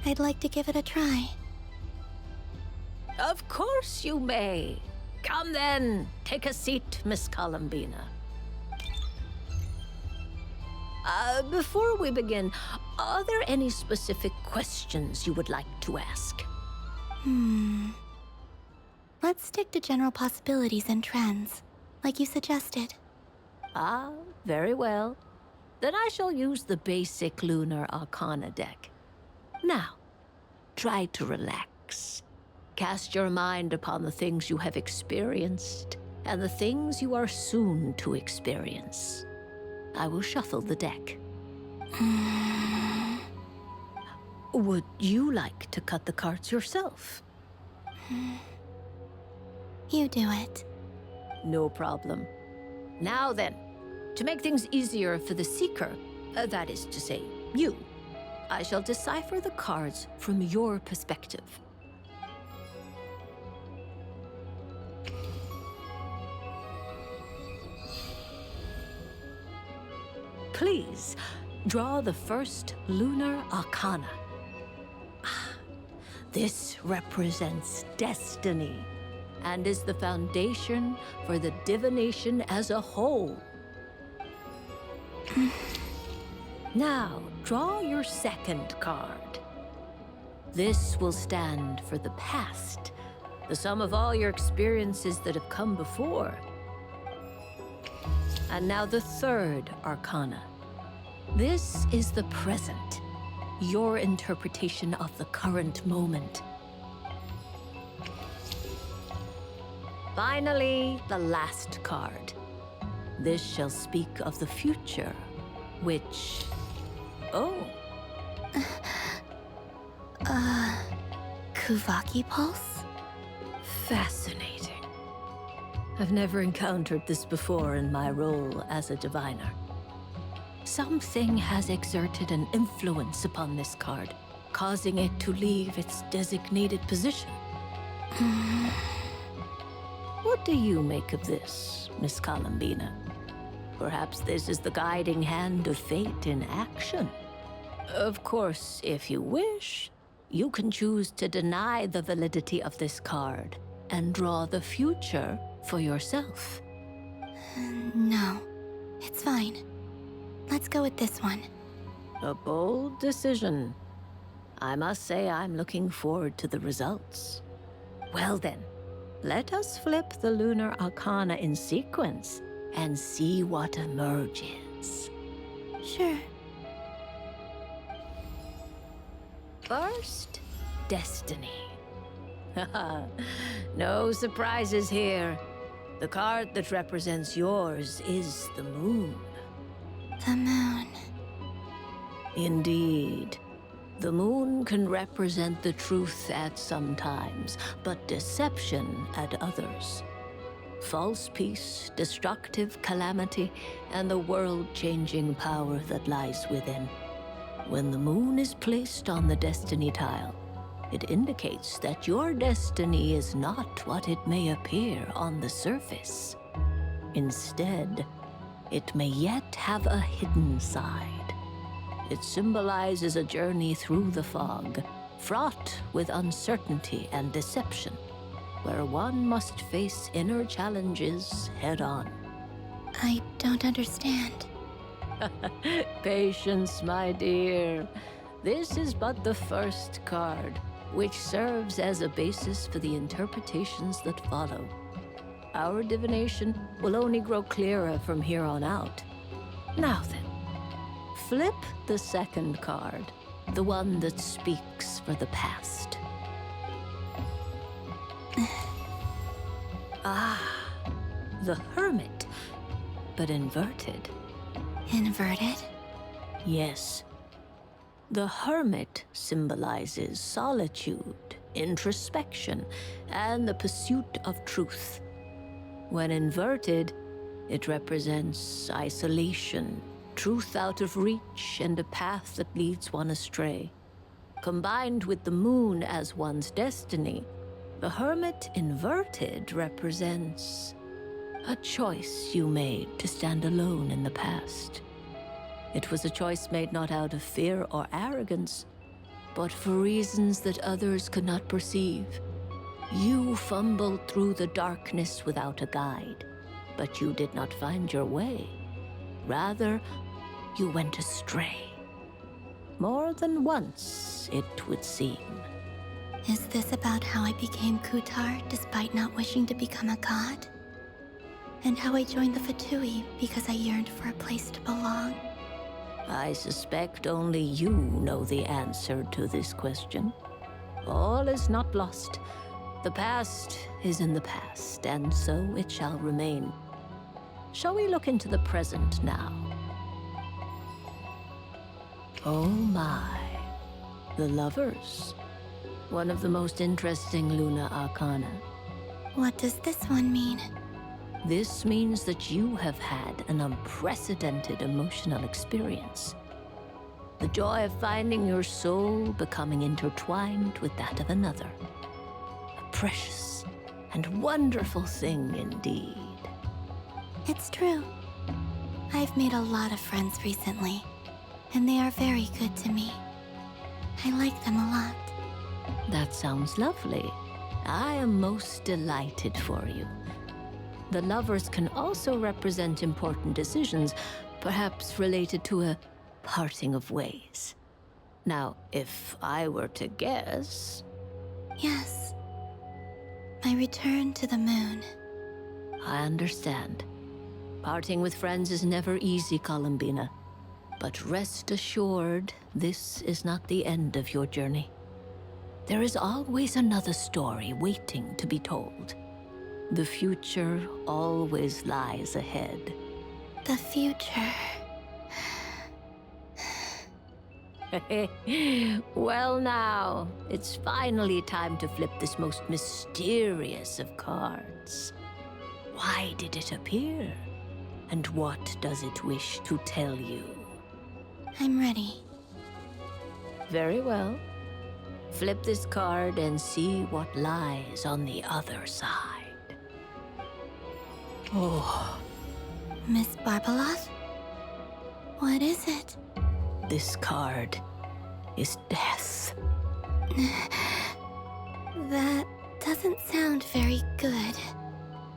I'd like to give it a try. Of course you may. Come then, take a seat, Miss Columbina. Before we begin, are there any specific questions you would like to ask? Let's stick to general possibilities and trends, like you suggested. Ah, very well. Then I shall use the basic Lunar Arcana deck. Now, try to relax. Cast your mind upon the things you have experienced and the things you are soon to experience. I will shuffle the deck. Would you like to cut the cards yourself? You do it. No problem. Now then, to make things easier for the seeker, that is to say, you, I shall decipher the cards from your perspective. Please, draw the first Lunar Arcana. This represents destiny and is the foundation for the divination as a whole. Now, draw your second card. This will stand for the past, the sum of all your experiences that have come before. And now the third Arcana. This is the present, your interpretation of the current moment. Finally, the last card. This shall speak of the future, which... Oh. Kuvaki Pulse? Fascinating. I've never encountered this before in my role as a diviner. Something has exerted an influence upon this card, causing it to leave its designated position. What do you make of this, Miss Columbina? Perhaps this is the guiding hand of fate in action. Of course, if you wish, you can choose to deny the validity of this card and draw the future for yourself. No, it's fine. Let's go with this one. A bold decision. I must say I'm looking forward to the results. Well then, let us flip the lunar arcana in sequence and see what emerges. Sure. First, Destiny. No surprises here. The card that represents yours is the moon. The moon. Indeed. The moon can represent the truth at some times, but deception at others. False peace, destructive calamity, and the world-changing power that lies within. When the moon is placed on the destiny tile, it indicates that your destiny is not what it may appear on the surface. Instead, it may yet have a hidden side. It symbolizes a journey through the fog, fraught with uncertainty and deception, where one must face inner challenges head-on. I don't understand. Patience, my dear. This is but the first card, which serves as a basis for the interpretations that follow. Our divination will only grow clearer from here on out. Now then, flip the second card, the one that speaks for the past. The Hermit, but inverted. Inverted? Yes. The Hermit symbolizes solitude, introspection, and the pursuit of truth. When inverted, it represents isolation, truth out of reach, and a path that leads one astray. Combined with the moon as one's destiny, the Hermit inverted represents a choice you made to stand alone in the past. It was a choice made not out of fear or arrogance, but for reasons that others could not perceive. You fumbled through the darkness without a guide, but you did not find your way. Rather, you went astray. More than once, it would seem. Is this about how I became Kutar despite not wishing to become a god? And how I joined the Fatui because I yearned for a place to belong? I suspect only you know the answer to this question. All is not lost. The past is in the past, and so it shall remain. Shall we look into the present now? Oh my. The Lovers. One of the most interesting Luna Arcana. What does this one mean? This means that you have had an unprecedented emotional experience. The joy of finding your soul becoming intertwined with that of another. A precious and wonderful thing indeed. It's true. I've made a lot of friends recently, and they are very good to me. I like them a lot. That sounds lovely. I am most delighted for you. The Lovers can also represent important decisions, perhaps related to a parting of ways. Now, if I were to guess... Yes. My return to the moon. I understand. Parting with friends is never easy, Columbina. But rest assured, this is not the end of your journey. There is always another story waiting to be told. The future always lies ahead. The future. Well now, it's finally time to flip this most mysterious of cards. Why did it appear? And what does it wish to tell you? I'm ready. Very well. Flip this card and see what lies on the other side. Oh. Miss Barbeloth? What is it? This card is death. That doesn't sound very good.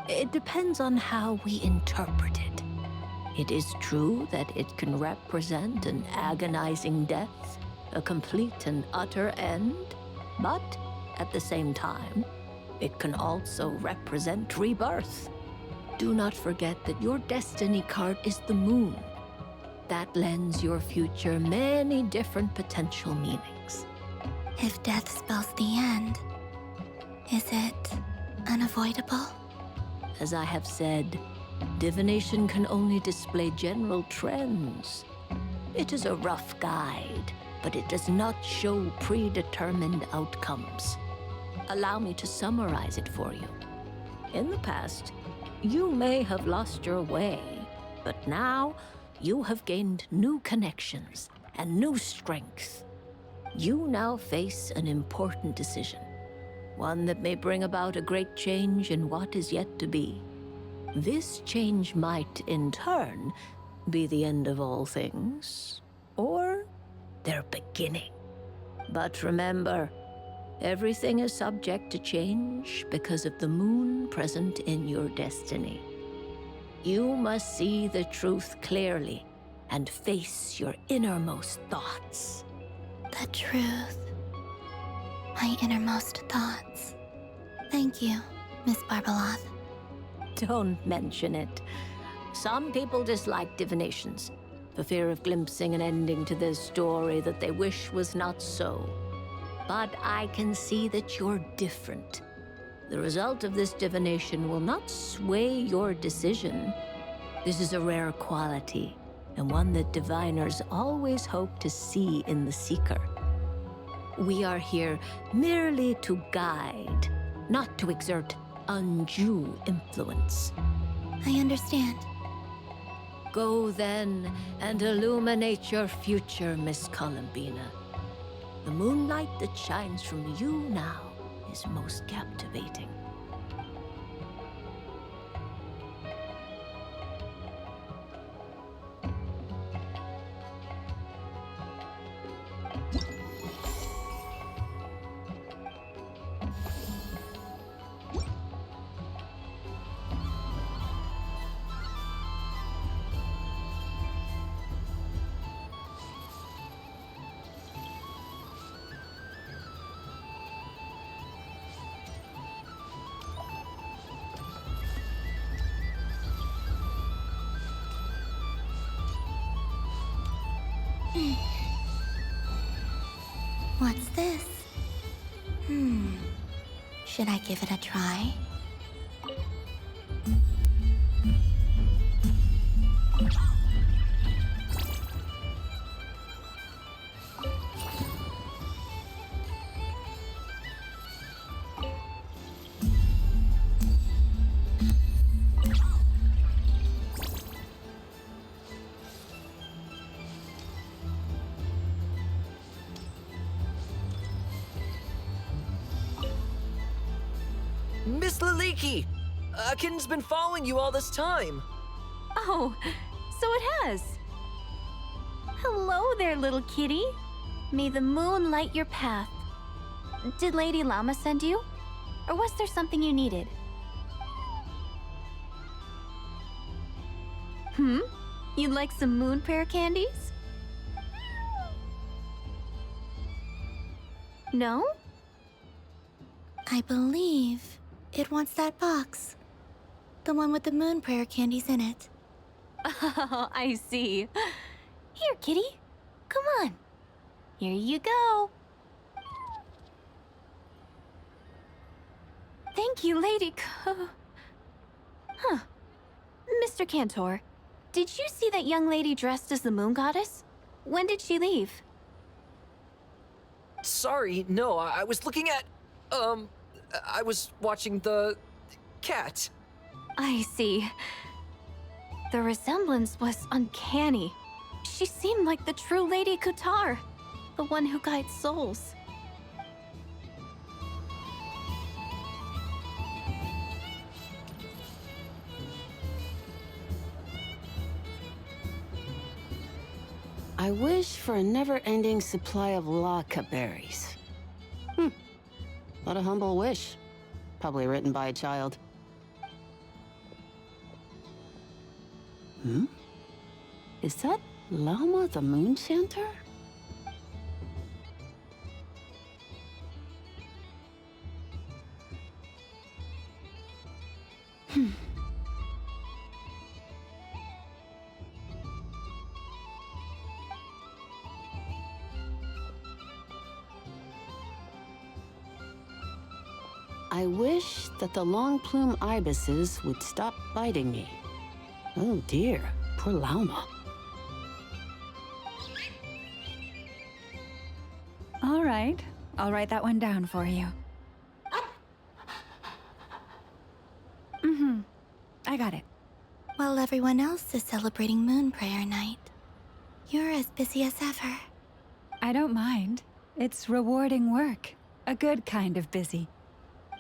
It depends on how we interpret it. It is true that it can represent an agonizing death, a complete and utter end, but at the same time, it can also represent rebirth. Do not forget that your destiny card is the moon. That lends your future many different potential meanings. If death spells the end, is it unavoidable? As I have said, divination can only display general trends. It is a rough guide, but it does not show predetermined outcomes. Allow me to summarize it for you. In the past, you may have lost your way, but now you have gained new connections and new strength. You now face an important decision, one that may bring about a great change in what is yet to be. This change might, in turn, be the end of all things, or their beginning. But remember, everything is subject to change because of the moon present in your destiny. You must see the truth clearly and face your innermost thoughts. The truth. My innermost thoughts. Thank you, Miss Barbeloth. Don't mention it. Some people dislike divinations, for fear of glimpsing an ending to their story that they wish was not so. But I can see that you're different. The result of this divination will not sway your decision. This is a rare quality, and one that diviners always hope to see in the seeker. We are here merely to guide, not to exert undue influence. I understand. Go then and illuminate your future, Miss Columbina. The moonlight that shines from you now is most captivating. What's this? Should I give it a try? Miss Liliki! A kitten's been following you all this time. Oh, so it has. Hello there, little kitty. May the moon light your path. Did Lady Llama send you? Or was there something you needed? You'd like some moon prayer candies? No? I believe it wants that box. The one with the moon prayer candies in it. Oh, I see. Here, kitty. Come on. Here you go. Thank you, Lady Mr. Cantor, did you see that young lady dressed as the moon goddess? When did she leave? Sorry, no, I was looking at... I was watching the... cat. I see. The resemblance was uncanny. She seemed like the true Lady Kutar, the one who guides souls. I wish for a never-ending supply of laka berries. What a humble wish. Probably written by a child. Is that Llama the Moon Chanter? I wish that the long plume ibises would stop biting me. Oh dear, poor Lauma. All right, I'll write that one down for you. I got it. While everyone else is celebrating Moon Prayer Night, you're as busy as ever. I don't mind. It's rewarding work. A good kind of busy.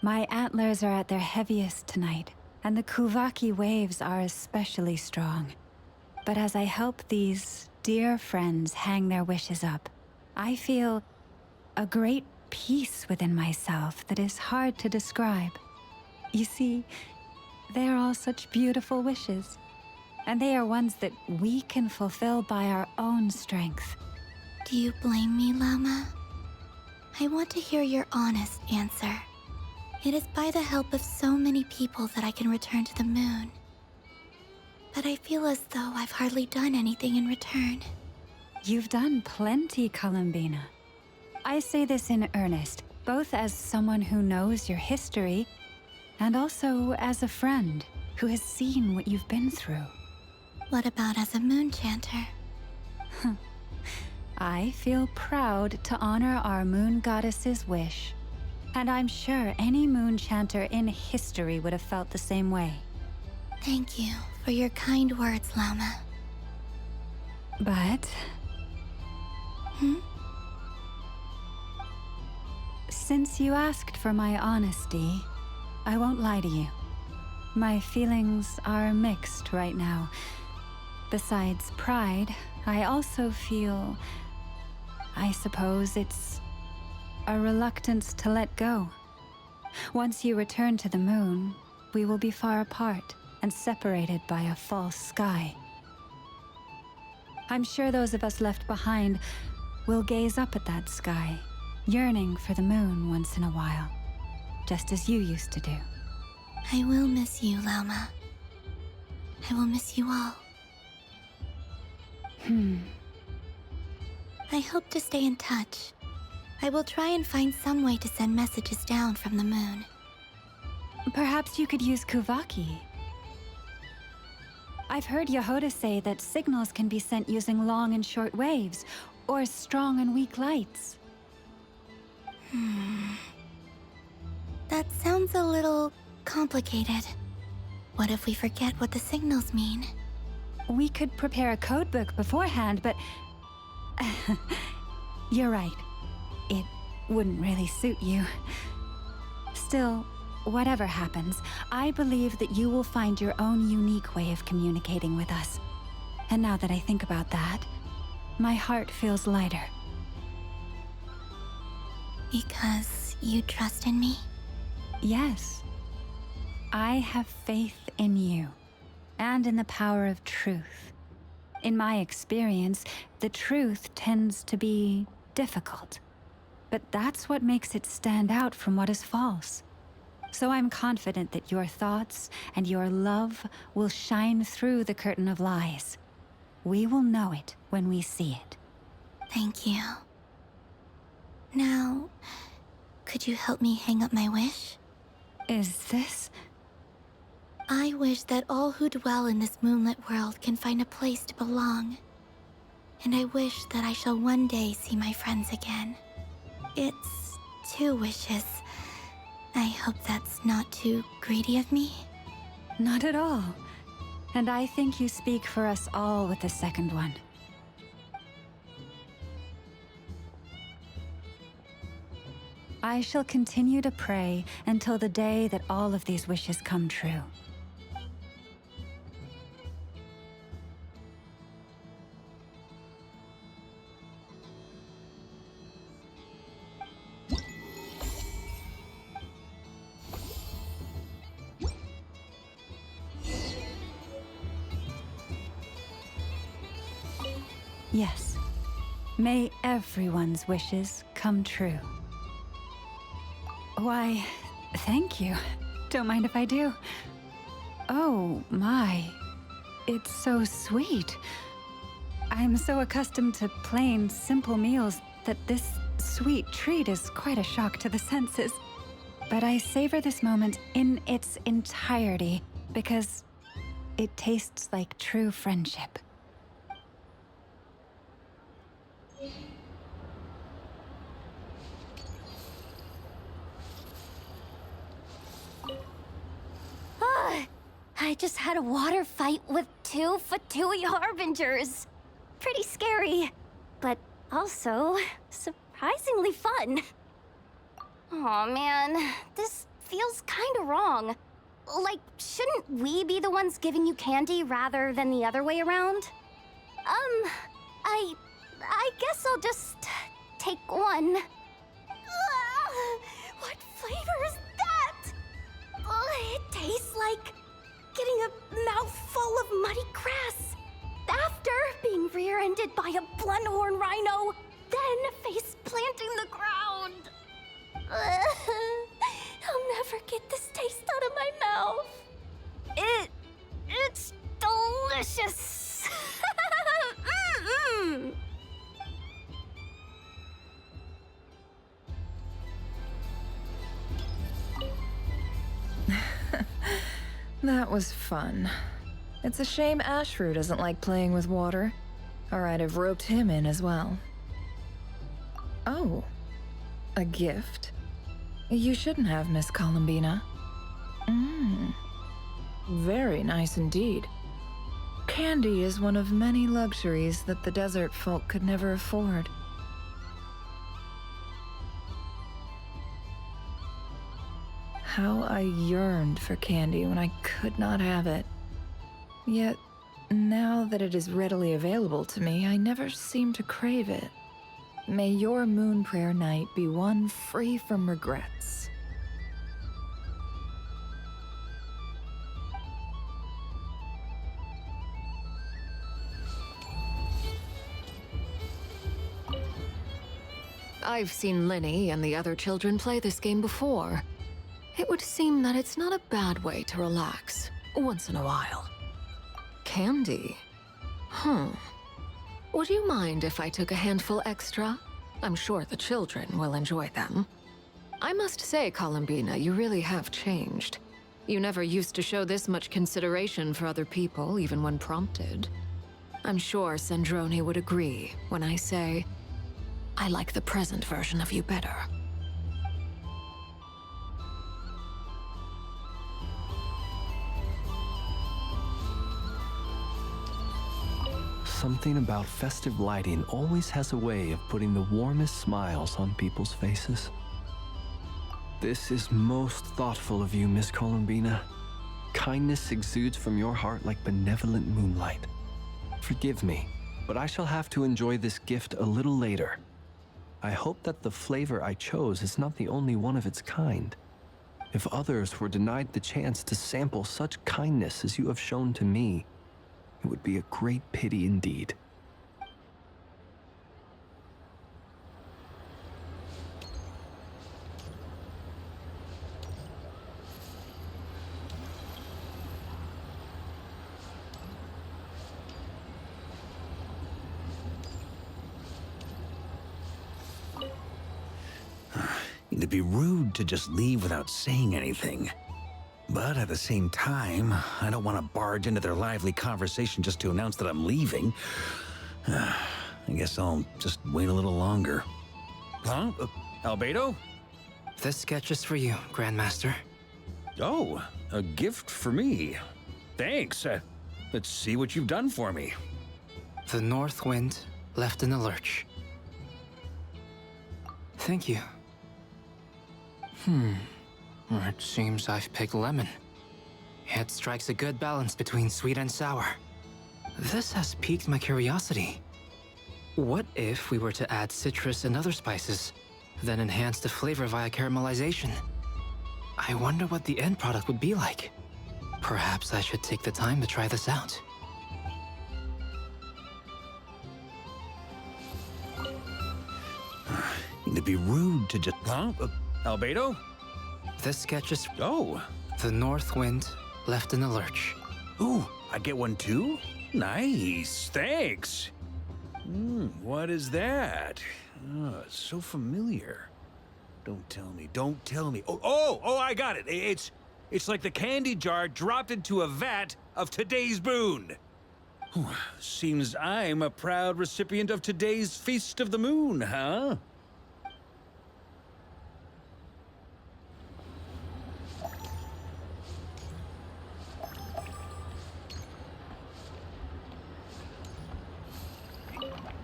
My antlers are at their heaviest tonight, and the Kuvaki waves are especially strong. But as I help these dear friends hang their wishes up, I feel a great peace within myself that is hard to describe. You see, they are all such beautiful wishes, and they are ones that we can fulfill by our own strength. Do you blame me, Llama? I want to hear your honest answer. It is by the help of so many people that I can return to the moon. But I feel as though I've hardly done anything in return. You've done plenty, Columbina. I say this in earnest, both as someone who knows your history, and also as a friend who has seen what you've been through. What about as a moon chanter? I feel proud to honor our moon goddess's wish. And I'm sure any moon chanter in history would have felt the same way. Thank you for your kind words, Llama. But... Since you asked for my honesty, I won't lie to you. My feelings are mixed right now. Besides pride, I also feel... I suppose it's a reluctance to let go. Once you return to the moon, we will be far apart and separated by a false sky. I'm sure those of us left behind will gaze up at that sky, yearning for the moon once in a while, just as you used to do. I will miss you, Llama. I will miss you all. I hope to stay in touch. I will try and find some way to send messages down from the moon. Perhaps you could use Kuvaki. I've heard Yehoda say that signals can be sent using long and short waves, or strong and weak lights. That sounds a little complicated. What if we forget what the signals mean? We could prepare a codebook beforehand, but... You're right. It wouldn't really suit you. Still, whatever happens, I believe that you will find your own unique way of communicating with us. And now that I think about that, my heart feels lighter. Because you trust in me? Yes. I have faith in you, and in the power of truth. In my experience, the truth tends to be difficult. But that's what makes it stand out from what is false. So I'm confident that your thoughts and your love will shine through the curtain of lies. We will know it when we see it. Thank you. Now, could you help me hang up my wish? Is this? I wish that all who dwell in this moonlit world can find a place to belong. And I wish that I shall one day see my friends again. It's 2 wishes. I hope that's not too greedy of me. Not at all. And I think you speak for us all with the second one. I shall continue to pray until the day that all of these wishes come true. Yes. May everyone's wishes come true. Why, thank you. Don't mind if I do. Oh, my. It's so sweet. I'm so accustomed to plain, simple meals that this sweet treat is quite a shock to the senses. but I savor this moment in its entirety because it tastes like true friendship. I just had a water fight with 2 Fatui Harbingers. Pretty scary, but also surprisingly fun. Aw, man, this feels kinda wrong. Like, shouldn't we be the ones giving you candy rather than the other way around? I guess I'll just take one. What flavor is that? It tastes like getting a mouthful of muddy grass. After being rear-ended by a blunt-horn rhino, then face-planting the ground. I'll never get this taste out of my mouth. It's delicious. Mm-mm. That was fun. It's a shame Ashru doesn't like playing with water, or I'd have roped him in as well. Oh, a gift? You shouldn't have, Miss Columbina. Very nice indeed. Candy is one of many luxuries that the desert folk could never afford. How I yearned for candy when I could not have it. Yet, now that it is readily available to me, I never seem to crave it. May your moon prayer night be one free from regrets. I've seen Linny and the other children play this game before. It would seem that it's not a bad way to relax, once in a while. Candy? Would you mind if I took a handful extra? I'm sure the children will enjoy them. I must say, Columbina, you really have changed. You never used to show this much consideration for other people, even when prompted. I'm sure Sandrone would agree when I say, I like the present version of you better. Something about festive lighting always has a way of putting the warmest smiles on people's faces. This is most thoughtful of you, Miss Columbina. Kindness exudes from your heart like benevolent moonlight. Forgive me, but I shall have to enjoy this gift a little later. I hope that the flavor I chose is not the only one of its kind. If others were denied the chance to sample such kindness as you have shown to me, it would be a great pity indeed. It'd be rude to just leave without saying anything. But at the same time, I don't want to barge into their lively conversation just to announce that I'm leaving. I guess I'll just wait a little longer. Huh? Albedo? This sketch is for you, Grandmaster. Oh, a gift for me. Thanks. Let's see what you've done for me. The north wind left in the lurch. Thank you. It seems I've picked lemon. It strikes a good balance between sweet and sour. This has piqued my curiosity. What if we were to add citrus and other spices, then enhance the flavor via caramelization? I wonder what the end product would be like. Perhaps I should take the time to try this out. It'd be rude to just... Huh? Albedo? This sketch is... Oh. The north wind left in the lurch. Ooh, I get one too? Nice, thanks. What is that? Oh, it's so familiar. Don't tell me. Don't tell me. Oh, I got it. It's like the candy jar dropped into a vat of today's boon. Seems I'm a proud recipient of today's Feast of the Moon, huh?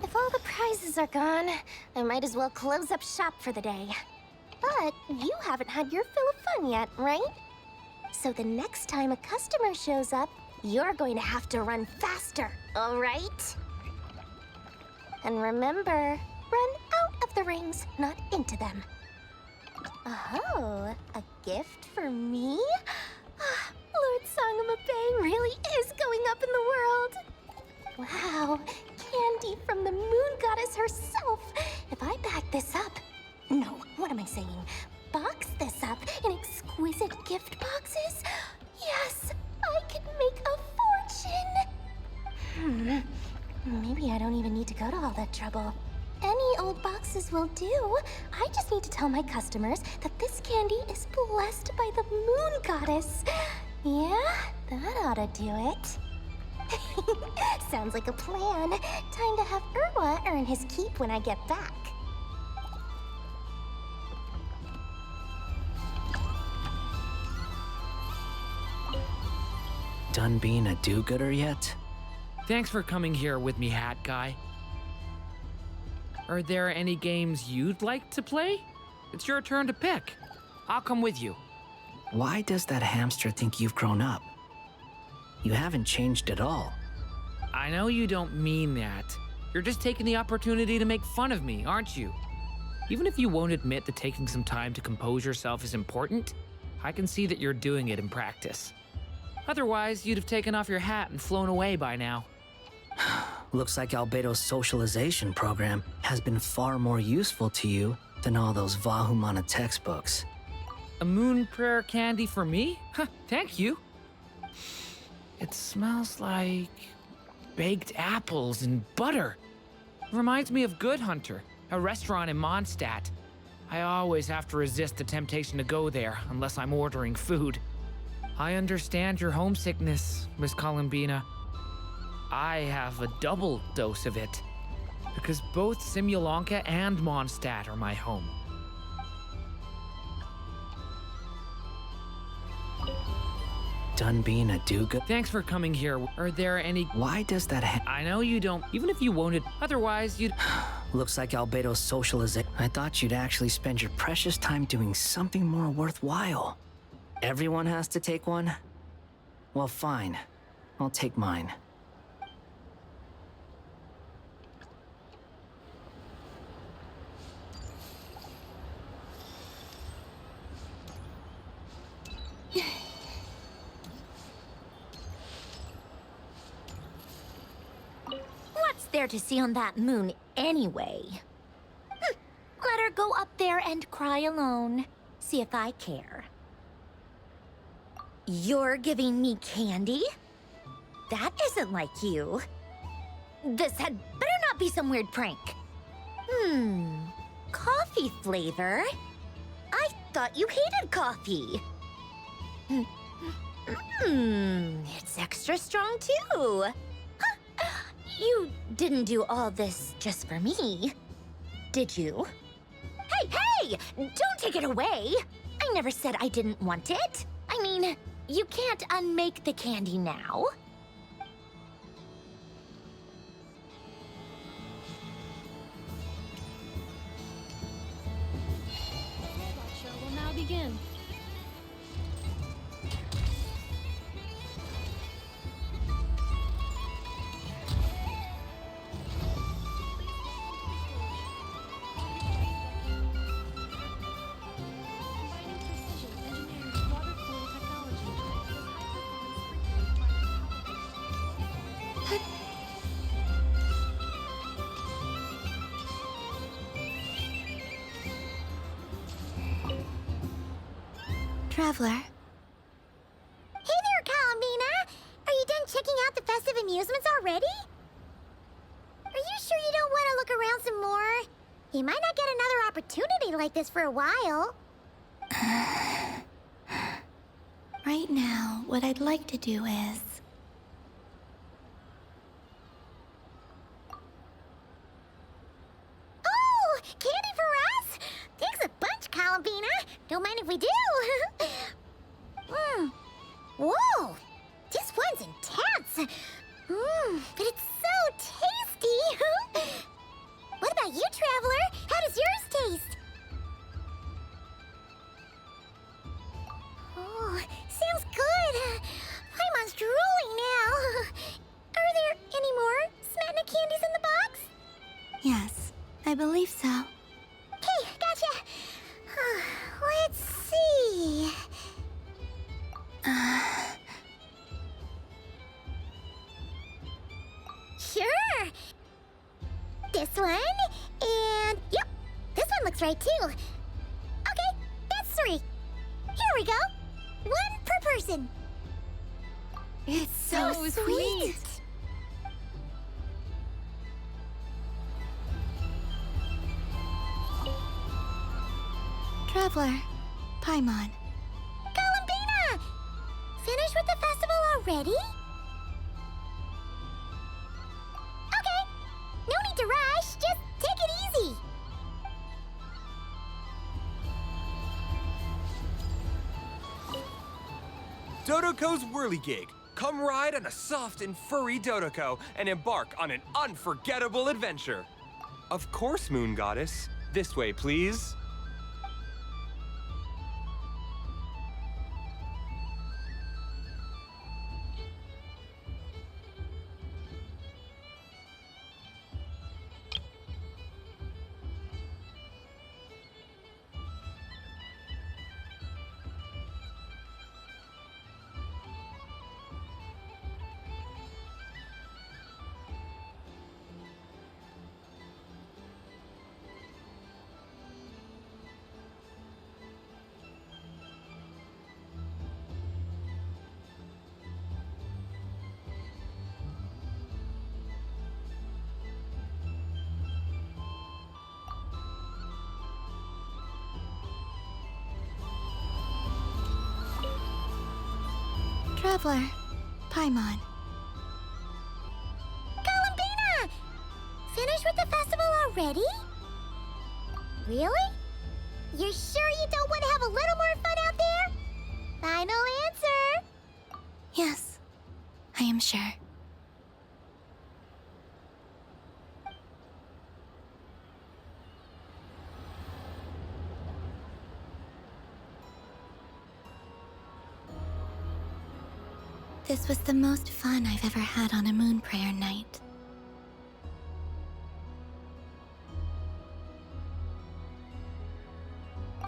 If all the prizes are gone, I might as well close up shop for the day. But you haven't had your fill of fun yet, right? So the next time a customer shows up, you're going to have to run faster, all right? And remember, run out of the rings, not into them. Oh, a gift for me? Lord Sangamo really is going up in the world. Wow, candy from the moon goddess herself. If I back this up... No, what am I saying? Box this up in exquisite gift boxes? Yes, I could make a fortune. Maybe I don't even need to go to all that trouble. Any old boxes will do. I just need to tell my customers that this candy is blessed by the moon goddess. Yeah, that ought to do it. Sounds like a plan. Time to have Irwa earn his keep when I get back. Done being a do-gooder yet? Thanks for coming here with me, Hat Guy. Are there any games you'd like to play? It's your turn to pick. I'll come with you. Why does that hamster think you've grown up? You haven't changed at all. I know you don't mean that. You're just taking the opportunity to make fun of me, aren't you? Even if you won't admit that taking some time to compose yourself is important, I can see that you're doing it in practice. Otherwise, you'd have taken off your hat and flown away by now. Looks like Albedo's socialization program has been far more useful to you than all those Vahumana textbooks. A moon prayer candy for me? Huh, thank you. It smells like baked apples and butter. Reminds me of Good Hunter, a restaurant in Mondstadt. I always have to resist the temptation to go there unless I'm ordering food. I understand your homesickness, Miss Columbina. I have a double dose of it, because both Simulanka and Mondstadt are my home. Done being a do-gooder? Thanks for coming here. Are there any... Why does that I know you don't... Even if you wanted... Otherwise, you'd... Looks like Albedo's socialization. I thought you'd actually spend your precious time doing something more worthwhile. Everyone has to take one? Well, fine. I'll take mine. What's there to see on that moon anyway? Let her go up there and cry alone. See if I care. You're giving me candy? That isn't like you. This had better not be some weird prank. Coffee flavor? I thought you hated coffee. It's extra strong too. You didn't do all this just for me, did you? Hey! Don't take it away! I never said I didn't want it. I mean, you can't unmake the candy now. The robot show will now begin. Traveler. Hey there, Columbina! Are you done checking out the festive amusements already? Are you sure you don't want to look around some more? You might not get another opportunity like this for a while. Right now, what I'd like to do is... Oh! Candy for us? Thanks a bunch, Columbina. Don't mind if we do. Whoa! This one's intense. But it's so tasty. What about you, Traveler? How does yours taste? Oh, sounds good. Paimon's drooling now. Are there any more Smatna candies in the box? Yes, I believe so. Okay, gotcha. Let's see. Sure. This one, and yep, this one looks right too. Okay, that's 3. Here we go. 1 per person. It's so sweet. Traveler, Paimon. Columbina! Finished with the festival already? Okay, no need to rush, just take it easy. Dodoco's Whirligig. Come ride on a soft and furry Dodoco and embark on an unforgettable adventure. Of course, Moon Goddess. This way, please. Traveler, Paimon. Columbina! Finished with the festival already? Really? You're sure you don't want to have a little more fun out there? Final answer? Yes, I am sure. This was the most fun I've ever had on a moon prayer night.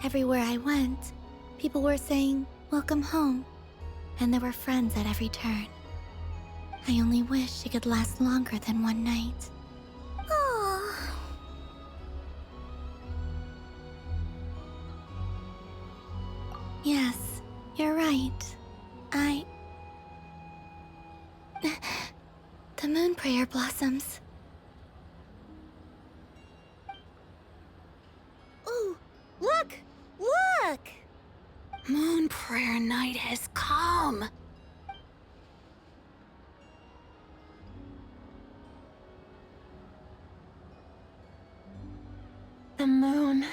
Everywhere I went, people were saying, "Welcome home," and there were friends at every turn. I only wish it could last longer than one night. Oh. Yes, you're right. The moon prayer blossoms. Ooh, look! Look! Moon prayer night has come. The moon.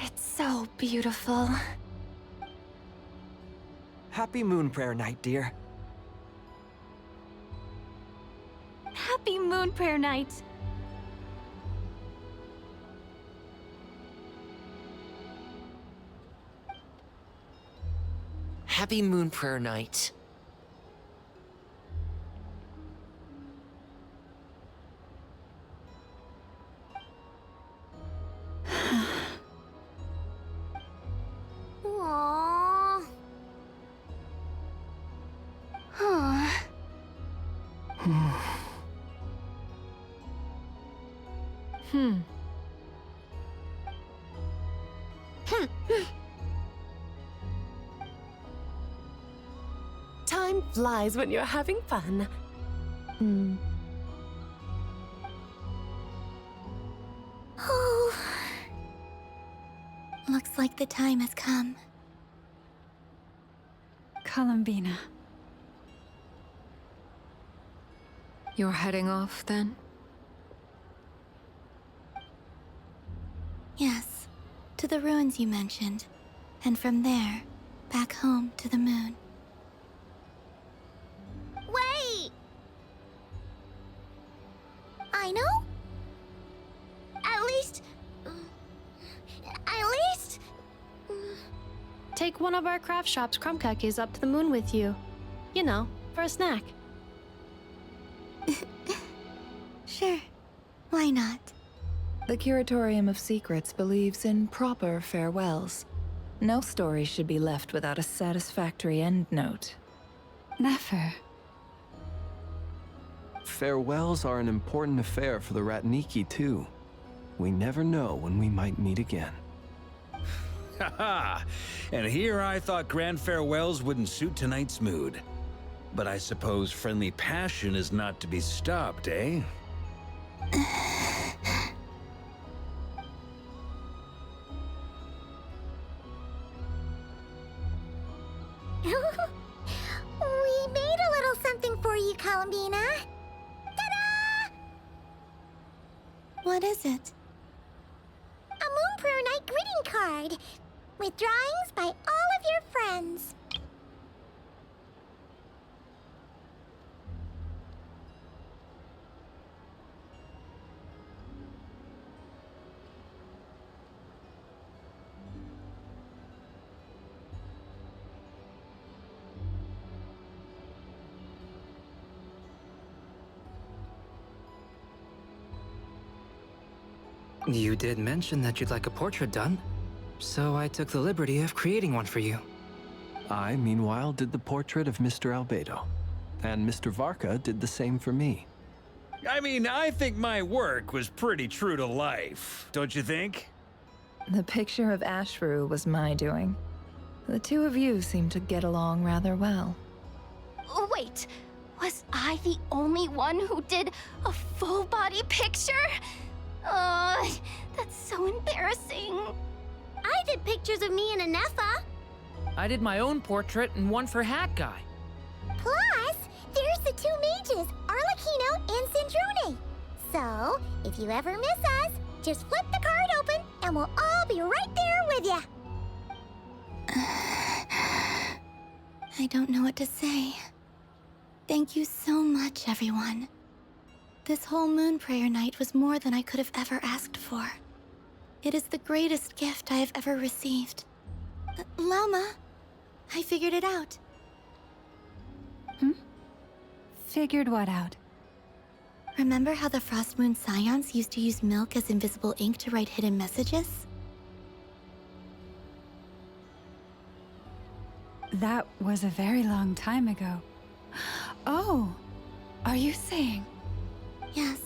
It's so beautiful. Happy Moon Prayer Night, dear. Happy moon prayer night. Happy Moon Prayer Night. Aww. Huh. Time flies when you're having fun. Oh. Looks like the time has come. Columbina. You're heading off, then? Yes, to the ruins you mentioned. And from there, back home to the moon. Wait! I know? At least... Take one of our craft shop's crumb cookies up to the moon with you. You know, for a snack. Sure. Why not? The Curatorium of Secrets believes in proper farewells. No story should be left without a satisfactory endnote. Never. Farewells are an important affair for the Ratniki, too. We never know when we might meet again. Haha! And here I thought grand farewells wouldn't suit tonight's mood. But I suppose friendly passion is not to be stopped, eh? We made a little something for you, Columbina. Ta-da! What is it? A Moon Prayer Night greeting card with drawings by all of your friends. You did mention that you'd like a portrait done, so I took the liberty of creating one for you. I, meanwhile, did the portrait of Mr. Albedo. And Mr. Varka did the same for me. I mean, I think my work was pretty true to life, don't you think? The picture of Ashru was my doing. The two of you seem to get along rather well. Wait, was I the only one who did a full-body picture? That's so embarrassing. I did pictures of me and Anefa. I did my own portrait and one for Hat Guy. Plus, there's the two mages, Arlecchino and Sandrone. So, if you ever miss us, just flip the card open and we'll all be right there with you. I don't know what to say. Thank you so much, everyone. This whole Moon Prayer Night was more than I could have ever asked for. It is the greatest gift I have ever received. Llama, I figured it out. Figured what out? Remember how the Frost Moon Scions used to use milk as invisible ink to write hidden messages? That was a very long time ago. Oh, are you saying? Yes.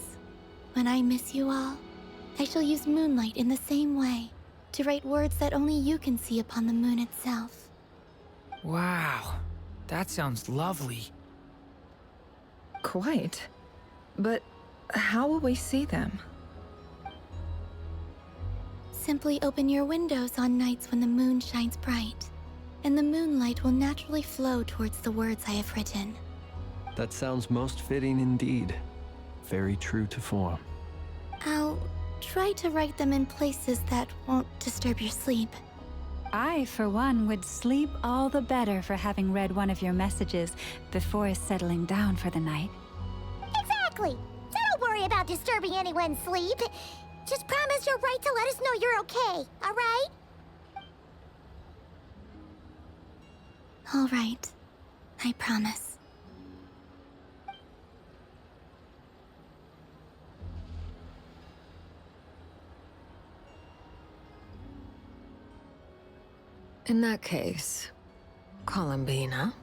When I miss you all, I shall use moonlight in the same way, to write words that only you can see upon the moon itself. Wow, that sounds lovely. Quite. But how will we see them? Simply open your windows on nights when the moon shines bright, and the moonlight will naturally flow towards the words I have written. That sounds most fitting indeed. Very true to form. I'll try to write them in places that won't disturb your sleep. I, for one, would sleep all the better for having read one of your messages before settling down for the night. Exactly. So don't worry about disturbing anyone's sleep. Just promise you're right to let us know you're okay, all right? All right. I promise. In that case, Columbina.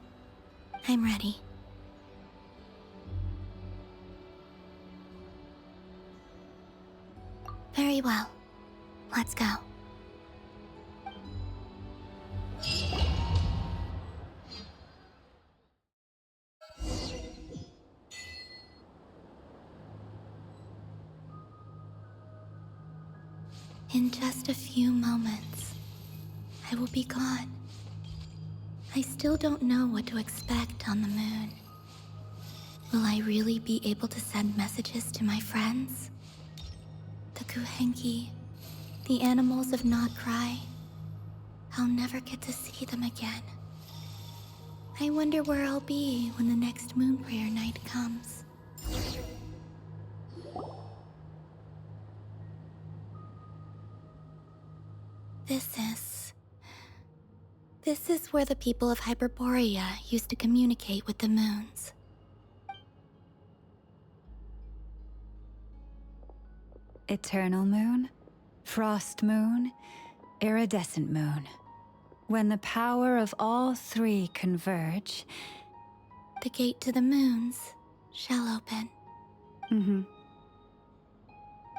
I'm ready. Very well. Let's go. In just a few moments, I will be gone. I still don't know what to expect on the moon. Will I really be able to send messages to my friends? The Kuhenki, the animals of Not Krai. I'll never get to see them again. I wonder where I'll be when the next moon prayer night comes. This is where the people of Hyperborea used to communicate with the moons. Eternal moon, frost moon, iridescent moon. When the power of all three converge, the gate to the moons shall open.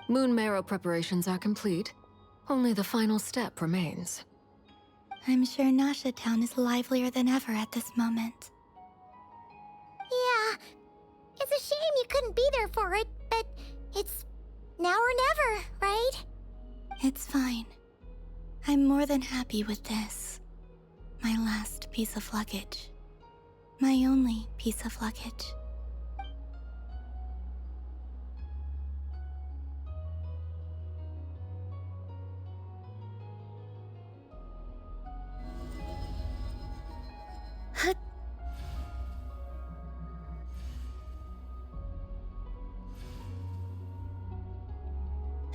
Moon marrow preparations are complete. Only the final step remains. I'm sure Nasha Town is livelier than ever at this moment. Yeah, it's a shame you couldn't be there for it, but it's now or never, right? It's fine. I'm more than happy with this. My last piece of luggage. My only piece of luggage.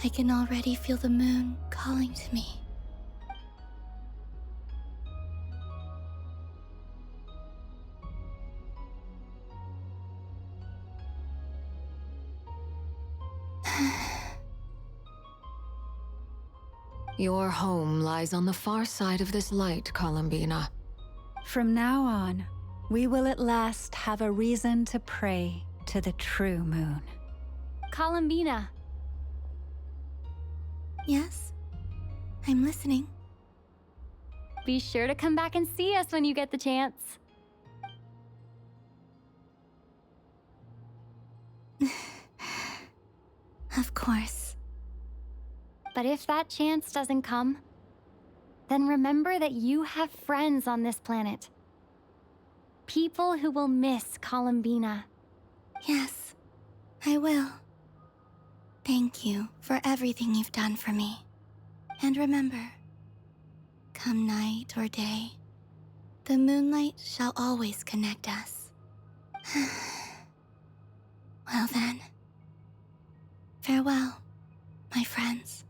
I can already feel the moon calling to me. Your home lies on the far side of this light, Columbina. From now on, we will at last have a reason to pray to the true moon. Columbina. Yes? I'm listening. Be sure to come back and see us when you get the chance. Of course. But if that chance doesn't come, then remember that you have friends on this planet. People who will miss Columbina. Yes, I will. Thank you for everything you've done for me. And remember, come night or day, the moonlight shall always connect us. Well then, farewell, my friends.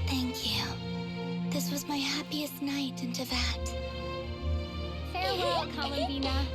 Thank you. This was my happiest night in Teyvat. Farewell, Columbina.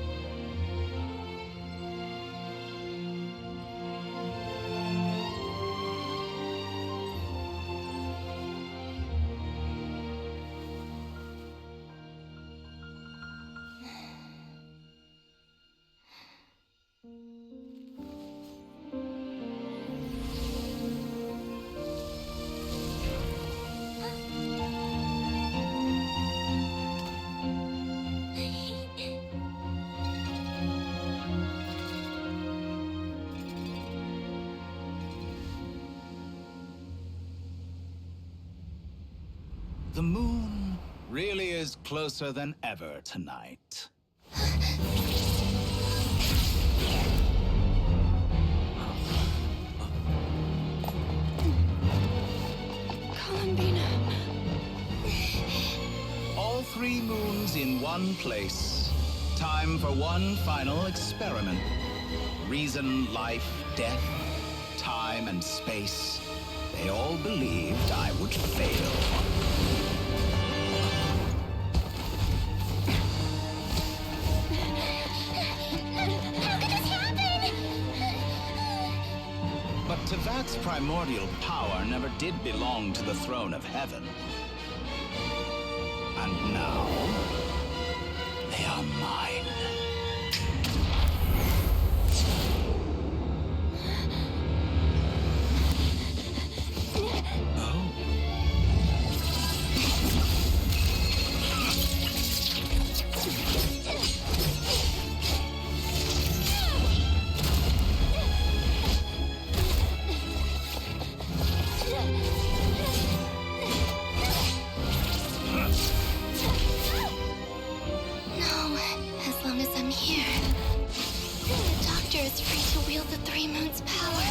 The moon really is closer than ever tonight. Columbina. All three moons in one place. Time for one final experiment. Reason, life, death, time, and space. They all believed I would fail. But Teyvat's primordial power never did belong to the throne of heaven. And now, they are mine. feel the Three Moons' power.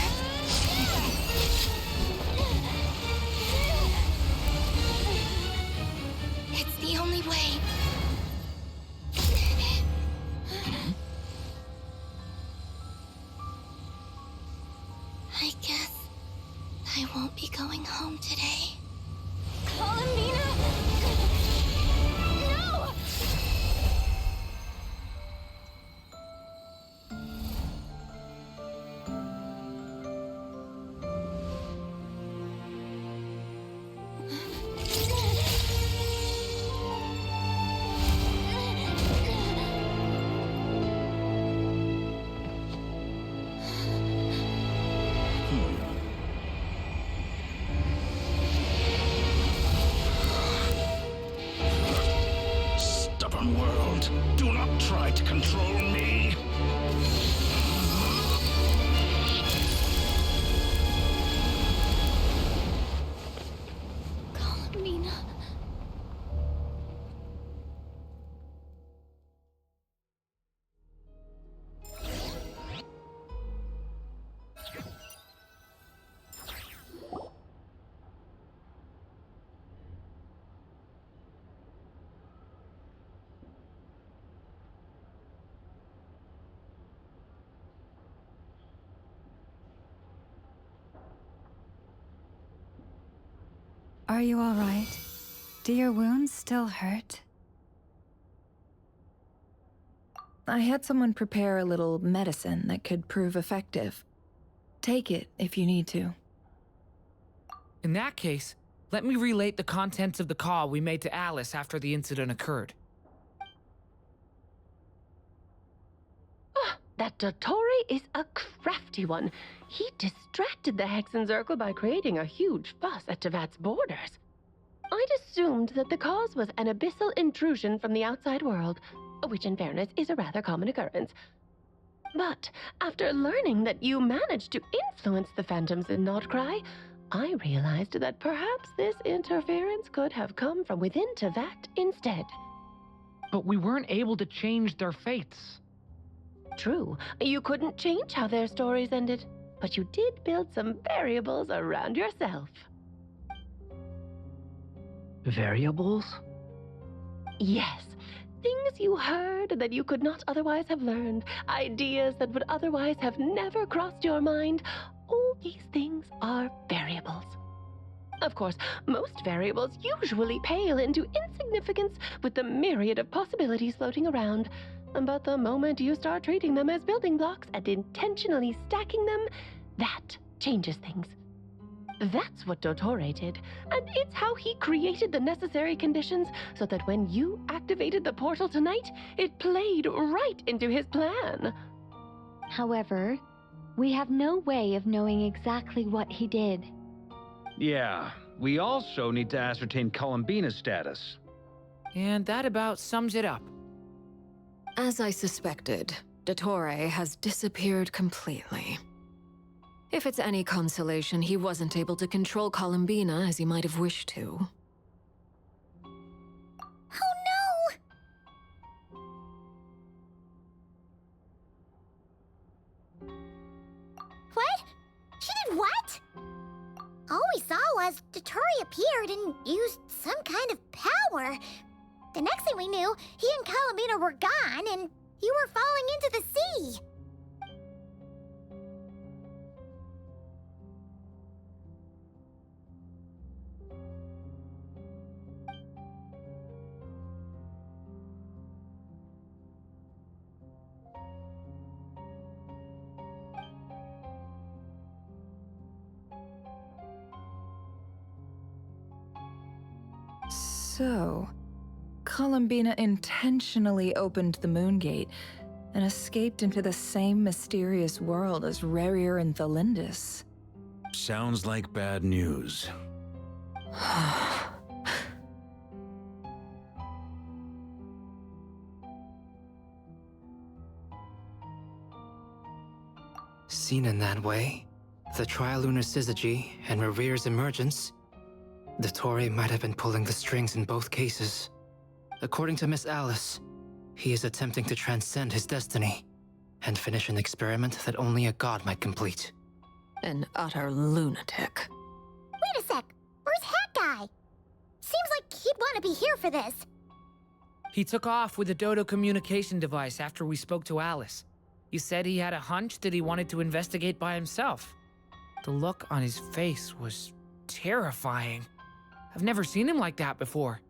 It's the only way. I guess I won't be going home today. Columbina! No! Stubborn world, do not try to control me. Columbina. Are you all right? Do your wounds still hurt? I had someone prepare a little medicine that could prove effective. Take it if you need to. In that case, let me relate the contents of the call we made to Alice after the incident occurred. That Dottore is a crafty one. He distracted the Hexenzirkel by creating a huge fuss at Tevat's borders. I'd assumed that the cause was an abyssal intrusion from the outside world, which in fairness is a rather common occurrence. But after learning that you managed to influence the phantoms in Nordkrai, I realized that perhaps this interference could have come from within Tevat instead. But we weren't able to change their fates. True, you couldn't change how their stories ended, but you did build some variables around yourself. Variables? Yes, things you heard that you could not otherwise have learned, ideas that would otherwise have never crossed your mind. All these things are variables. Of course, most variables usually pale into insignificance with the myriad of possibilities floating around. But the moment you start treating them as building blocks and intentionally stacking them, that changes things. That's what Dottore did, and it's how he created the necessary conditions so that when you activated the portal tonight, it played right into his plan. However, we have no way of knowing exactly what he did. Yeah, we also need to ascertain Columbina's status. And that about sums it up. As I suspected, Dottore has disappeared completely. If it's any consolation, he wasn't able to control Columbina as he might have wished to. Oh no! What? She did what? All we saw was Dottore appeared and used some kind of power. The next thing we knew, he and Columbina were gone and you were falling into the sea. So, Columbina intentionally opened the Moon Gate and escaped into the same mysterious world as Rerir and Thalindis. Sounds like bad news. Seen in that way, the trilunar syzygy and Rerir's emergence, Dottore might have been pulling the strings in both cases. According to Miss Alice, he is attempting to transcend his destiny. and finish an experiment that only a god might complete. An utter lunatic. Wait a sec. Where's Hat Guy? Seems like he'd want to be here for this. He took off with the Dodo communication device after we spoke to Alice. He said he had a hunch that he wanted to investigate by himself. The look on his face was terrifying. I've never seen him like that before.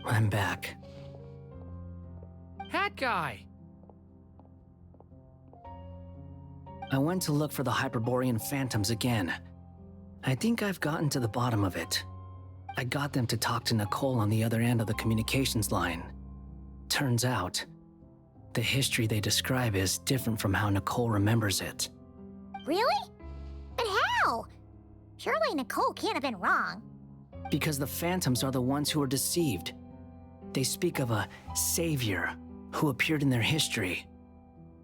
I'm back. Hat Guy! I went to look for the Hyperborean phantoms again. I think I've gotten to the bottom of it. I got them to talk to Nicole on the other end of the communications line. Turns out, the history they describe is different from how Nicole remembers it. Really? But how? Surely Nicole can't have been wrong. Because the phantoms are the ones who are deceived. They speak of a savior who appeared in their history.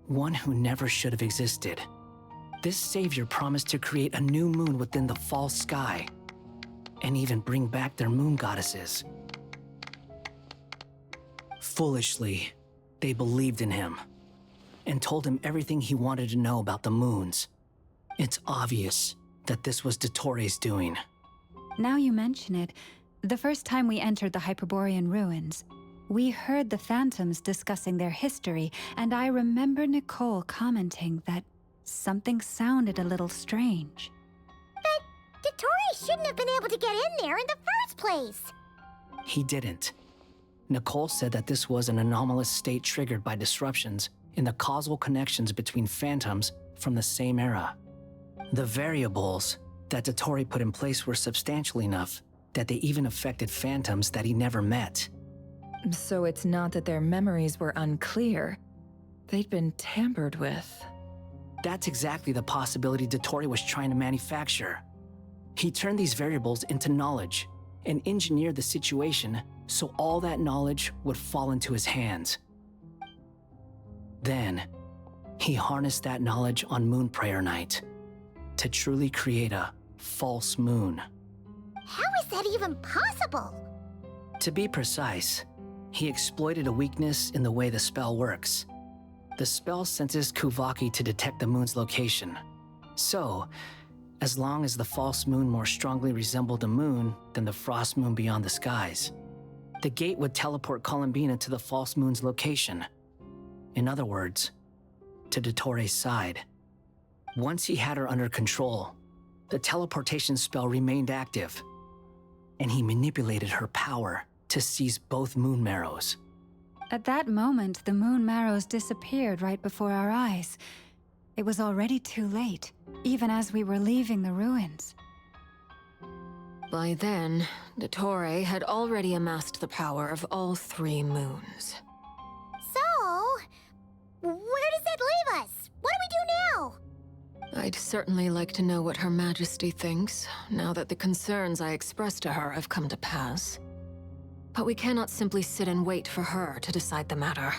One who never should have existed. This savior promised to create a new moon within the false sky, and even bring back their moon goddesses. Foolishly, they believed in him, and told him everything he wanted to know about the moons. It's obvious that this was Dottore doing. Now you mention it, the first time we entered the Hyperborean ruins, we heard the phantoms discussing their history, and I remember Nicole commenting that something sounded a little strange. But Dottore shouldn't have been able to get in there in the first place. He didn't. Nicole said that this was an anomalous state triggered by disruptions in the causal connections between phantoms from the same era. The variables that Dottore put in place were substantial enough that they even affected phantoms that he never met. So it's not that their memories were unclear. They'd been tampered with. That's exactly the possibility Dottore was trying to manufacture. He turned these variables into knowledge and engineered the situation so all that knowledge would fall into his hands. Then, he harnessed that knowledge on Moon Prayer Night to truly create a false moon. How is that even possible? To be precise, he exploited a weakness in the way the spell works. The spell senses Kuvaki to detect the moon's location. So, as long as the false moon more strongly resembled a moon than the frost moon beyond the skies, the gate would teleport Columbina to the false moon's location. In other words, to Dottore's side. Once he had her under control, the teleportation spell remained active, and he manipulated her power to seize both moon marrows. At that moment, the moon marrows disappeared right before our eyes. It was already too late, even as we were leaving the ruins. By then, Dottore had already amassed the power of all 3 moons. So, where does that leave us? What do we do now? I'd certainly like to know what Her Majesty thinks, now that the concerns I expressed to her have come to pass. But we cannot simply sit and wait for her to decide the matter.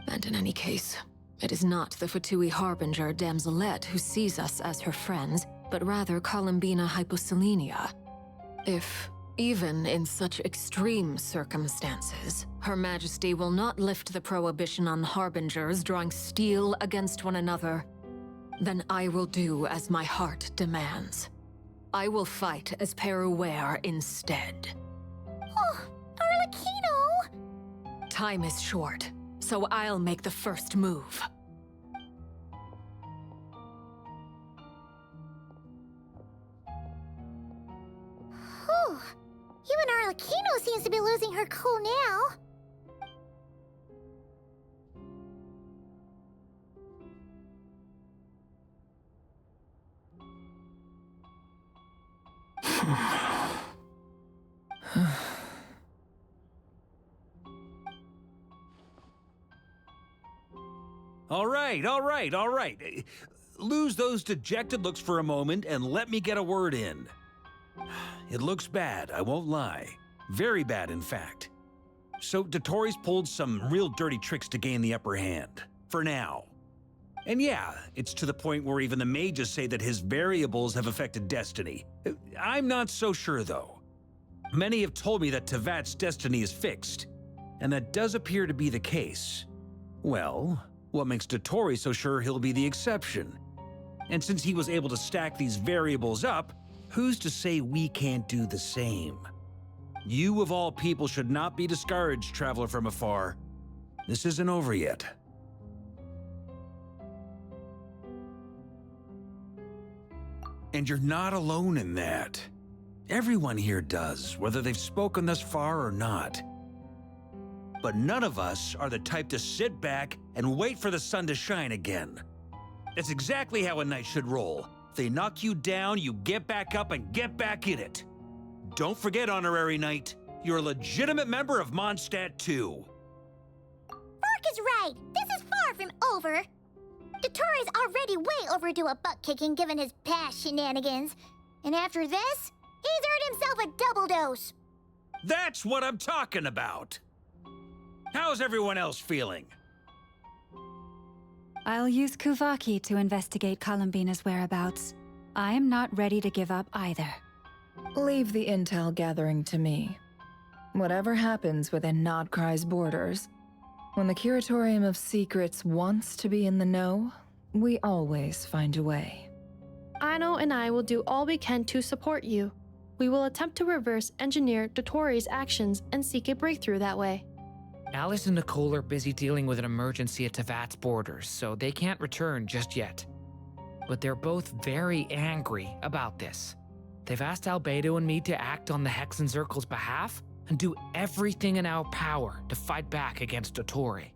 And in any case, it is not the Fatui Harbinger Damselette who sees us as her friends, but rather Columbina Hyposelenia. If, even in such extreme circumstances, Her Majesty will not lift the prohibition on Harbingers drawing steel against one another, then I will do as my heart demands. I will fight as Peruware instead. Oh, Arlecchino! Time is short, so I'll make the first move. Whew. Even Arlecchino seems to be losing her cool now. All right. Lose those dejected looks for a moment and let me get a word in. It looks bad, I won't lie. Very bad, in fact. So Dottore's pulled some real dirty tricks to gain the upper hand. For now. And yeah, it's to the point where even the mages say that his variables have affected destiny. I'm not so sure, though. Many have told me that Tevat's destiny is fixed, and that does appear to be the case. Well, what makes Dotori so sure he'll be the exception? And since he was able to stack these variables up, who's to say we can't do the same? You of all people should not be discouraged, traveler from afar. This isn't over yet. And you're not alone in that. Everyone here does, whether they've spoken thus far or not. But none of us are the type to sit back and wait for the sun to shine again. That's exactly how a knight should roll. If they knock you down, you get back up and get back in it. Don't forget, Honorary Knight, you're a legitimate member of Mondstadt too. Bark is right. This is far from over. Dotori's already way overdue a butt-kicking given his past shenanigans. And after this, he's earned himself a double dose. That's what I'm talking about. How's everyone else feeling? I'll use Kuvaki to investigate Columbina's whereabouts. I am not ready to give up either. Leave the intel gathering to me. Whatever happens within Nodkrai's borders, when the Curatorium of Secrets wants to be in the know, we always find a way. Aino and I will do all we can to support you. We will attempt to reverse engineer Dotori's actions and seek a breakthrough that way. Alice and Nicole are busy dealing with an emergency at Tevat's borders, so they can't return just yet. But they're both very angry about this. They've asked Albedo and me to act on the Hexen Circle's behalf and do everything in our power to fight back against Dotori.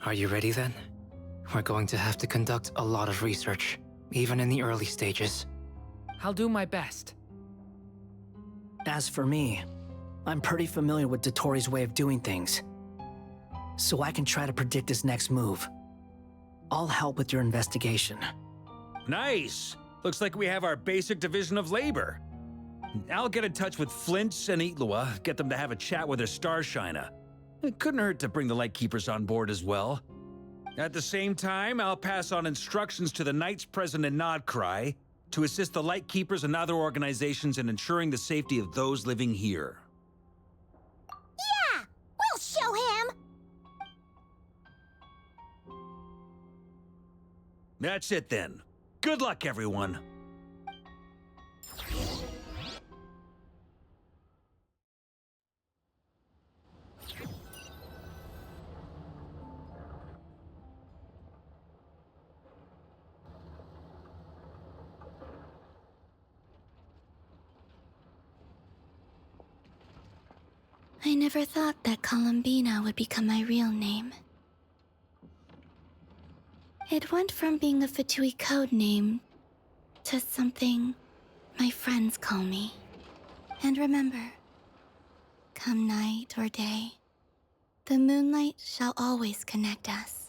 Are you ready then? We're going to have to conduct a lot of research, even in the early stages. I'll do my best. As for me, I'm pretty familiar with Dotori's way of doing things, so I can try to predict his next move. I'll help with your investigation. Nice! Looks like we have our basic division of labor. I'll get in touch with Flints and Itlua, get them to have a chat with their Starshiner. It couldn't hurt to bring the Lightkeepers on board as well. At the same time, I'll pass on instructions to the Knights present in Nodkrai to assist the Lightkeepers and other organizations in ensuring the safety of those living here. Yeah! We'll show him! That's it then. Good luck, everyone. I never thought that Columbina would become my real name. It went from being a Fatui code name to something my friends call me. And remember, come night or day, the moonlight shall always connect us.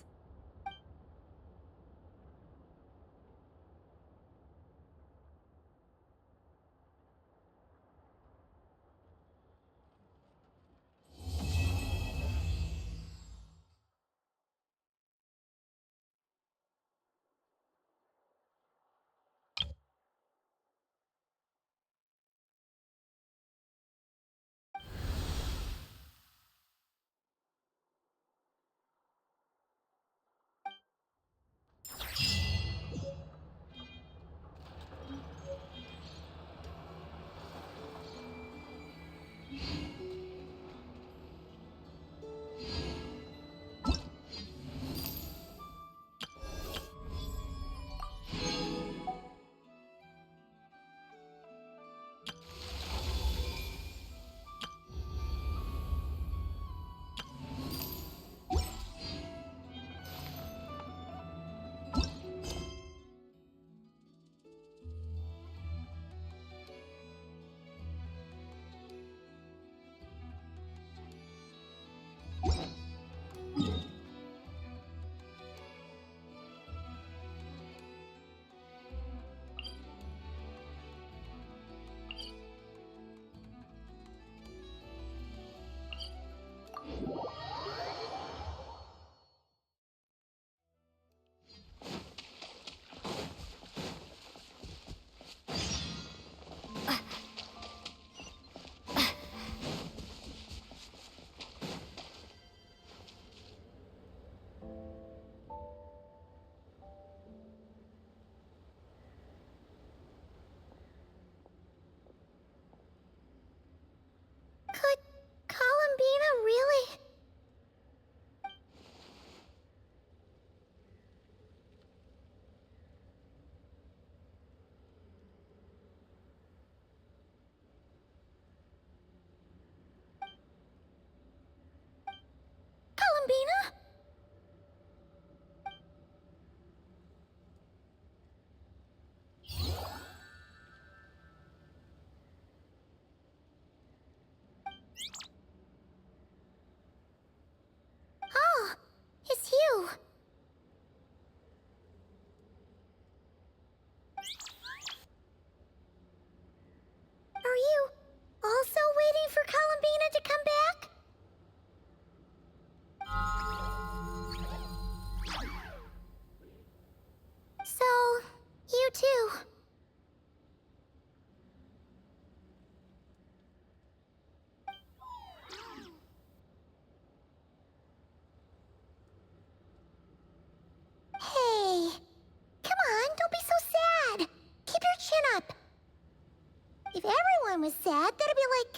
sad, that'd be like...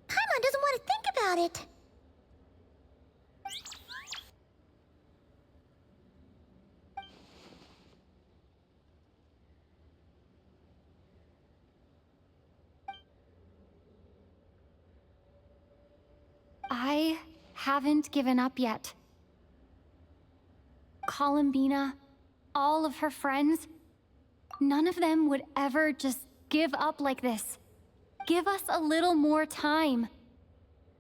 Paimon doesn't want to think about it. I haven't given up yet. Columbina, all of her friends, none of them would ever just give up like this. Give us a little more time.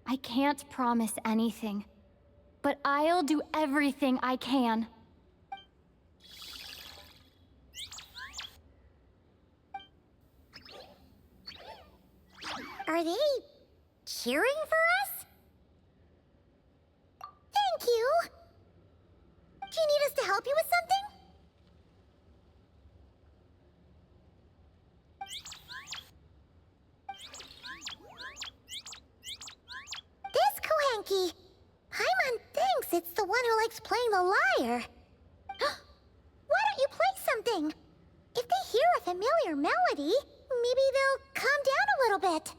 I can't promise anything, but I'll do everything I can. Are they cheering for us? Thank you. Do you need us to help you with something? This Kuhenki. Paimon thinks it's the one who likes playing the lyre. Why don't you play something? If they hear a familiar melody, maybe they'll calm down a little bit.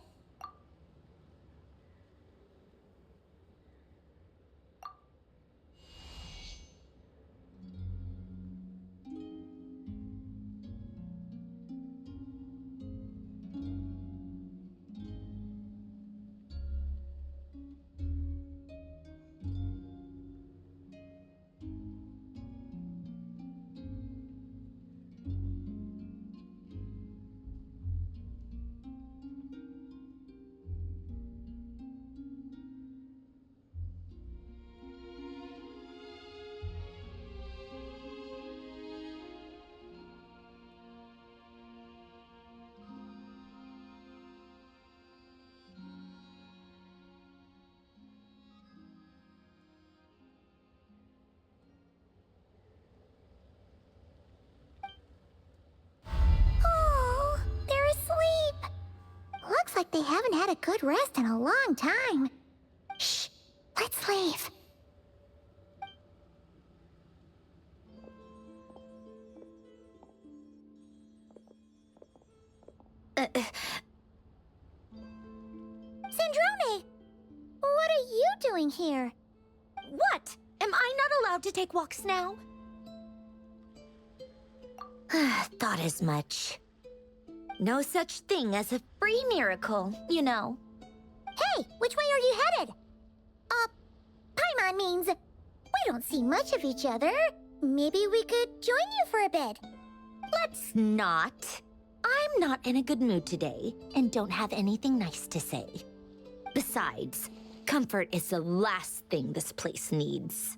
Oh, they're asleep. Looks like they haven't had a good rest in a long time. Shh, let's leave. Sandrone! What are you doing here? What? Am I not allowed to take walks now? Thought as much. No such thing as a free miracle, you know. Hey, which way are you headed? Paimon means we don't see much of each other. Maybe we could join you for a bit. Let's not. I'm not in a good mood today and don't have anything nice to say. Besides, comfort is the last thing this place needs.